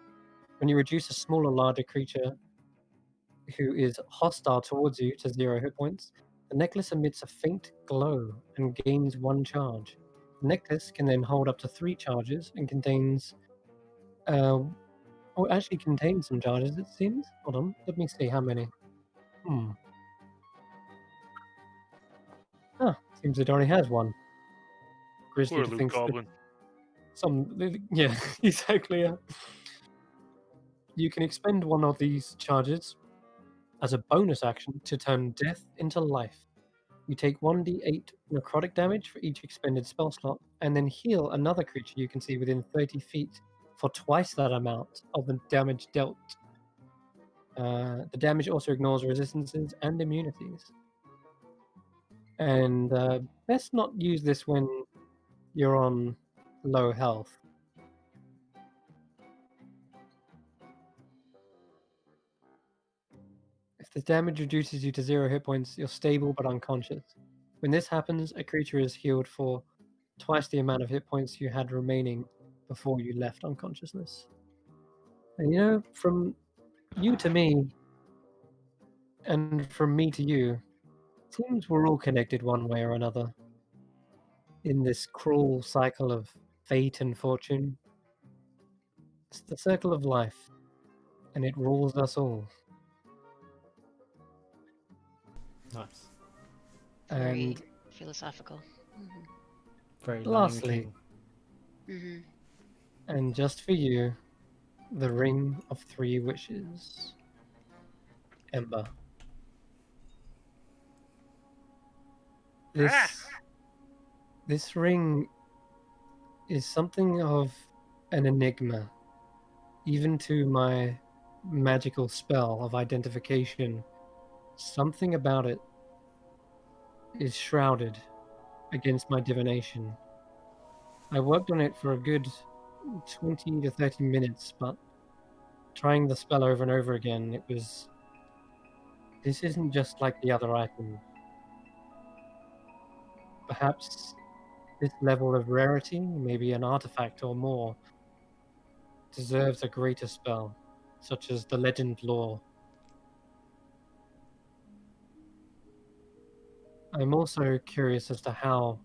When you reduce a small or larger creature who is hostile towards you to 0 hit points, the necklace emits a faint glow and gains 1 charge. The necklace can then hold up to 3 charges and contains it actually contains some charges, it seems. Hold on, let me see how many. Seems it already has one. Grizzly Poor Luke thinks that Goblin. yeah, exactly. Yeah. You can expend one of these charges as a bonus action to turn death into life. You take 1d8 necrotic damage for each expended spell slot, and then heal another creature you can see within 30 feet for twice that amount of the damage dealt. The damage also ignores resistances and immunities. And best not use this when you're on low health. If If the damage reduces you to 0 hit points, you're stable but unconscious. When this happens, a creature is healed for twice the amount of hit points you had remaining before you left unconsciousness. And you know, from you to me, and from me to you, it seems we're all connected one way or another in this cruel cycle of fate and fortune. It's the circle of life, and it rules us all. Nice. Very And philosophical. Very lastly, Lion King. and just for you, the Ring of Three Wishes. Ember. This ring is something of an enigma, even to my magical spell of identification. Something about it is shrouded against my divination. I worked on it for a good 20 to 30 minutes, but trying the spell over and over again, it was... This isn't just like the other items. Perhaps this level of rarity, maybe an artifact or more, deserves a greater spell, such as the legend lore. I'm also curious as to how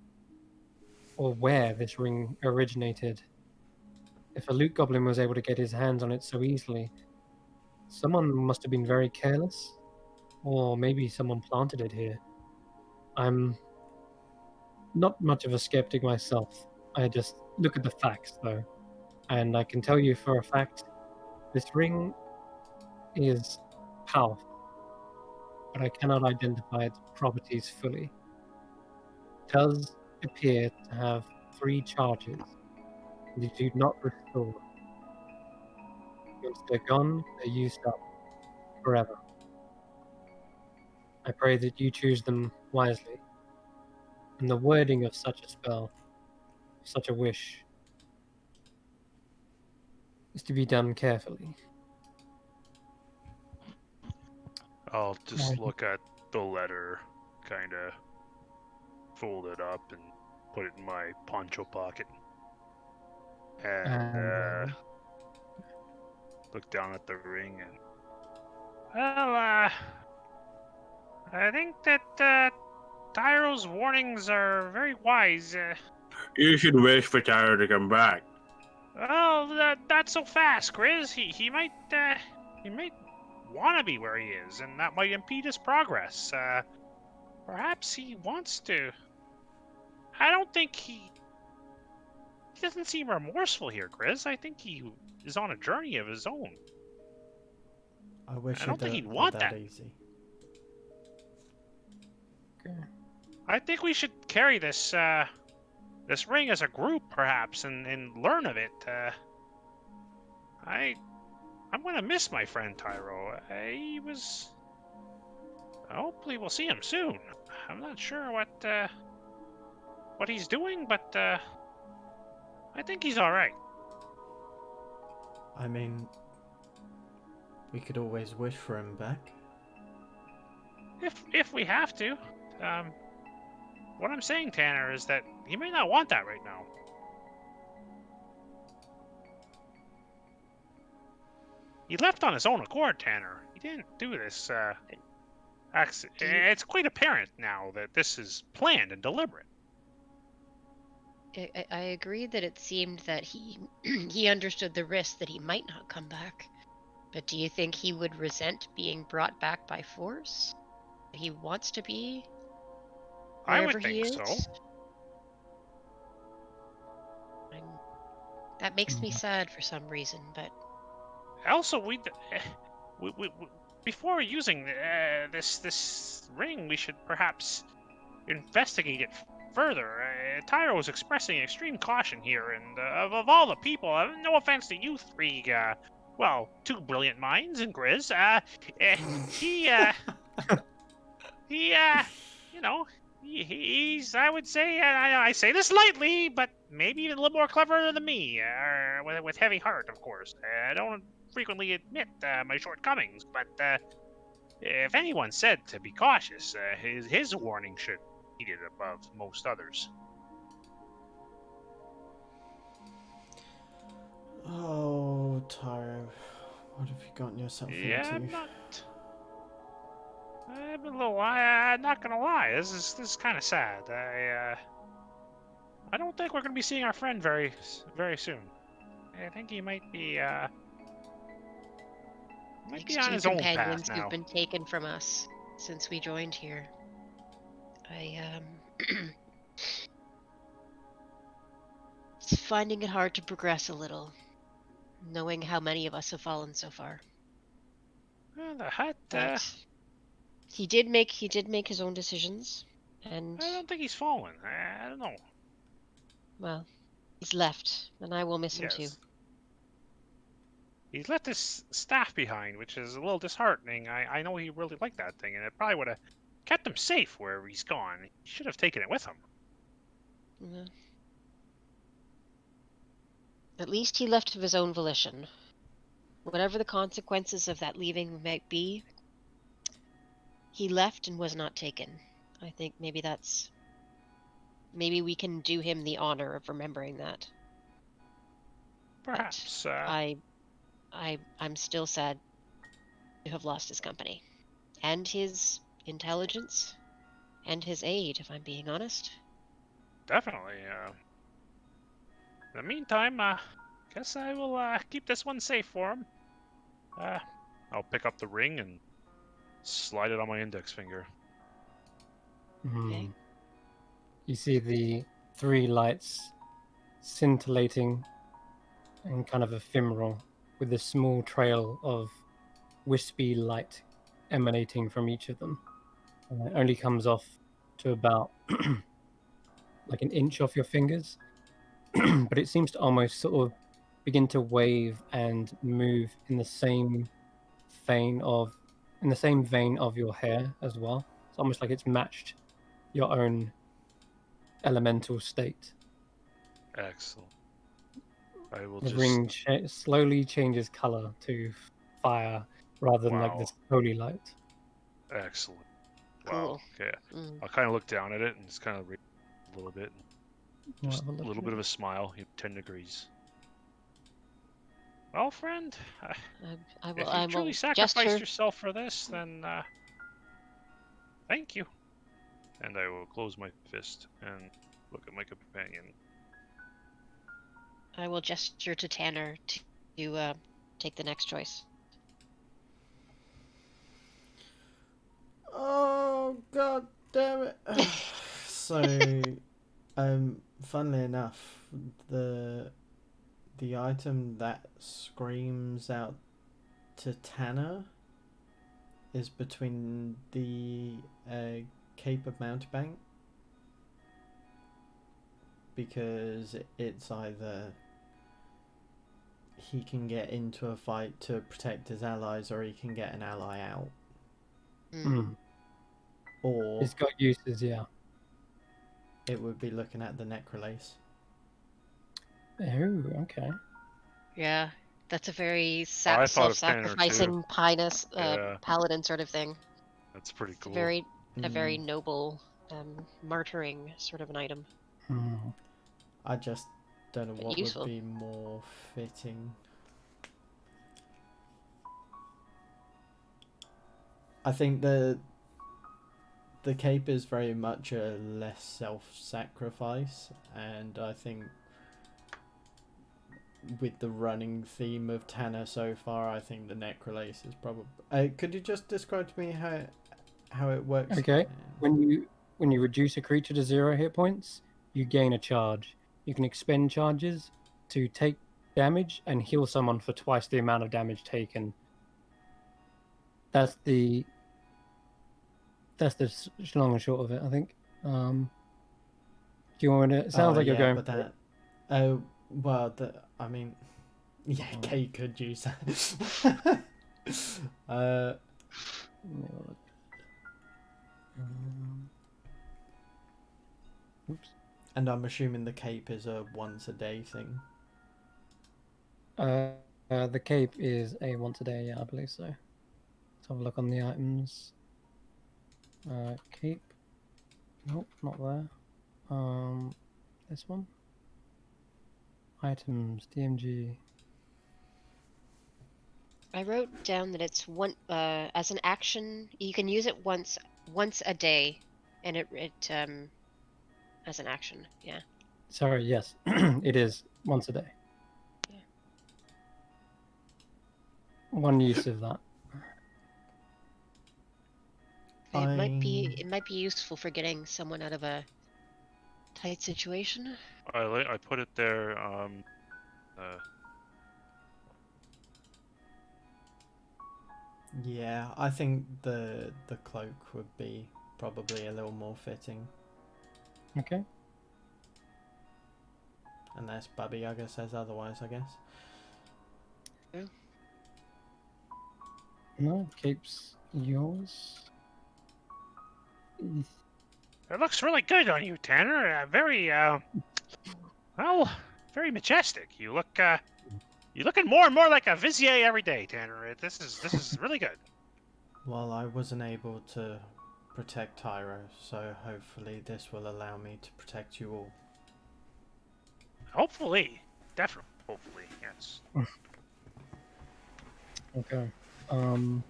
or where this ring originated. If a loot goblin was able to get his hands on it so easily, someone must have been very careless, or maybe someone planted it here. I'm not much of a skeptic myself. I just look at the facts, though, and I can tell you for a fact this ring is powerful, but I cannot identify its properties fully. It does appear to have 3 charges, and they do not restore. Once they're gone, they're used up forever. I pray that you choose them wisely, and the wording of such a spell, such a wish, is to be done carefully. I'll just look at the letter, kind of fold it up and put it in my poncho pocket. And look down at the ring and... Well, I think that Tyro's warnings are very wise. You should wish for Tyro to come back. Well, not so fast, Grizz. He might want to be where he is, and that might impede his progress. Perhaps he wants to. I don't think he doesn't seem remorseful here, Grizz. I think he is on a journey of his own. I wish I don't think it he'd were want that that. easy. Okay. I think we should carry this this ring as a group, perhaps, and learn of it. I'm gonna miss my friend Tyro. He was. Hopefully, we'll see him soon. I'm not sure what he's doing, but I think he's all right. I mean, we could always wish for him back. If we have to. What I'm saying, Tanner, is that he may not want that right now. He left on his own accord, Tanner. He didn't do this accident. It's quite apparent now that this is planned and deliberate. I agree that it seemed that he he understood the risk that he might not come back. But do you think he would resent being brought back by force? He wants to be I wherever would he think is. so. That makes me sad for some reason, but Also, we before using this ring, we should perhaps investigate it further. Tyro is expressing extreme caution here, and of all the people, no offense to you three, well, 2 brilliant minds and Grizz, you know, he's, I would say, I say this lightly, but maybe even a little more clever than me, with heavy heart, of course. I don't frequently admit my shortcomings, but If anyone said to be cautious, his warning should be heeded above most others. Oh, Tyro, what have you gotten yourself Yeah, into? I'm a little. I'm not gonna lie. This is kind of sad. I don't think we're gonna be seeing our friend very soon. I think he might be Thanks on to his own path companions who've now. been taken from us since we joined here. It's finding it hard to progress a little, knowing how many of us have fallen so far. Well, the hut. But he did make his own decisions, and I don't think he's fallen. I don't know. well, he's left, and I will miss him too. Yes. He's left his staff behind, which is a little disheartening. I know he really liked that thing, and it probably would have kept him safe wherever he's gone. He should have taken it with him. Yeah. At least he left of his own volition. Whatever the consequences of that leaving might be, he left and was not taken. I think maybe we can do him the honor of remembering that. Perhaps. But I'm still sad to have lost his company. And his intelligence. And his aid, if I'm being honest. Definitely. In the meantime, guess I will keep this one safe for him. I'll pick up the ring and slide it on my index finger. Okay. You see the 3 lights scintillating and kind of ephemeral, with a small trail of wispy light emanating from each of them. It only comes off to about like an inch off your fingers, but it seems to almost sort of begin to wave and move in the same vein of your hair as well. It's almost like it's matched your own elemental state. Excellent. I will The just. ring slowly changes color to fire rather than like this holy light. Excellent. Cool. Wow. Okay. Mm. I'll kind of look down at it and just kind of read a little bit. Just Have a a look little at bit it. of a smile. 10 degrees. Well, friend, I if will. you I truly will sacrificed gesture. yourself for this, then thank you. And I will close my fist and look at my companion. I will gesture to Tanner to take the next choice. Oh, god damn it. So, funnily enough, the item that screams out to Tanner is between the Cape of Mountebank, because it's either he can get into a fight to protect his allies, or he can get an ally out. Or It's got uses, yeah. it would be looking at the Necrolace. Oh, okay. Yeah, that's a very I thought of Tanner, self-sacrificing Pinus Yeah. paladin sort of thing. That's pretty It's cool. a very noble martyring sort of an item. I just don't know But what useful. would be more fitting. I think the cape is very much a less self-sacrifice, and I think with the running theme of Tanner so far, I think the Necrolace is probably. Could you just describe to me how it works? Okay. When you reduce a creature to 0 hit points, you gain a charge. You can expend charges to take damage and heal someone for twice the amount of damage taken. That's the long and short of it, I think. Do you want me to? It sounds like you're going. But that. Oh well, I mean, yeah, Kay could use that. Oops. And I'm assuming the cape is a once a day thing. The cape is a once a day, yeah, I believe so. Let's have a look on the items. Cape. Nope, not there. This one. Items, DMG. I wrote down that it's one as an action. You can use it once a day, and it as an action. Yeah. Sorry, yes, it is once a day. Yeah. One use of that. It might be useful for getting someone out of a tight situation. I put it there. Yeah, I think the cloak would be probably a little more fitting. Okay. Unless Baba Yaga says otherwise, I guess. No, cape's yours. It looks really good on you, Tanner. Very, well, very majestic. You're looking more and more like a Vizier every day, Tanner. This is really good. Well, I wasn't able to protect Tyro, so hopefully this will allow me to protect you all. Hopefully, definitely, hopefully, yes. Okay. All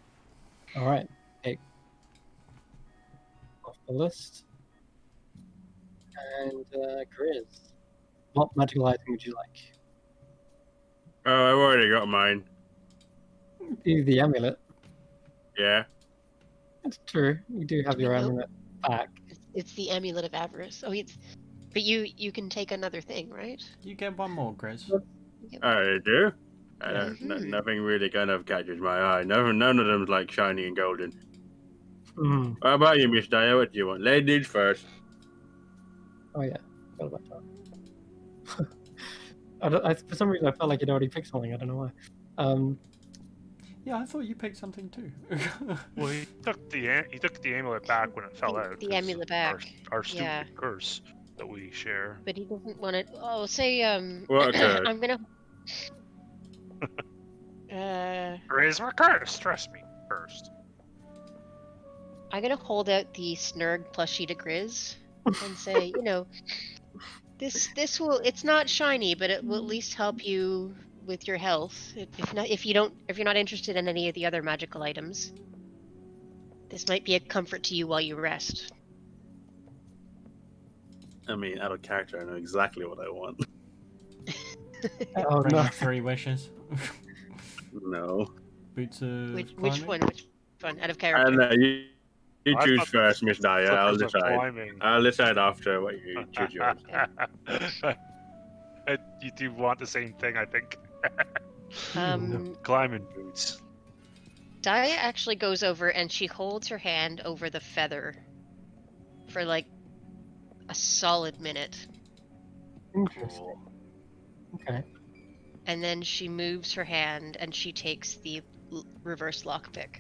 right. Cape. Off the list. And Grizz. What magical item would you like? Oh, I've already got mine. The amulet. Yeah. It's true. You do have your Nope. amulet back. It's the amulet of avarice. Oh, but you can take another thing, right? You get one more, Grizz. I do. I Yeah. don't. Nothing really kind of catches my eye. None of them's like shiny and golden. Hmm. What about you, Miss Daya? What do you want? Ladies first. Oh yeah. Forgot about that. For some reason, I felt like you'd already picked something. I don't know why. Yeah, I thought you picked something too. Well, he took the amulet back when it fell out. The 'cause amulet back. Our stupid Yeah. curse that we share. But he doesn't want it. Oh, say What occurred? I'm gonna. Grizz, we're cursed. Trust me, cursed. I'm gonna hold out the Snurg plushie to Grizz and say, this will. It's not shiny, but it will at least help you with your health. If you're not interested in any of the other magical items, this might be a comfort to you while you rest. I mean, out of character, I know exactly what I want. Oh Bring no. up 3 wishes. No. Boots of Which climbing? one? Which one? Out of character. And you I choose thought first, Miss Daya. I'll Slippers of decide. climbing. I'll decide after what you choose yours. You do want the same thing, I think. Climbing boots. Daya actually goes over and she holds her hand over the feather for like a solid minute. Interesting. Okay. And then she moves her hand and she takes the reverse lockpick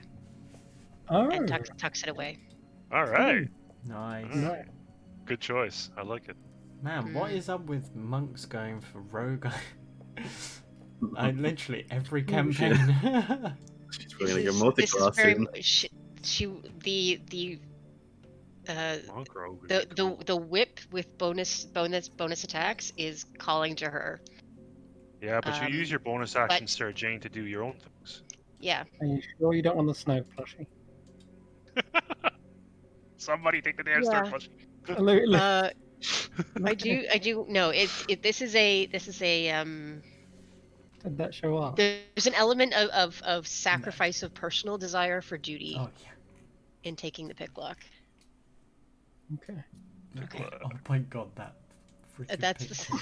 Oh. and tucks it away. All right. Nice. All right. Good choice. I like it. Man, what is up with monks going for rogue? I literally every campaign. She's going to get This multi-class is very soon. much Monk rogue. the whip with bonus attacks is calling to her. Yeah, but you use your bonus action, but- Sarah Jane, to do your own things. Yeah. Are you sure you don't want the snow plushie? Somebody take the damn Yeah. third plushie. I do. No, this is a Did that show up? there's an element of sacrifice of personal desire for duty Oh yeah. in taking the pick lock. Okay. Okay. Oh my god, that freaking That's picture.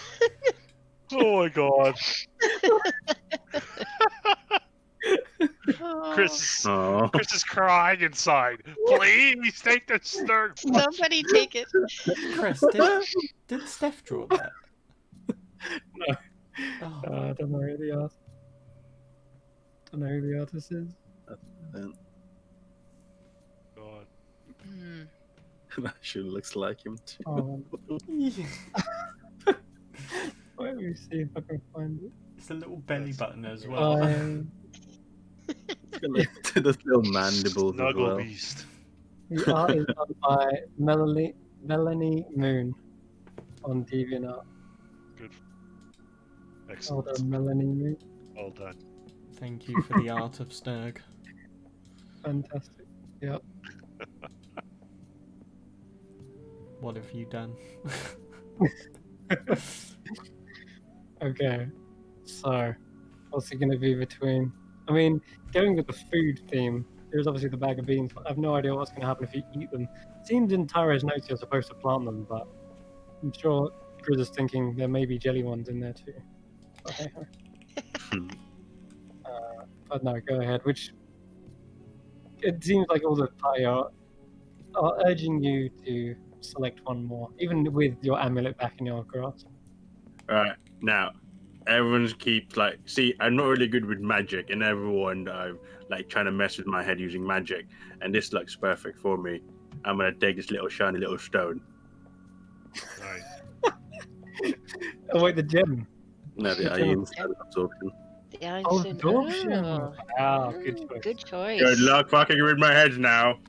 Oh my god. Chris Oh. is crying inside. Please take the third plushie. Somebody take it. Chris, did Steph draw that? No. Oh, I don't know who the artist. Don't know who the artist is. God. Hmm. That sure looks like him too. Oh, yeah. let me see if I can find it. It's a little belly button as well. To the little mandibles as Snuggle well. beast. The art is done by Melanie Moon on DeviantArt. Good. Well Excellent. done, Melanie Moon. Well done. Thank you for the art of Sturg. Fantastic. Yep. What have you done? Okay. So, what's it going to be between? I mean, going with the food theme, there's obviously the bag of beans, but I have no idea what's going to happen if you eat them. Seems in Tyro's notes you're supposed to plant them, but I'm sure Grizz is thinking there may be jelly ones in there too. But, hey, but no, go ahead. It seems like all the party are urging you to select one more, even with your amulet back in your grasp. Alright, now everyone's keeps like, see, I'm not really good with magic, and everyone I'm like trying to mess with my head using magic, and this looks perfect for me. I'm gonna take this little shiny little stone. Nice. Oh wait, the gem. No, the instant absorption. The Einstein. Absorption. Oh. Wow, good choice. Good choice. Good luck fucking with my head now.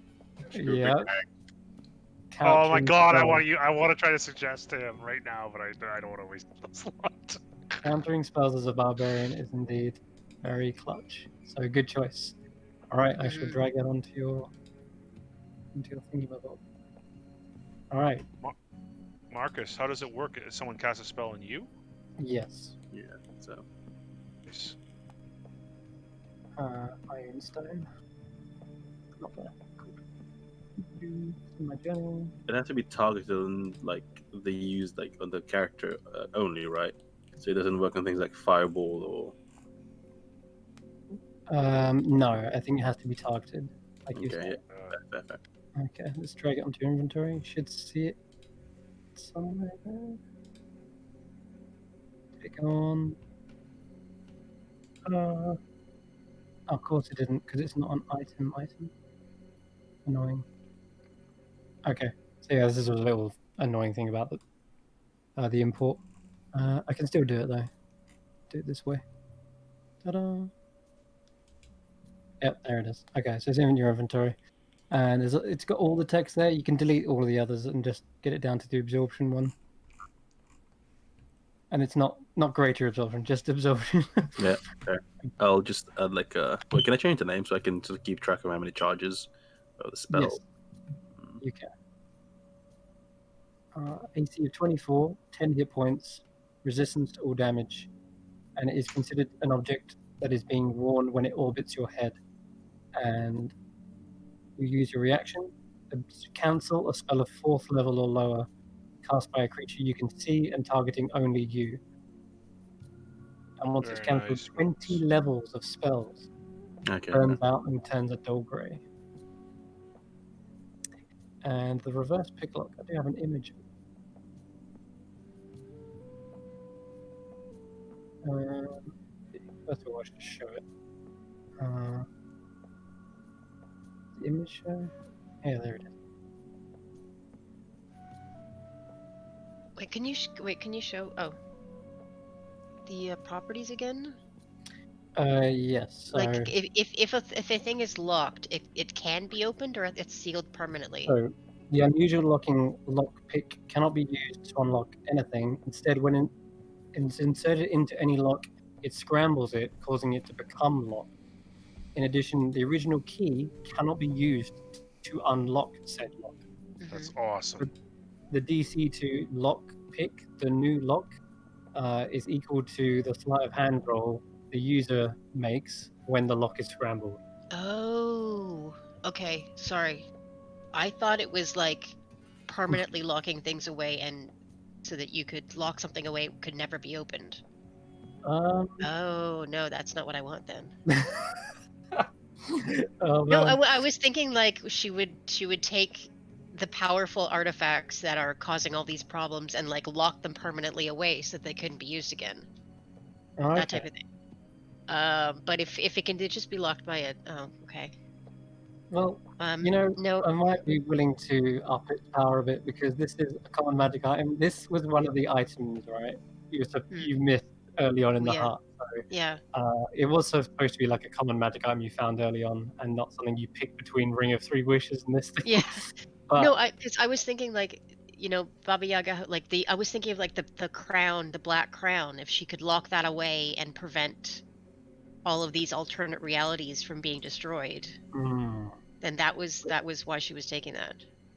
Yeah. Oh my god, I want to try to suggest to him right now, but I don't want to waste the slot. Countering spells as a barbarian is indeed very clutch. So good choice. All right, I shall drag that onto your thingy bubble. All right. Marcus, how does it work? If someone casts a spell on you? Yes. Yeah, so. Nice. Ironstone. Not bad. My journal. It has to be targeted on like they use like on the character only, right? So it doesn't work on things like fireball No, I think it has to be targeted. Like you Okay, said. fair. Okay, let's drag it onto your inventory. You should see it somewhere there. Click on. Of course it didn't, because it's not an item. Annoying. Okay, so yeah, this is a little annoying thing about the import. I can still do it though. Do it this way. Ta-da! Yep, there it is. Okay, so it's in your inventory, and it's got all the text there. You can delete all of the others and just get it down to the absorption one. And it's not greater absorption, just absorption. Yeah, fair. I'll just add like wait, can I change the name so I can sort of keep track of how many charges of the spell? Yes, you can. AC of 24, 10 hit points, resistance to all damage, and it is considered an object that is being worn when it orbits your head. And you use your reaction to cancel a spell of 4th level or lower cast by a creature you can see and targeting only you. And once it's Very cancelled, nice, 20 levels of spells Okay. burns out and turns a dull grey. And the reverse picklock, I do have an image. First of all, I should show it. The image show? Yeah, there it is. Wait, can you show? Oh, the properties again? Yes. So, Like, if a thing is locked, it can be opened, or it's sealed permanently. so the unusual locking lockpick cannot be used to unlock anything. Instead, when it's inserted into any lock, it scrambles it, causing it to become locked. In addition, the original key cannot be used to unlock said lock. That's awesome. The DC to lock pick, the new lock, is equal to the sleight of hand roll the user makes when the lock is scrambled. Oh, okay. Sorry, I thought it was like permanently locking things away, and so that you could lock something away, it could never be opened. Oh no, that's not what I want then. Oh, No, man. I was thinking like she would take the powerful artifacts that are causing all these problems and like lock them permanently away so that they couldn't be used again. Okay. That type of thing. But if it can just be locked by it, oh, okay. Well, no. I might be willing to up its power a bit because this is a common magic item. This was one of the items, right? You missed early on in the Yeah. hut. So Yeah. It was supposed to be like a common magic item you found early on, and not something you pick between Ring of Three Wishes and this thing. Yeah. But No, because I was thinking like, Baba Yaga, like I was thinking of like the crown, the black crown, if she could lock that away and prevent all of these alternate realities from being destroyed, then that was why she was taking that.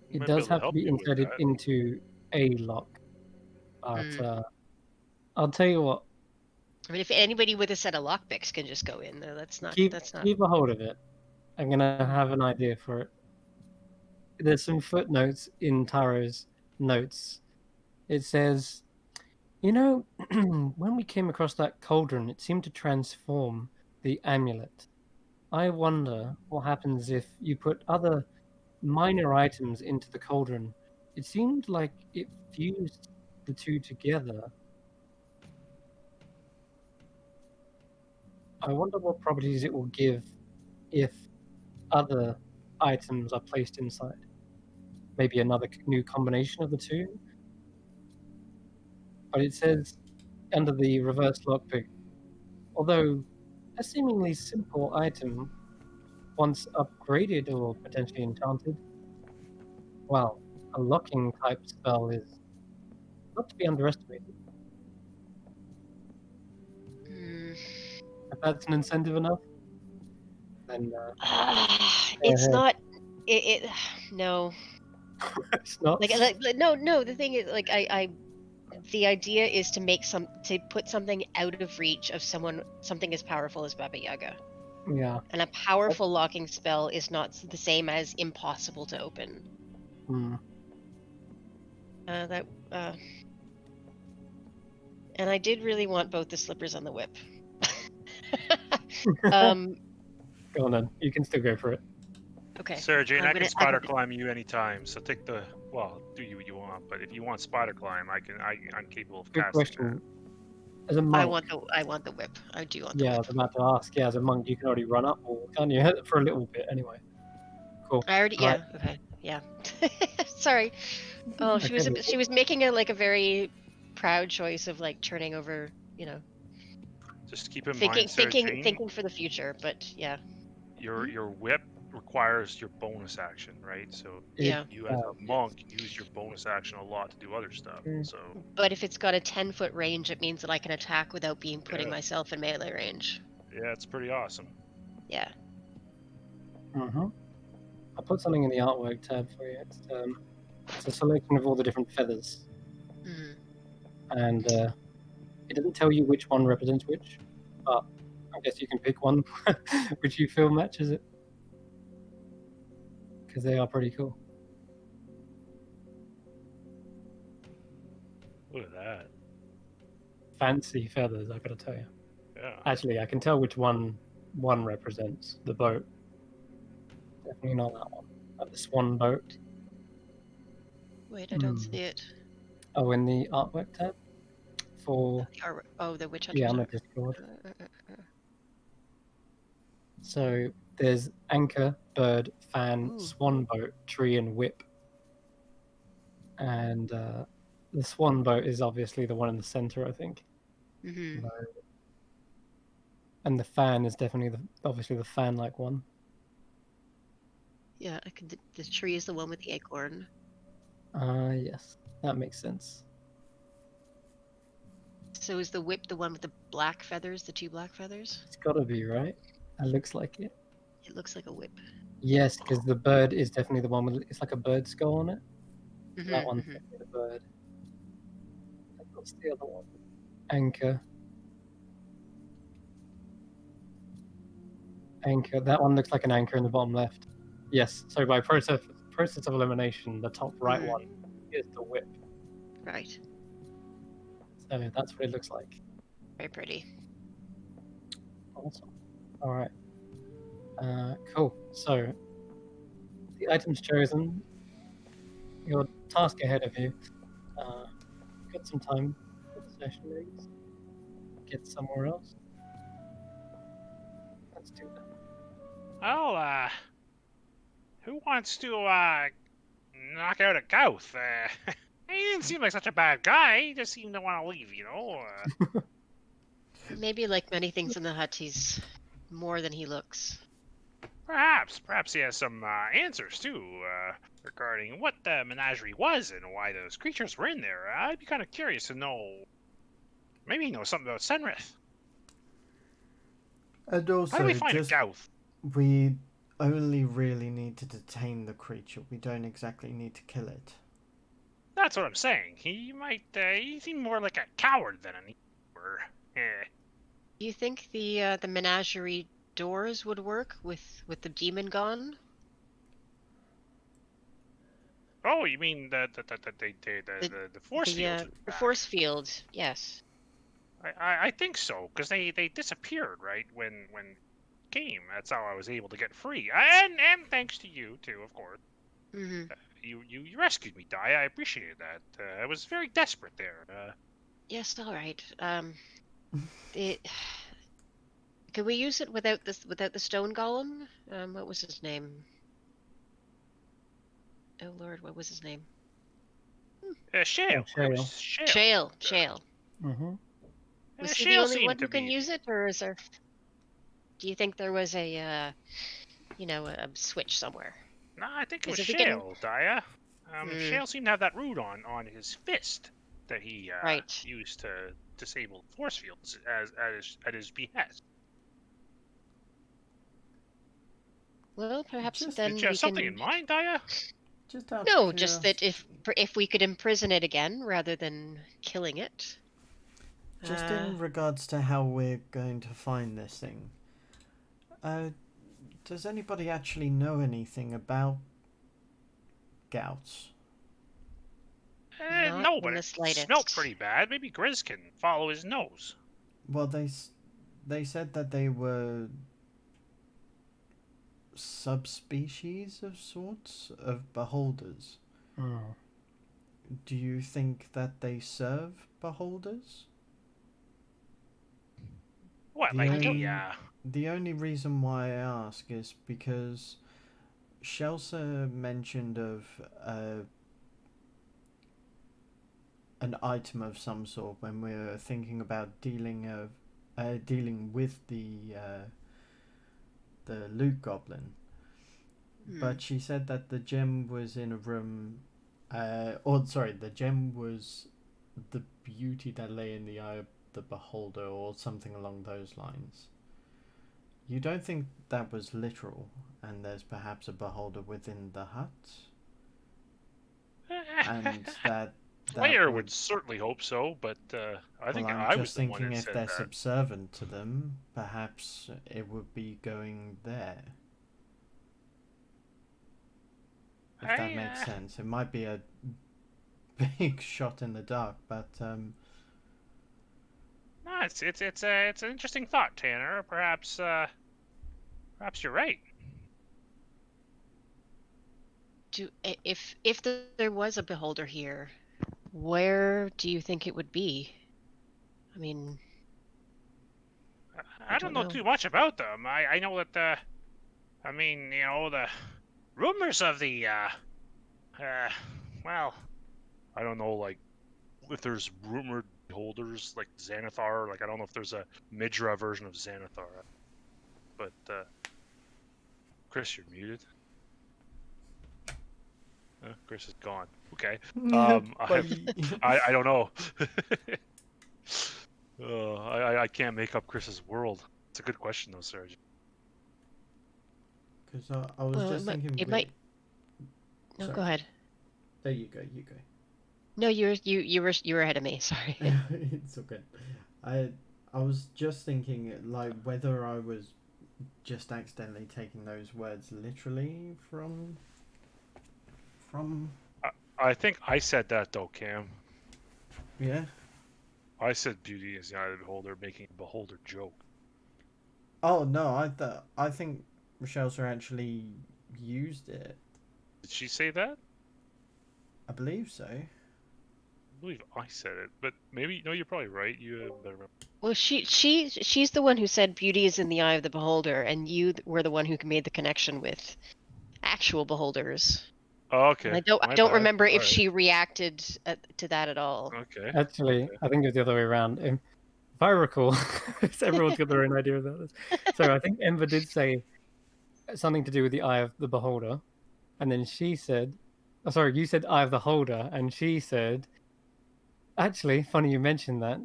it Might be does able to have to help be you with inserted that. into a lock. But Mm. I'll tell you what, I mean, if anybody with a set of lockpicks can just go in, that's not. keep a hold of it. I'm gonna have an idea for it. There's some footnotes in Taro's notes. It says, when we came across that cauldron, it seemed to transform the amulet. I wonder what happens if you put other minor items into the cauldron. It seemed like it fused the two together. I wonder what properties it will give if other items are placed inside. Maybe another new combination of the two. But it says under the reverse lockpick, although a seemingly simple item, once upgraded or potentially enchanted, well, a locking type spell is not to be underestimated. Mm. If that's an incentive enough, then It's not. It no. it's not. No. The thing is, like, the idea is to put something out of reach of something as powerful as Baba Yaga. Yeah. And a powerful locking spell is not the same as impossible to open. And I did really want both the slippers and the whip. Go on then. You can still go for it. Okay. Sarah Jane, I can I'm spider climb you anytime. So take the do you what you want, but if you want spider climb, I'm capable of Good casting question. As a monk, I want the whip. I do want the yeah, I whip. was about to ask. Yeah, as a monk, you can already run up, or can't you? For a little bit, anyway. Cool. I already Right. okay. Yeah. Sorry. Oh, she was making a very proud choice of like turning over, that. Just keep in mind, Sarah Jane, thinking for the future, but yeah. your whip requires your bonus action, right? So Yeah. you as a monk use your bonus action a lot to do other stuff. So But if it's got a 10-foot range, it means that I can attack without putting myself in melee range. yeah, it's pretty awesome. Yeah. I'll put something in the artwork tab for you. It's a selection of all the different feathers, and it doesn't tell you which one represents which, but I guess you can pick one which you feel matches it, because they are pretty cool. Look at that. Fancy feathers, I gotta tell you. Yeah. Actually, I can tell which one represents the boat. Definitely not that one. Like the swan boat. Wait, I don't see it. Oh, in the artwork tab for the witch hunters. yeah, on the Discord. So there's anchor, bird, fan, swan boat, tree, and whip. And the swan boat is obviously the one in the center, I think. And the fan is definitely obviously the fan-like one. Yeah, the tree is the one with the acorn. Yes, that makes sense. So is the whip the one with the black feathers, the 2 black feathers? It's gotta be, right? That looks like it. It looks like a whip. Yes, because the bird is definitely the one with it's like a bird skull on it. That one's definitely the bird. What's the other one? Anchor. Anchor. That one looks like an anchor in the bottom left. Yes. So by process of elimination, the top right one is the whip. Right. So that's what it looks like. Very pretty. Awesome. All right. Cool. So the items chosen. Your task ahead of you. Got some time for the session, maybe. Get somewhere else. Let's do that. Oh, who wants to knock out a Gouth? He didn't seem like such a bad guy. He just seemed to want to leave, Maybe like many things in the hut, he's more than he looks. Perhaps he has some answers too regarding what the menagerie was and why those creatures were in there. I'd be kind of curious to know. Maybe he knows something about Senrith. And How do also, we find a Gouth? we only really need to detain the creature. We don't exactly need to kill it. That's what I'm saying. He might. He seemed more like a coward than an eater. Do you think the menagerie doors would work with the demon gone? Oh, you mean the force field? The force field, yes. I think so, because they disappeared right when came. That's how I was able to get free, and thanks to you too, of course. Mm-hmm. You rescued me, Di. I appreciated that. I was very desperate there. Yes, all right. Could we use it without the stone golem? What was his name? Oh Lord, what was his name? Shale. Oh, It was Shale. Shale. Mm-hmm. Was he the Shale only seemed one to who can be- use it, or is there? Do you think there was a, a switch somewhere? No, I think it was Because if we can- Shale, Dia. Shale seemed to have that rune on his fist that he Right. used to disable force fields at his behest. Well, perhaps Just- then Did you have we something can. in mind, Dia? Just out No, of just that curiosity. if we could imprison it again rather than killing it. Just Uh, in regards to how we're going to find this thing, does anybody actually know anything about gouts? Not No, in but the it slightest. smelled pretty bad. Maybe Grizz can follow his nose. Well, they said that they were subspecies of sorts of beholders. Mm. Do you think that they serve beholders? What, The like only- the The only reason why I ask is because Shelsa mentioned of an item of some sort when we were thinking about dealing with the loot goblin. But she said that the gem was in a room, the gem was the beauty that lay in the eye of the beholder, or something along those lines. You don't think that was literal, and there's perhaps a beholder within the hut, and that player would certainly hope so, but I think I'm I was just the one thinking who if said they're that. subservient to them, perhaps it would be going there. If that makes sense. It might be a big shot in the dark, but No, it's an interesting thought, Tanner. Perhaps you're right. If there was a beholder here, where do you think it would be? I mean, I don't know too much about them. I know that the rumors of the well, I don't know, like, if there's rumored beholders like Xanathar. Like, I don't know if there's a Midra version of Xanathar. But, Chris, you're muted. Chris is gone. Okay. I don't know. I can't make up Chris's world. It's a good question, though, Serge. Because I was Well, just thinking. it might. No, Sorry. go ahead. There you go. You go. No, you were ahead of me. Sorry. It's all good. I was just thinking, like, whether I was just accidentally taking those words literally from. I think I said that, though, Cam. Yeah. I said beauty is the eye of the beholder, making a beholder joke. Oh no! I think Michelle's actually used it. Did she say that? I believe so. I believe I said it, but maybe no. You're probably right. You better remember. Well, she's the one who said beauty is in the eye of the beholder, and you were the one who made the connection with actual beholders. Oh, okay. And I don't remember if she reacted to that at all. Okay. Actually, Okay. I think it was the other way around. if I recall, everyone's got their own idea about this. So I think Ember did say something to do with the Eye of the Beholder, and then she said, "Oh, sorry, you said Eye of the Holder," and she said, "Actually, funny you mentioned that.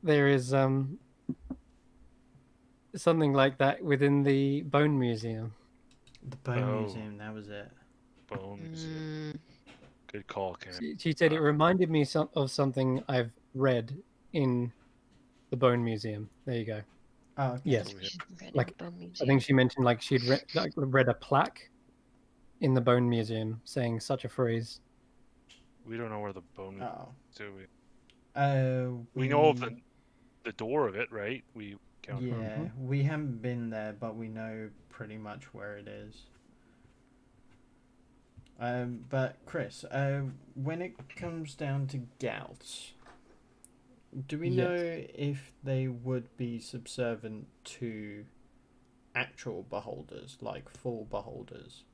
There is something like that within the Bone Museum." The Bone Oh. Museum, that was it. Bones. Mm, Good call, Cam. She said it reminded me of something I've read in the Bone Museum. There you go. Oh, okay. Yes. Yeah. she's read in Like, the Bone I Museum. think she mentioned like she'd read a plaque in the Bone Museum saying such a phrase. We don't know where the bone Oh. do we? We We know of the door of it, right? We count. Yeah, we haven't been there, but we know pretty much where it is. But Chris, when it comes down to gouts, do we Yes. know if they would be subservient to actual beholders, like full beholders?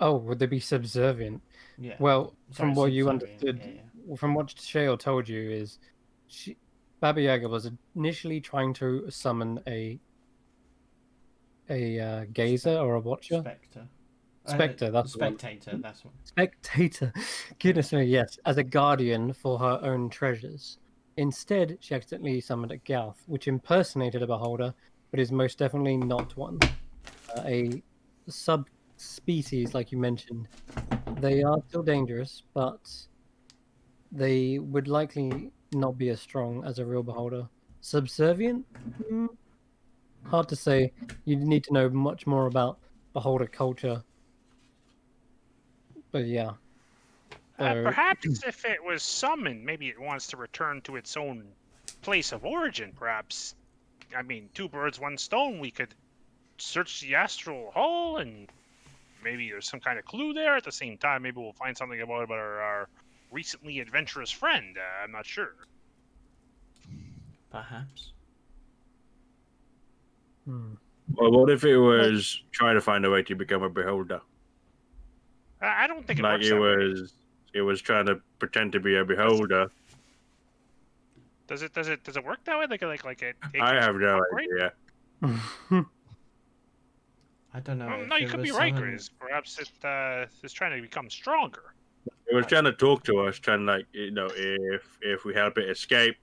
Oh, would they be subservient? Yeah. Well, Sorry, from what you subservient, understood, yeah. from what Shale told you, is Baba Yaga was initially trying to summon a gazer or a watcher. Spectre. Spectre, that's the one. Spectator, that's one. Spectator. Goodness me, yes. As a guardian for her own treasures. Instead, she accidentally summoned a Gauth, which impersonated a beholder, but is most definitely not one. A subspecies, like you mentioned. They are still dangerous, but they would likely not be as strong as a real beholder. Subservient? Hard to say. You need to know much more about beholder culture. But yeah. So, Perhaps if it was summoned, maybe it wants to return to its own place of origin. Perhaps, I mean, two birds, one stone. We could search the astral hall, and maybe there's some kind of clue there. At the same time, maybe we'll find something about our recently adventurous friend. I'm not sure. Perhaps. Well, what if it was trying to find a way to become a beholder? I don't think it Like works that way. it was trying to pretend to be a beholder. Does it work that way? Like it I can have no operate? idea. I don't know. Well, if no, you it could be was right, someone- Grizz. Perhaps it is trying to become stronger. It was trying to talk to us, trying like if we help it escape,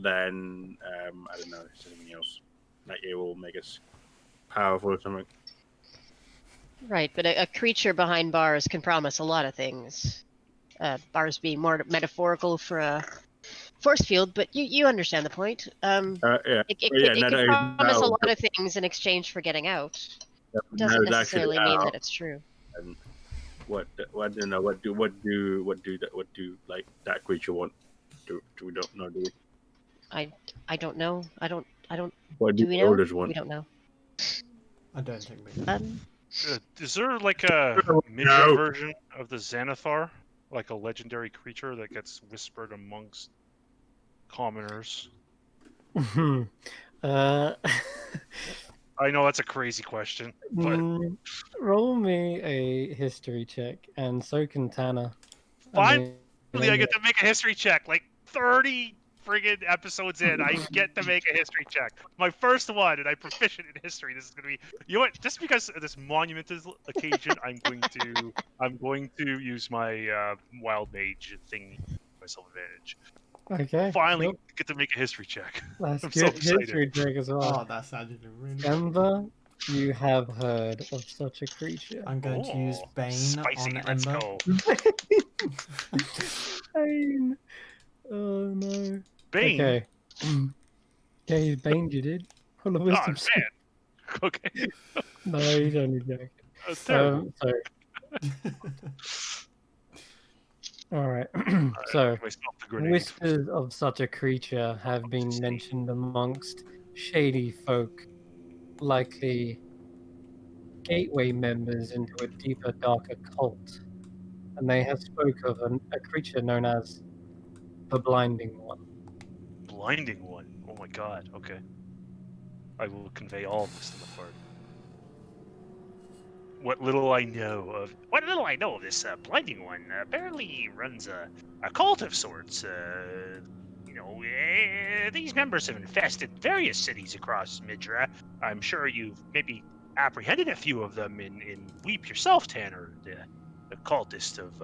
then I don't know, something else. Like it will make us powerful or something. Right, but a creature behind bars can promise a lot of things. Bars being more metaphorical for a force field, but you understand the point. Yeah. It Yeah, could no, promise a no, lot of things in exchange for getting out. no, Doesn't exactly necessarily mean how. that it's true. And what you know, what do like that creature want? Do we don't know? Do we? I don't know. I don't. What Do do we the know? elders want? We don't know. I don't think we do. Is there like a Midra No. version of the Xanathar? Like a legendary creature that gets whispered amongst commoners? uh, I know that's a crazy question, but roll me a history check, and so can Tanner. finally I anyway. get to make a history check. Like 30 friggin' episodes in, I get to make a history check. My first one, and I'm proficient in history. This is gonna be, you know what? Just because of this monumental occasion, I'm going to use my wild mage thing, myself advantage. Okay. Finally sure. get to make a history check. That's I'm good. so excited. History check as well. Oh, that's actually really. Ember, you have heard of such a creature. I'm going to use Bane Spicy. on Let's Ember. go. Bane. Oh no. Bane. Okay. Yeah, he's baned you, dude. Roll a Oh wisdom man. save. Okay. No, he's only joking. That's terrible. So, all right. So, Give myself the grenade. whispers of such a creature have been mentioned amongst shady folk, likely gateway members into a deeper, darker cult. And they have spoke of a creature known as the Blinding One. Blinding one. Oh my god. Okay. I will convey all of this to the party. what little I know of this blinding one. Apparently, he runs a cult of sorts. These members have infested various cities across Midra. I'm sure you've maybe apprehended a few of them in Weep yourself, Tanner. The cultist of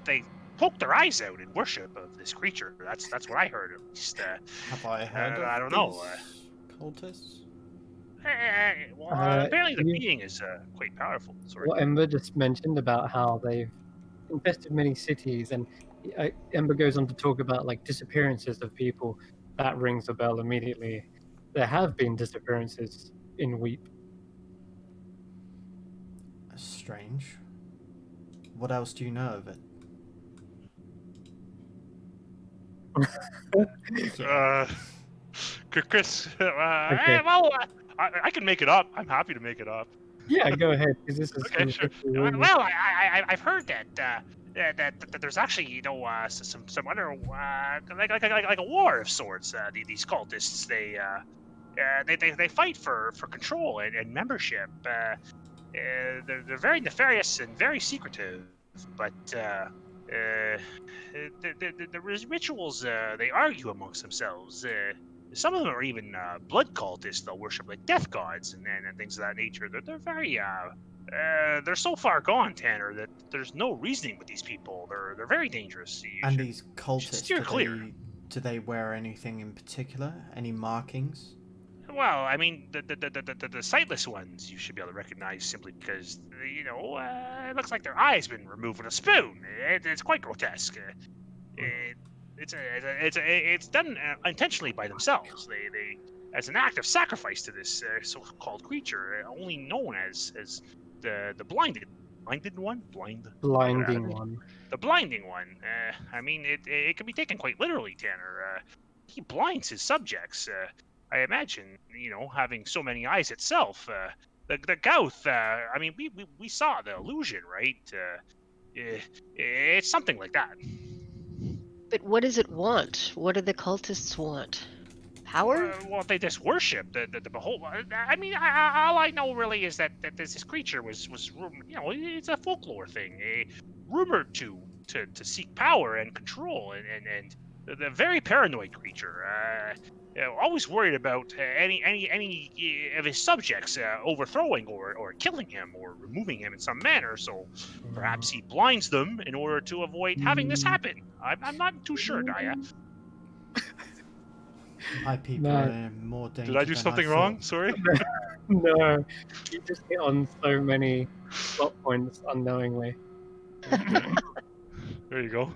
they poke their eyes out in worship of this creature. That's what I heard at least. Have I heard of I don't know. these cultists? Apparently the you- being is quite powerful. Sorry. what Ember just mentioned about how they've infested many cities, and Ember goes on to talk about like disappearances of people. That rings a bell immediately. There have been disappearances in Weep. Strange. What else do you know of it? Uh, Chris, Okay. well, I can make it up. I'm happy to make it up. Yeah, go ahead, because this is Okay, sure. really- Well, I've heard that that there's actually some other like a war of sorts. These cultists they fight for control and membership. They're very nefarious and very secretive, but the rituals they argue amongst themselves. Some of them are even blood cultists. They'll worship like death gods and things of that nature. They're very they're so far gone, Tanner, that there's no reasoning with these people. They're very dangerous. And these cultists, steer clear. do they wear anything in particular? Any markings? Well, I mean, the sightless ones you should be able to recognize simply because it looks like their eye's been removed with a spoon. It's quite grotesque. It's done intentionally by themselves. They as an act of sacrifice to this so-called creature, only known as the blinding one. blinding one. The blinding one. I mean, it can be taken quite literally, Tanner. He blinds his subjects. I imagine, having so many eyes itself. The Gauth. I mean, we saw the illusion, right? It's something like that. But what does it want? What do the cultists want? Power? Well, they just worship the behold. I mean, all I know really is that this creature was it's a folklore thing, rumored to seek power and control, and the very paranoid creature. Always worried about any of his subjects overthrowing or killing him or removing him in some manner. So perhaps he blinds them in order to avoid having this happen. I'm not too sure, Daya. My people No. are in more danger. Did I do than something thought. wrong? Sorry. No, you just hit on so many plot points unknowingly. There you go.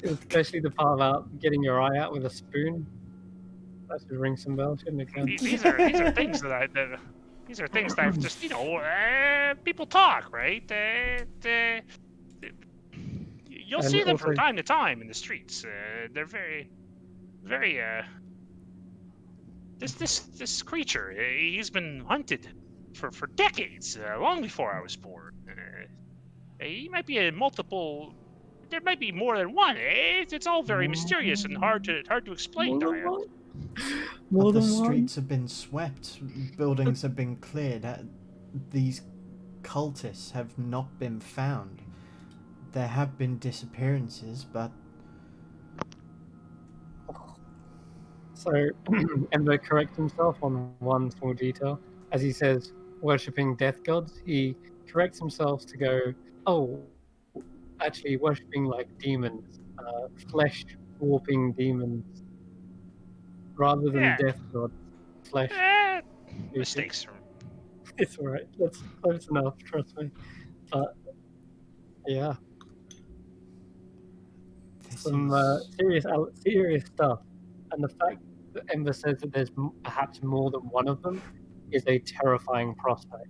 Especially the part about getting your eye out with a spoon. That should ring some bells, shouldn't it, Ken? These are things these are things that I've just people talk, right? You'll And see them from also- time to time in the streets. They're very this creature. He's been hunted for decades, long before I was born. He might be there might be more than one. It's all very mysterious and hard to explain, More than Daya. one? But More the than one? streets have been swept, buildings have been cleared. These cultists have not been found. There have been disappearances, but So, Ember corrects himself on one small detail. As he says, worshipping death gods, he corrects himself to go, oh, actually worshipping like demons, flesh warping demons, rather than Yeah. death gods. Flesh. Mistakes from It's alright. That's close enough, trust me. But, yeah, this some is... serious stuff. And the fact that Ember says that there's perhaps more than one of them is a terrifying prospect.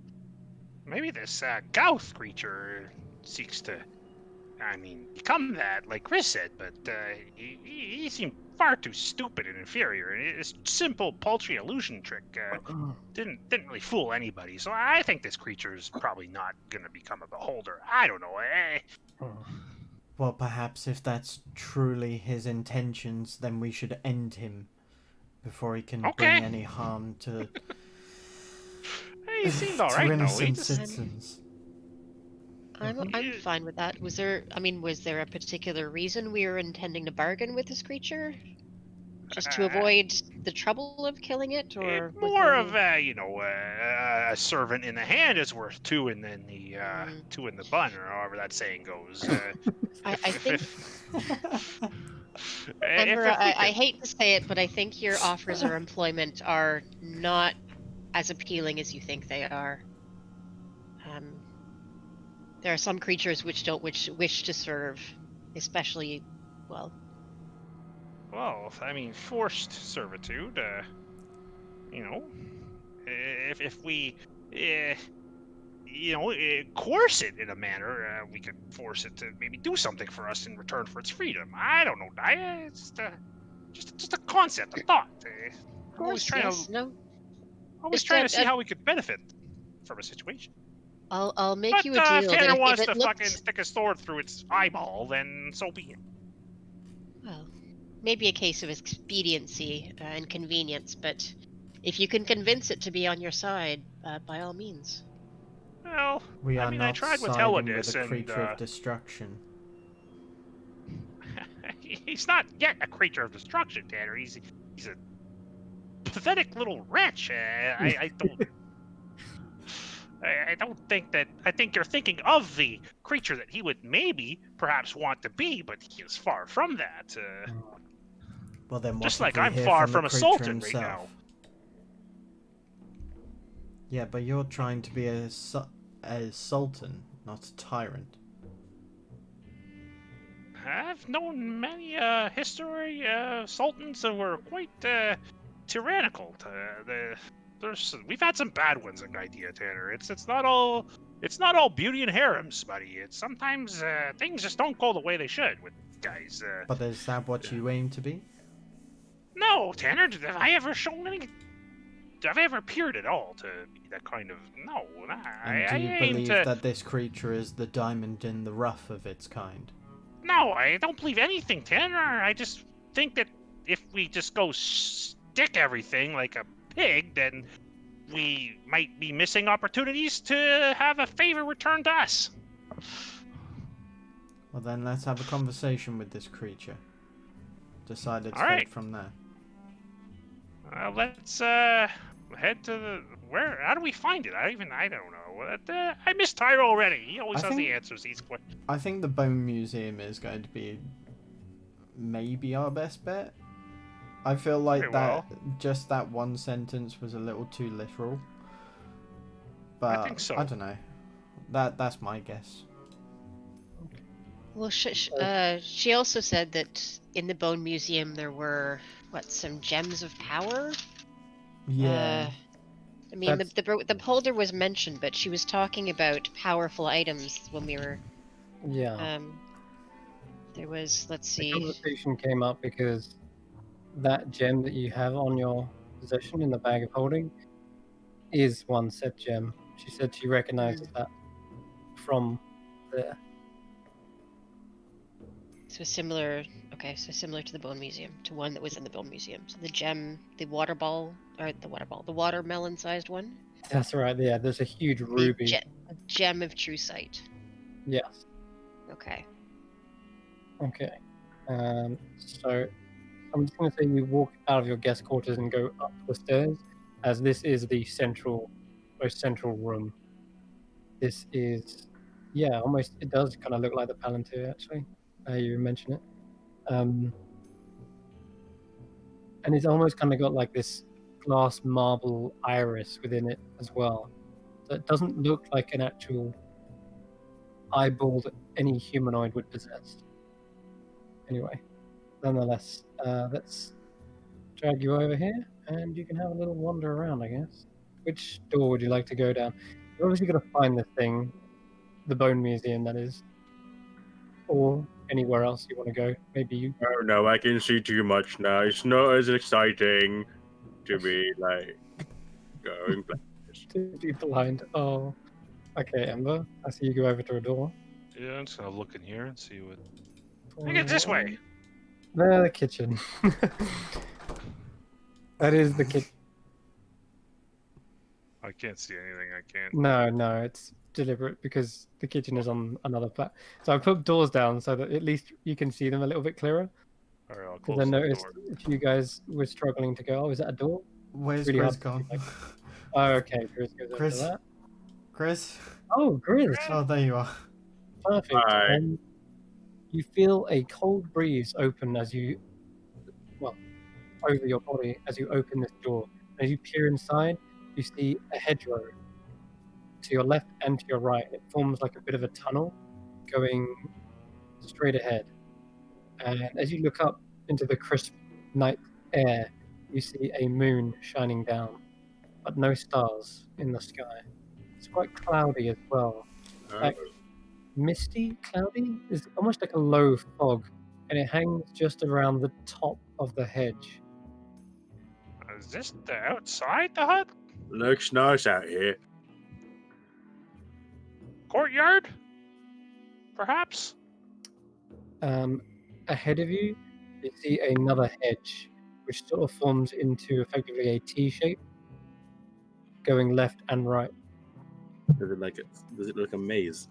maybe this Gauth creature seeks to, become that, like Chris said, but he seemed far too stupid and inferior. And his simple, paltry illusion trick didn't really fool anybody. So I think this creature is probably not gonna become a beholder. I don't know. Well, perhaps if that's truly his intentions, then we should end him before he can Okay. bring any harm to he seemed all To right. No, he innocent just citizens. I'm Yeah. fine with that. Was there a particular reason we were intending to bargain with this creature? Just to avoid the trouble of killing it, or was more there of any... a servant in the hand is worth two in the two in the bun, or however that saying goes. I think, Ember, if we I could, hate to say it, but I think your offers of employment are not as appealing as you think they are. There are some creatures which don't wish to serve, especially, well, well, I mean, forced servitude. You know, if we, coerce it in a manner, we could force it to maybe do something for us in return for its freedom. I don't know, Daya. It's just a concept, a thought. of course, yes, no. Always Just trying to see how we could benefit from a situation. I'll make But you a if deal that Tanner if wants it to fucking looked, stick a sword through its eyeball, then so be it. well, maybe a case of expediency and convenience, but if you can convince it to be on your side, by all means. Well, We I are mean, I not tried with siding with Heladis, a and creature of destruction. he's not yet a creature of destruction, Tanner. He's a pathetic little wretch. I don't. I don't think that. I think you're thinking of the creature that he would maybe, perhaps, want to be, but he is far from that. Well, then what Just if like we I'm hear far from from the a creature sultan right now. himself? Yeah, but you're trying to be a sultan, not a tyrant. I've known many history sultans that were quite tyrannical. We've had some bad ones in Idea, Tanner. It's not all beauty and harems, buddy. It's sometimes things just don't go the way they should with guys. But is that what you aim to be? No, Tanner. Have I ever shown any? Have I ever appeared at all to be that kind of? No. And do you I aim believe to. that this creature is the diamond in the rough of its kind? No, I don't believe anything, Tanner. I just think that if we just go stick everything like a pig, then we might be missing opportunities to have a favor returned to us. Well, then let's have a conversation with this creature. Decide its All right. fate from there. Let's head to the where? How do we find it? I don't know. I miss Tyro already. He always has the answers. He's quite. I think the Bone Museum is going to be maybe our best bet. I feel like just that one sentence was a little too literal. But I think so. I don't know. That's my guess. Well, she also said that in the Bone Museum there were some gems of power. Yeah. I mean, the beholder was mentioned, but she was talking about powerful items when we were. Yeah. There was. Let's see. The conversation came up because that gem that you have on your possession in the bag of holding is one set gem. She said she recognizes that from there. So similar. Okay, so similar to the Bone Museum, to one that was in the Bone Museum. So the gem, the watermelon-sized one. That's right. Yeah, there's a huge ruby. A gem of true sight. Yes. Okay. Okay. So I'm just going to say you walk out of your guest quarters and go up the stairs, as this is the most central room. This is, yeah, almost. It does kind of look like the Palantir, actually. You mention it. And it's almost kind of got like this glass marble iris within it as well. So it doesn't look like an actual eyeball that any humanoid would possess. Anyway, nonetheless, let's drag you over here and you can have a little wander around, I guess. Which door would you like to go down? You're obviously going to find this thing, the Bone Museum, that is. Or anywhere else you want to go. Maybe you. Oh no, I can see too much now. It's not as exciting to be like going places. To be blind. Oh. Okay, Ember. I see you go over to a door. Yeah, I'm just gonna look in here and see what. I think it's this way. The kitchen. That is the kitchen. I can't see anything. I can't. No, it's deliberate because the kitchen is on another So I put doors down so that at least you can see them a little bit clearer. All right, I'll Because close I the noticed door. if you guys were struggling to go, oh, is that a door? Where's Really Grizz hard to see, gone? like- Oh, okay, Chris goes over to Grizz? that. Grizz? Oh, Grizz, Oh, there you are. perfect. Hi. You feel a cold breeze open as you, well, over your body as you open this door. As you peer inside, you see a hedgerow to your left and to your right. It forms like a bit of a tunnel going straight ahead. And as you look up into the crisp night air, you see a moon shining down, but no stars in the sky. It's quite cloudy as well. Like misty, cloudy. It's almost like a low fog, and it hangs just around the top of the hedge. Is this the outside the hut? Looks nice out here. Courtyard? Perhaps? Ahead of you, you see another hedge, which sort of forms into effectively a T shape, going left and right. Does it look like a maze?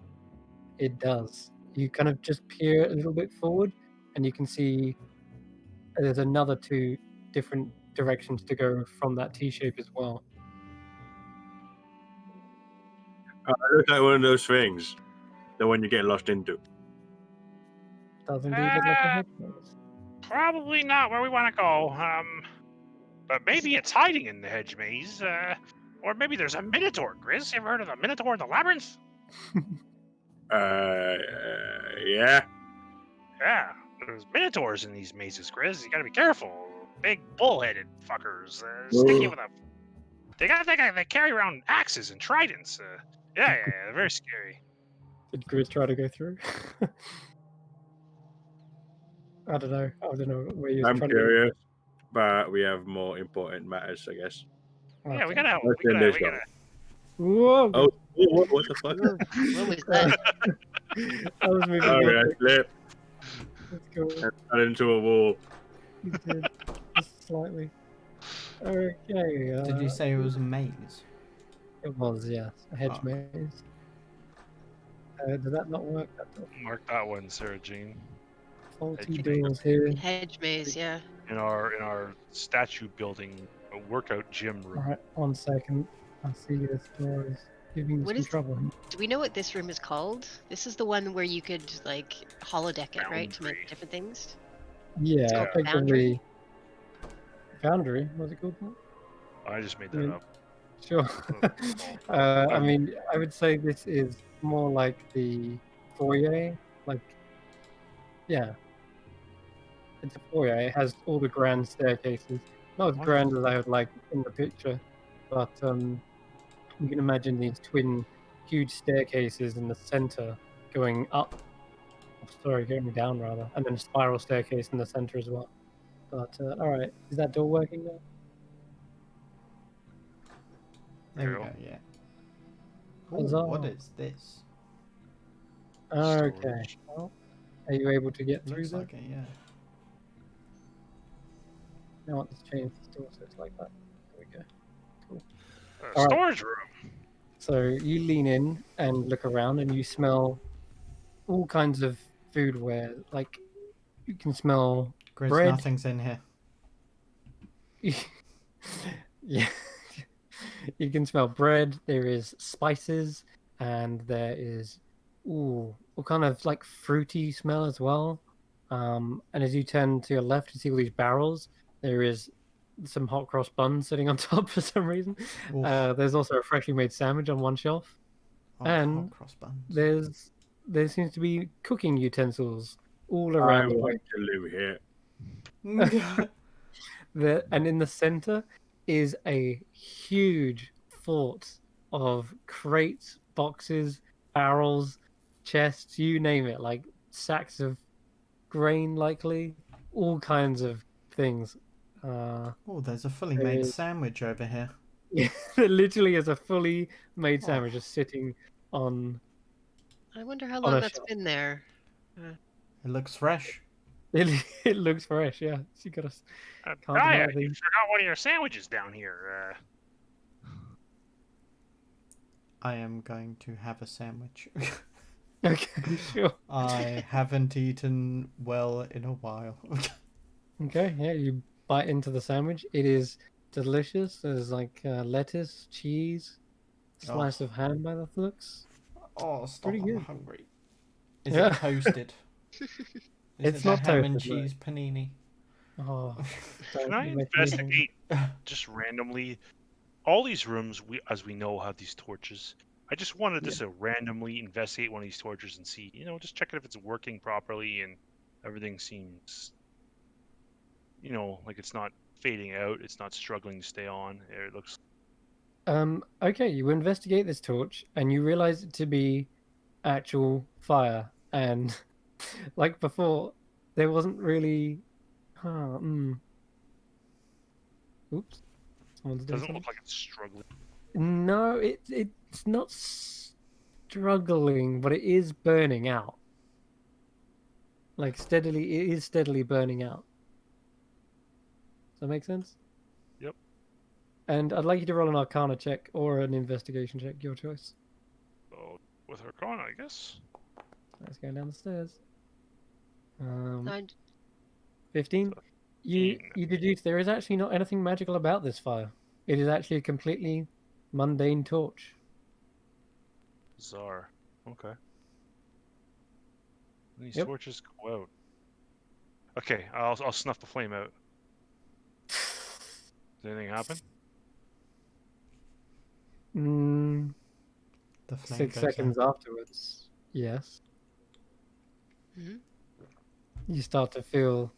It does. You kind of just peer a little bit forward, and you can see there's another two different directions to go from that T shape as well. It looks like one of those things, the one you get lost into. Does indeed look like a hedge maze. Probably not where we want to go. But maybe it's hiding in the hedge maze. Or maybe there's a minotaur. Grizz, you ever heard of the minotaur in the labyrinth? Yeah. Yeah, there's minotaurs in these mazes, Grizz. You gotta be careful. Big bull-headed fuckers. Sticky with a. They carry around axes and tridents. Yeah, they're very scary. Did Grizz try to go through? I don't know. I don't know where you're I'm trying curious, but we have more important matters, I guess. to go. Yeah, we Okay. gotta. Let's We end gotta. this We one. gotta. Whoa! Oh, what the fuck? What was that? I was moving. Sorry, real I quick. slipped Let's go. and fell into a wall. You did. Just slightly. Okay. Did you say it was a maze? It was, yes. A hedge Oh. maze. Did that not work? That door? Mark that one, Sarah Jean. Faulty Hedge maze. doors here. Hedge maze, yeah. In our statue building, a workout gym room. Alright, 1 second. I see this door is giving you What some is- trouble. Do we know what this room is called? This is the one where you could like holodeck it, right, to Foundry. make different things. Yeah, called effectively. Foundry? Was it called that? I just made that Yeah. up. Sure. I mean, I would say this is more like the foyer. Like, yeah. It's a foyer. It has all the grand staircases. Not as grand as I would like in the picture, but you can imagine these twin huge staircases in the center going up. Sorry, going down rather. And then a spiral staircase in the center as well. But, alright. Is that door working now? There we Cool. go, yeah. Ooh, Huzzah. what is this? Okay. Storage. Well, are you able to get through Looks there? like it, yeah. Now let's change the door so it's like that. There we go. A Alright. storage room. So you lean in and look around and you smell all kinds of foodware. Like you can smell Grizz, bread. nothing's in here. Yeah. You can smell bread, there is spices, and there is all kind of like fruity smell as well. And as you turn to your left, you see all these barrels. There is some hot cross buns sitting on top for some reason. Oof. There's also a freshly made sandwich on one shelf. Oh, and hot cross buns. There seems to be cooking utensils all I around the want to live here. and in the center is a huge fort of crates, boxes, barrels, chests, you name it, like sacks of grain, likely, all kinds of things. Oh, there's a fully there made is- sandwich over here. It literally is a fully made Oh. sandwich just sitting on. I wonder how On long a that's shelf. been there. It looks fresh. It looks fresh, yeah. So you gotta. Can't Gaia, deny you the- forgot one of your sandwiches down here. I am going to have a sandwich. Okay, sure. I haven't eaten well in a while. Okay, yeah, you bite into the sandwich. It is delicious. There's like lettuce, cheese, slice of ham by the looks. Oh, stop! Pretty I'm good. hungry. Is Yeah. it toasted? Is It's it the not ham and toasted, no. cheese panini? Oh, Can don't I make me investigate just randomly? All these rooms, as we know, have these torches. I just wanted just to randomly investigate one of these torches and see, just check it if it's working properly and everything seems, like it's not fading out. It's not struggling to stay on. It looks. Okay, you investigate this torch and you realize it to be actual fire. And like before, there wasn't really. Huh, Oops, someone's doing Doesn't something. look like it's struggling. No, it's not struggling, but it is burning out. Like steadily, it is steadily burning out. Does that make sense? Yep. And I'd like you to roll an Arcana check or an Investigation check, your choice. So with Arcana, I guess. Let's go down the stairs. I 15. So You 15. you deduce there is actually not anything magical about this fire. It is actually a completely mundane torch. Bizarre. Okay. These Yep. torches go out. Okay, I'll snuff the flame out. Did anything happen? The flame 6 goes seconds out. afterwards, yes. Mhm. You start to feel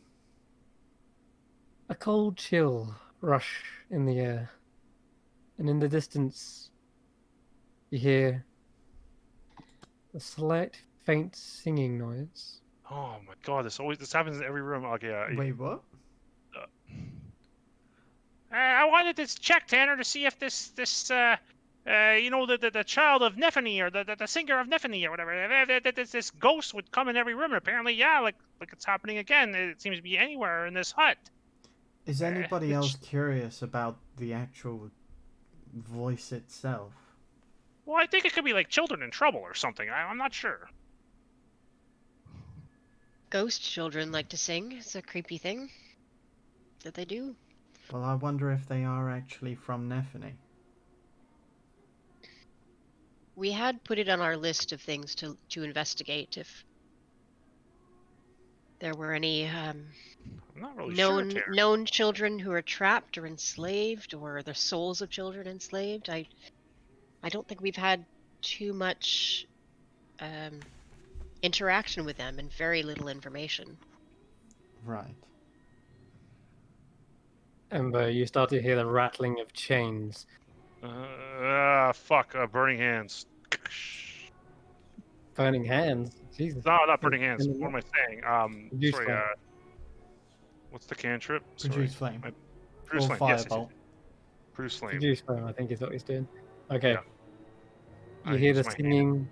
a cold chill rush in the air. And in the distance, you hear a slight, faint singing noise. Oh my god, this happens in every room. Okay, Wait, what? I wanted to check, Tanner, to see if the child of Nephany or the singer of Nephany or whatever, this ghost would come in every room. And apparently, yeah, like it's happening again. It seems to be anywhere in this hut. Is anybody which- else curious about the actual voice itself? Well, I think it could be like children in trouble or something. I'm not sure. Ghost children like to sing. It's a creepy thing that they do. Well, I wonder if they are actually from Nephany. We had put it on our list of things to investigate if there were any I'm not really sure, Tanner. known children who are trapped or enslaved, or the souls of children enslaved. I don't think we've had too much interaction with them and very little information. Right. Ember, you start to hear the rattling of chains. Fuck, burning hands. Burning hands. Jesus. No, not burning hands. And What am I saying? Reduce Sorry, flame. what's the cantrip? Produce flame. Produce Or flame. Yes, fireball. Produce flame. Reduce flame, I think is what he's doing. Okay. Yeah. You I hear use the my hand. singing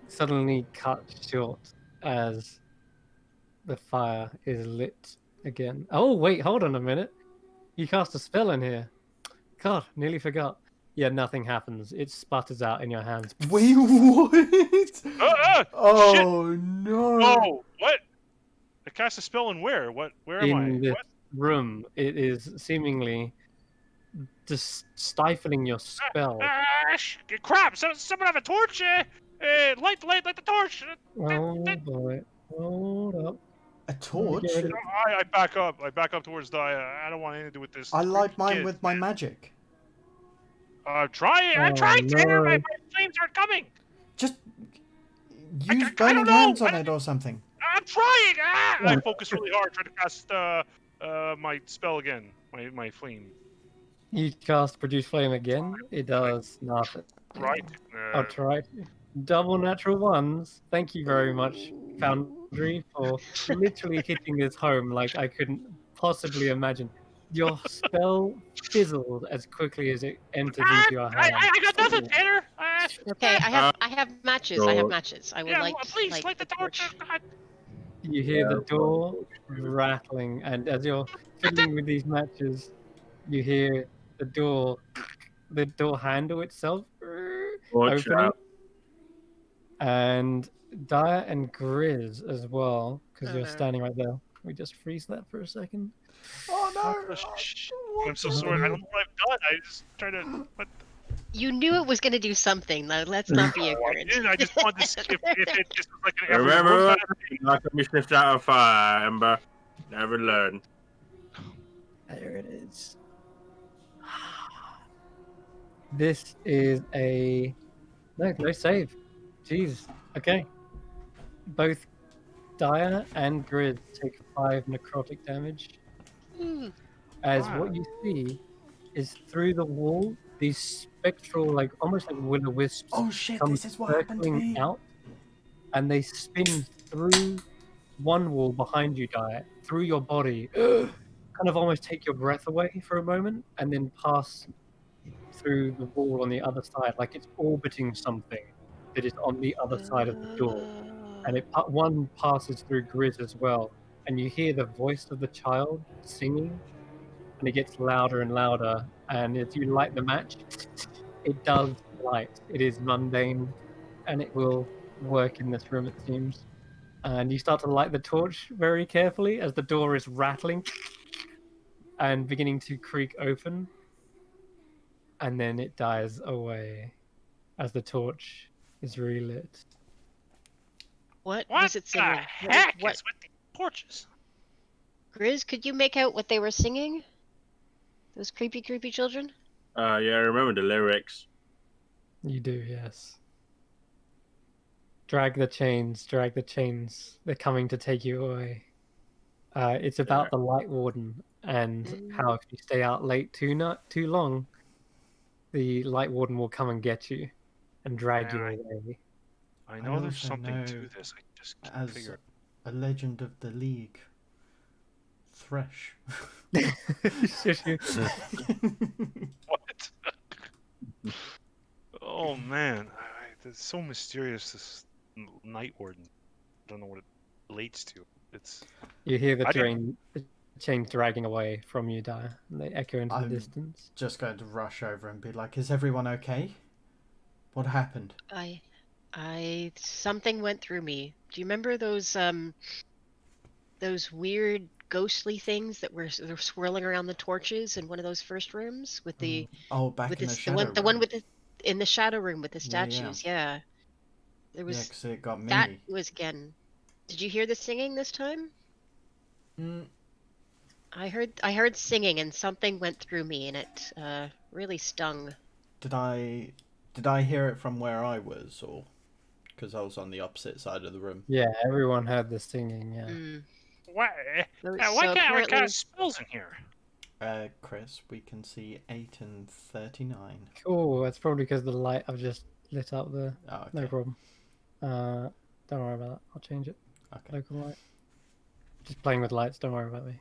suddenly cut short as the fire is lit again. Oh, wait, hold on a minute. You cast a spell in here. God, nearly forgot. Yeah, nothing happens. It sputters out in your hands. Wait, what? Shit! Oh no! Oh, what? I cast a spell in where? Where am I? In this What? room, it is seemingly just stifling your spell. Crap! Someone have a torch? Light the torch. Oh boy. Hold up. A torch? Get rid of- I back up. I back up towards Daya. I don't want anything to do with this. I light mine kid. with my magic. I'm trying, Tanner. no. My flames aren't coming. Just I use don't burning know. hands I on don't- it or something. I'm trying. I focus really hard trying to cast my spell again. My flame. You cast Produce Flame again. It does nothing. Right. I'll try. Double natural ones. Thank you very much, Foundry, for literally hitting this home like I couldn't possibly imagine. Your spell fizzled as quickly as it entered into your hand. I got nothing, Tanner. Okay, I have matches. I have matches. I would Yeah, like please light the torch. God. You hear the door rattling, and as you're fiddling with these matches, you hear the door handle itself Watch opening, out. and Daya and Grizz as well, because Oh, you're no. standing right there. We just freeze that for a second. Oh What no! the sh- What I'm so the- sorry. I don't know what I've done. I just try to. What? You knew it was going to do something. Though. Let's not be No, I ignorant. didn't. I just wanted to skip. If it just was like an every Remember, room what kind of thing. not to be sniffed out of fire, Ember. Never learn. There it is. This is a no save. Jeez. Okay. Both Daya and Grizz take 5 necrotic damage. Hmm. As Wow. what you see is through the wall, these spectral, like almost like will-o-wisps, Oh shit! come This is what happened to circling me. out, and they spin through one wall behind you, Daya, through your body, kind of almost take your breath away for a moment, and then pass through the wall on the other side, like it's orbiting something that is on the other side of the door. And one passes through Grizz as well, and you hear the voice of the child singing, and it gets louder and louder. And as you light the match, it does light. It is mundane, and it will work in this room, it seems. And you start to light the torch very carefully as the door is rattling and beginning to creak open, and then it dies away as the torch is relit. What What was it the singing? heck What? is with the torches? Grizz, could you make out what they were singing? Those creepy, creepy children? Yeah, I remember the lyrics. You do, yes. Drag the chains, drag the chains. They're coming to take you away. It's about the Light Warden and how if you stay out late too long, the Light Warden will come and get you and drag you away. I know there's also something know to this. I just can't As figure. a legend of the League, Thresh. Shush you. What? Oh man, it's so mysterious. This Night Warden. I don't know what it relates to. It's. You hear the I didn't- chains dragging away from you, Daya, and they echo into the I'm- distance. Just going to rush over and be like, "Is everyone okay? What happened?" Something went through me. Do you remember those weird ghostly things that were swirling around the torches in one of those first rooms with the Back with in this, the the shadow one room. with the in the shadow room with the Yeah, yeah. statues? Yeah. There was because it got me. that was again. Did you hear the singing this time? Mm, I heard singing and something went through me and it really stung. did I hear it from where I was, or because I was on the opposite side of the room? Yeah, everyone heard the singing, yeah. Mm. What? So What kind apparently, of spells in here? Chris, we can see 8 and 39. Cool, that's probably because the light I've just lit up there. Oh, okay. No problem. Don't worry about that. I'll change it. Okay. Local light. Just playing with lights, don't worry about me.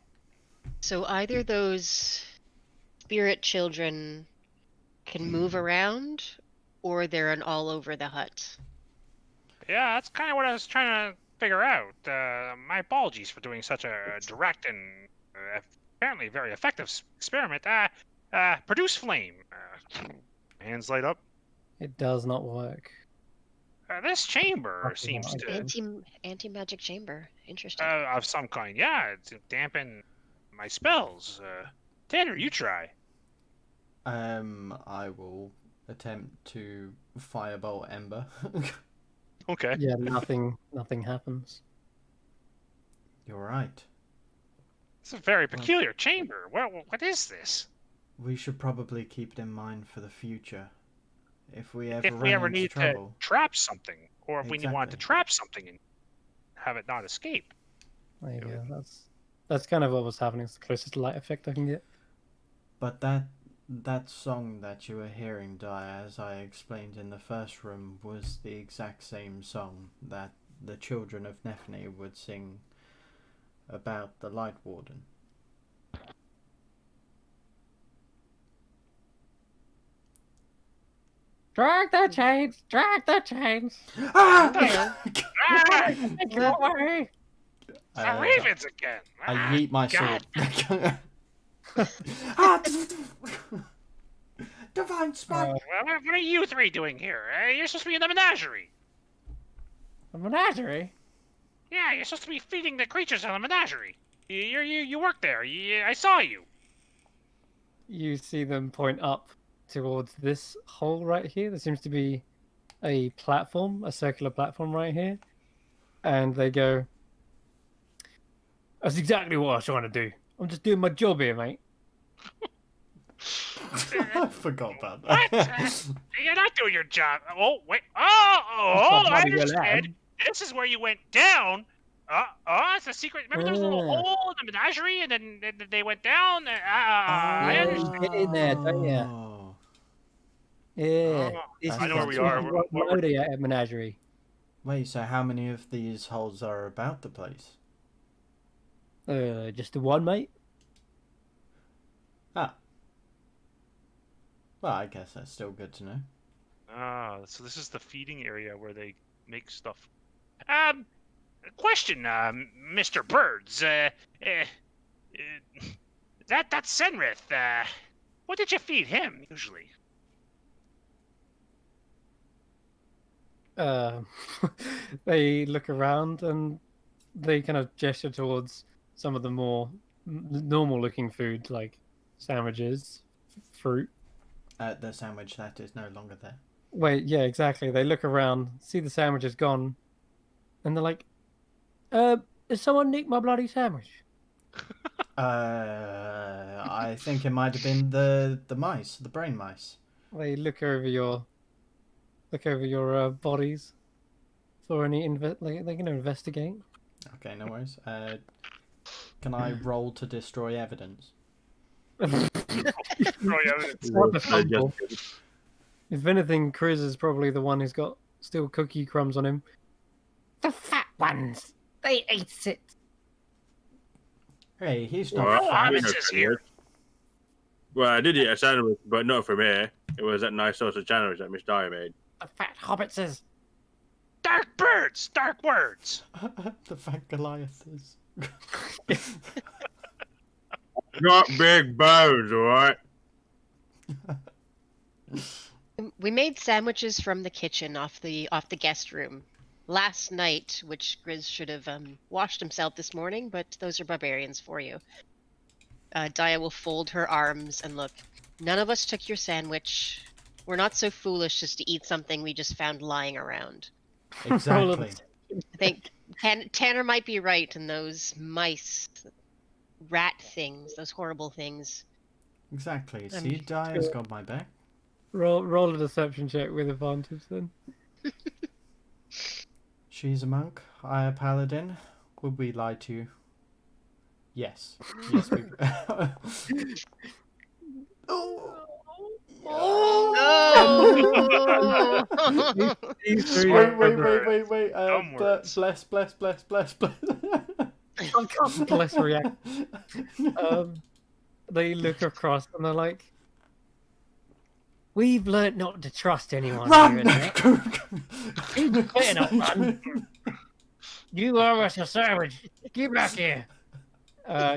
so either those spirit children can move around, or they're all over the hut. Yeah, that's kind of what I was trying to figure out. My apologies for doing such a direct and apparently very effective experiment. Produce flame. Hands light up. It does not work. This chamber Okay, seems no, to Anti-magic chamber. Interesting. of some kind. Yeah, to dampen my spells. Tanner, you try. I will attempt to firebolt Ember. Okay. Yeah, nothing happens. You're right. It's a very peculiar chamber. What is this? We should probably keep it in mind for the future. If we ever If run we ever into need trouble. to trap something, or if we wanted to Exactly. trap something and have it not escape. There you go. That's kind of what was happening. It's the closest light effect I can get. But that song that you were hearing, Daya, as I explained in the first room, was the exact same song that the children of Nephne would sing about the Light Warden. Drag the chains! Drag the chains! Ah! Take it away! The ravens again. I yeet my God. sword. Ah! Divine Smite! What are you three doing here? You're supposed to be in the menagerie. A menagerie? Yeah, you're supposed to be feeding the creatures in the menagerie. You work there. I saw you. You see them point up towards this hole right here. There seems to be a platform, a circular platform right here. And they go, "That's exactly what I was trying to do. I'm just doing my job here, mate." I forgot about What? that. You're not doing your job. Oh, wait. Oh, I bloody well understand. am. This is where you went down. It's a secret. Remember there was a little Ah. hole in the menagerie, and then they went down? I understand. Get in there, don't ya? Oh. Yeah. Oh, This I is know where the we are. loader at Menagerie. Wait, so how many of these holes are about the place? Just the one, mate. Ah. Well, I guess that's still good to know. So this is the feeding area where they make stuff. Question, Mr. Birds. That's Senrith. What did you feed him usually? They look around and they kind of gesture towards some of the more normal-looking food, like sandwiches, fruit. The sandwich that is no longer there. Wait, yeah, exactly. They look around, see the sandwiches gone, and they're like, "Did someone nick my bloody sandwich?" I think it might have been the mice, the brain mice. They look over your bodies for any they're gonna investigate. Okay, no worries. Can I roll to destroy evidence? It's not the fumble. If anything, Chris is probably the one who's got still cookie crumbs on him. The fat ones, they ate it. Hey, he's not Well, fat. Hobbits is here. Well, I did eat a sandwich, but not from here. It was that nice sausage sandwich that Miss Dyer made. The fat hobbitses. Dark birds, dark words. The fat Goliath is. Not big bones, alright? We made sandwiches from the kitchen off the guest room last night, which Grizz should have washed himself this morning, but those are barbarians for you. Daya will fold her arms and look. None of us took your sandwich. We're not so foolish as to eat something we just found lying around. Exactly. I think Tanner might be right, and those mice, rat things, those horrible things. Exactly. See, Dyer's got my back. Roll a deception check with advantage then. She's a monk. I a paladin. Would we lie to you? Yes. Yes, we. Wait. Bless. I can't bless react. They look across and they're like, "We've learnt not to trust anyone here in there. You better not run. You owe us a sandwich. Get back here."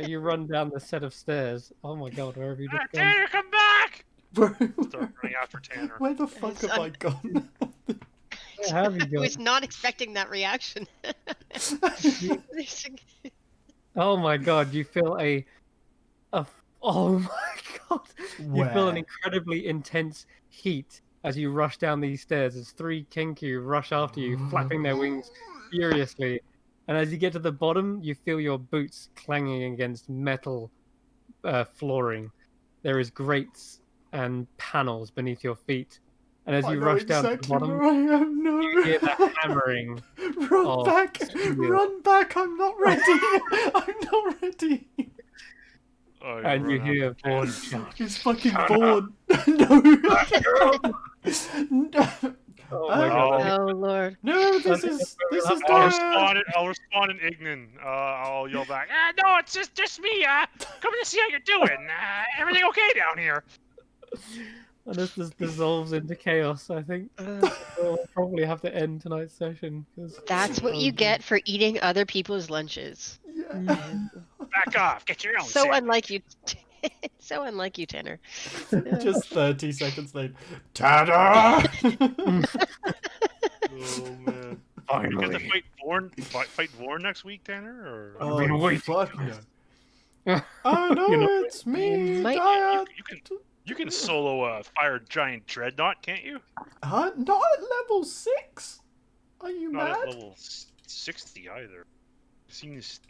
You run down the set of stairs. Oh my god, where have you just gone? Tanner, come back! Bro, Start running after Tanner. where the fuck have I gone? Where have you I gone? was not expecting that reaction. Oh my god, you feel oh my god. You feel an Where? incredibly intense heat as you rush down these stairs as three Kenku rush after you, flapping their wings furiously. And as you get to the bottom, you feel your boots clanging against metal flooring. There is grates and panels beneath your feet. And as you rush down to the bottom, where I am. No. you hear the hammering. Run back! steel. Run back! I'm not ready! I'm not ready! Oh, And you run hear after Tanner. Vaughn shout. It's fucking born! No! Oh my god. Oh lord. No, this is I'll Dara! respond in Ignan. I'll yell back. No, it's just me. Coming to see how you're doing. Everything okay down here? And this just dissolves into chaos, I think. We'll probably have to end tonight's session. That's what you get for eating other people's lunches. Yeah. Back off. Get your own. So sandwich. unlike you. So unlike you, Tanner. Just 30 seconds later. Ta-da! Oh man. You get to Finally. fight Vorn next week, Tanner? Or Oh, been waiting. fuck no. Oh no, You know, it's me, might- Diet. you can solo a fire giant dreadnought, can't you? Huh? Not at level 6? Are you Not mad? at level 60 either. I've seen these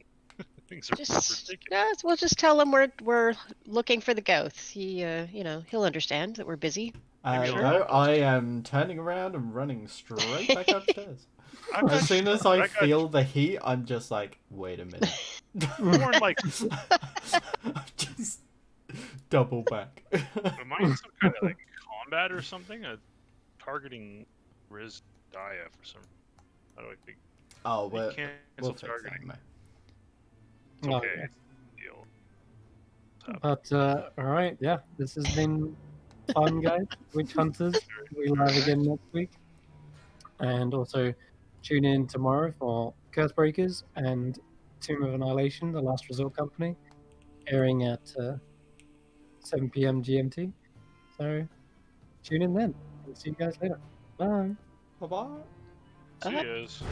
things are Just ridiculous. we'll just tell him we're looking for the ghosts. He he'll understand that we're busy. Maybe Sure. No, I'll- I am turning around and running straight back upstairs. I've got- As soon as I got feel the heat, I'm just like, wait a minute. Vorn like Just double back. am I in some kind of like combat or something? Targeting Riz Dia for some. How do I think? Oh, They we'll cancel fix that, targeting. mate. It's Oh, okay. yeah. Deal. But all right, yeah, this has been fun, guys. Witch Hunters. We live again next week, and also tune in tomorrow for Curse Breakers and Tomb of Annihilation, the Last Resort Company, airing at 7 p.m. GMT. So tune in then. And see you guys later. Bye. Bye-bye. See Uh-huh. yous.